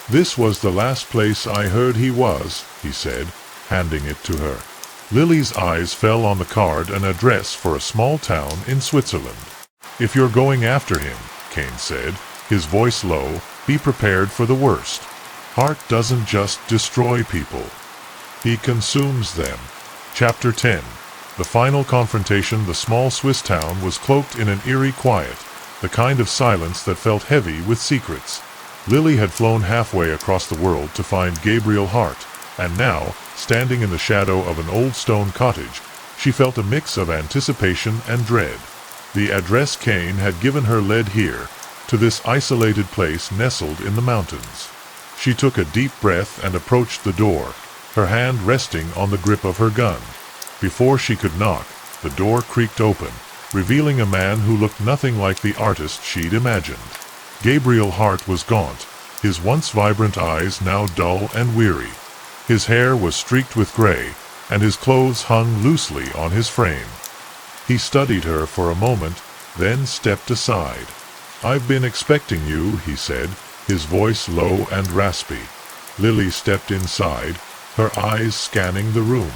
"This was the last place I heard he was," he said, handing it to her. Lily's eyes fell on the card, an address for a small town in Switzerland. "If you're going after him," Kane said, his voice low, "be prepared for the worst. Hart doesn't just destroy people. He consumes them." Chapter 10. The final confrontation. The small Swiss town was cloaked in an eerie quiet, the kind of silence that felt heavy with secrets. Lily had flown halfway across the world to find Gabriel Hart, and now, standing in the shadow of an old stone cottage, she felt a mix of anticipation and dread. The address Kane had given her led here, to this isolated place nestled in the mountains. She took a deep breath and approached the door, her hand resting on the grip of her gun. Before she could knock, the door creaked open, revealing a man who looked nothing like the artist she'd imagined. Gabriel Hart was gaunt, his once vibrant eyes now dull and weary. His hair was streaked with gray, and his clothes hung loosely on his frame. He studied her for a moment, then stepped aside. "I've been expecting you," he said, his voice low and raspy. Lily stepped inside, her eyes scanning the room.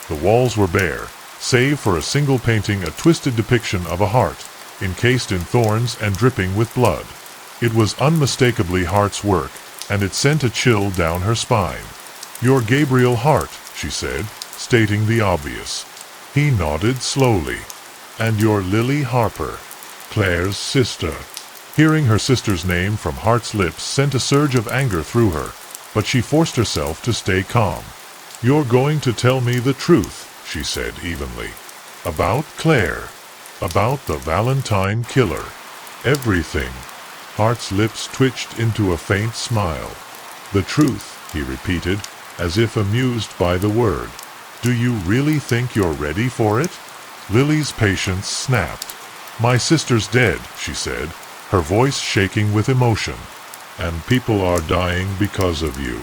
The walls were bare, save for a single painting, a twisted depiction of a heart, encased in thorns and dripping with blood. It was unmistakably Hart's work, and it sent a chill down her spine. "You're Gabriel Hart," she said, stating the obvious. He nodded slowly. "And you're Lily Harper, Claire's sister." Hearing her sister's name from Hart's lips sent a surge of anger through her, but she forced herself to stay calm. "You're going to tell me the truth," she said evenly. "About Claire. About the Valentine killer. Everything." Hart's lips twitched into a faint smile. "The truth," he repeated, as if amused by the word. "Do you really think you're ready for it?" Lily's patience snapped. "My sister's dead," she said, her voice shaking with emotion. "And people are dying because of you.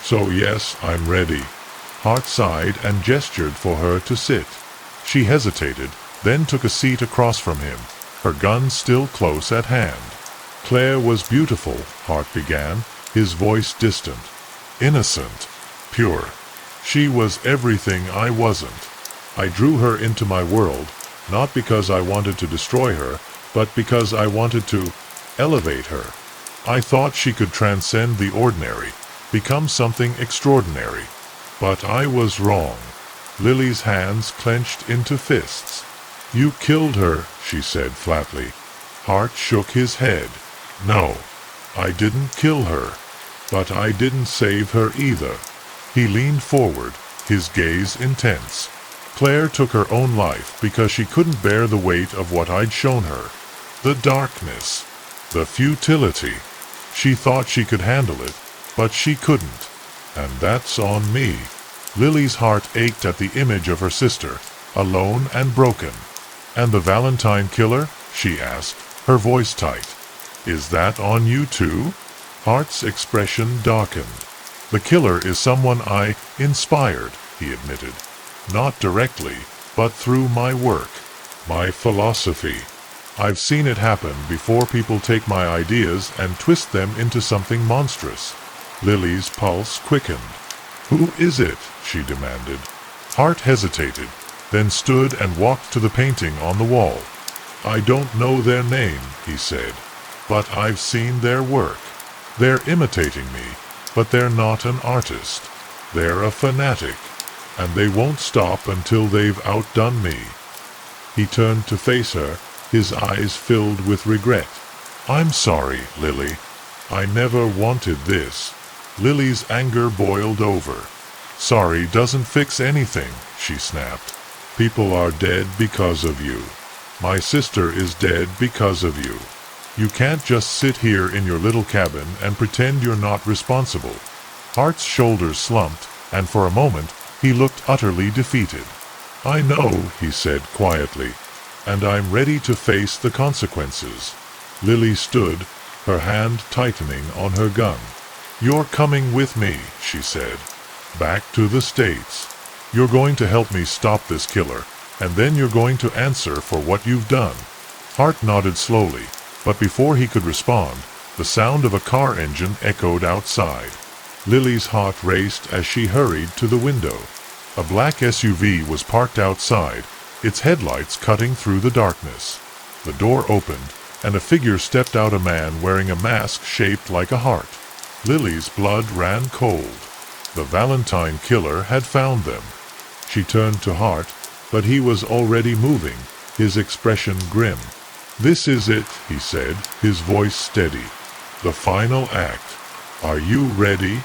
So yes, I'm ready." Hart sighed and gestured for her to sit. She hesitated, then took a seat across from him, her gun still close at hand. "Claire was beautiful," Hart began, his voice distant. "Innocent. Pure. She was everything I wasn't. I drew her into my world, not because I wanted to destroy her, but because I wanted to elevate her. I thought she could transcend the ordinary, become something extraordinary. But I was wrong." Lily's hands clenched into fists. "You killed her," she said flatly. Hart shook his head. "No, I didn't kill her. But I didn't save her either." He leaned forward, his gaze intense. "Claire took her own life because she couldn't bear the weight of what I'd shown her. The darkness. The futility. She thought she could handle it, but she couldn't. And that's on me." Lily's heart ached at the image of her sister, alone and broken. "And the Valentine killer?" she asked, her voice tight. "Is that on you too?" Hart's expression darkened. The killer is someone I inspired, he admitted. Not directly, but through my work, my philosophy. I've seen it happen before. People take my ideas and twist them into something monstrous. Lily's pulse quickened. Who is it? She demanded. Hart hesitated, then stood and walked to the painting on the wall. I don't know their name, he said, but I've seen their work. They're imitating me, but they're not an artist. They're a fanatic, and they won't stop until they've outdone me. He turned to face her, his eyes filled with regret. I'm sorry, Lily. I never wanted this. Lily's anger boiled over. Sorry doesn't fix anything, she snapped. People are dead because of you. My sister is dead because of you. You can't just sit here in your little cabin and pretend you're not responsible. Hart's shoulders slumped, and for a moment he looked utterly defeated. I know, he said quietly, and I'm ready to face the consequences. Lily stood, her hand tightening on her gun. You're coming with me, she said. Back to the States. You're going to help me stop this killer, and then you're going to answer for what you've done. Hart nodded slowly, but before he could respond, the sound of a car engine echoed outside. Lily's heart raced as she hurried to the window. A black SUV was parked outside, its headlights cutting through the darkness. The door opened, and a figure stepped out, a man wearing a mask shaped like a heart. Lily's blood ran cold. The Valentine killer had found them. She turned to Hart, but he was already moving, his expression grim. This is it, he said, his voice steady. The final act. Are you ready?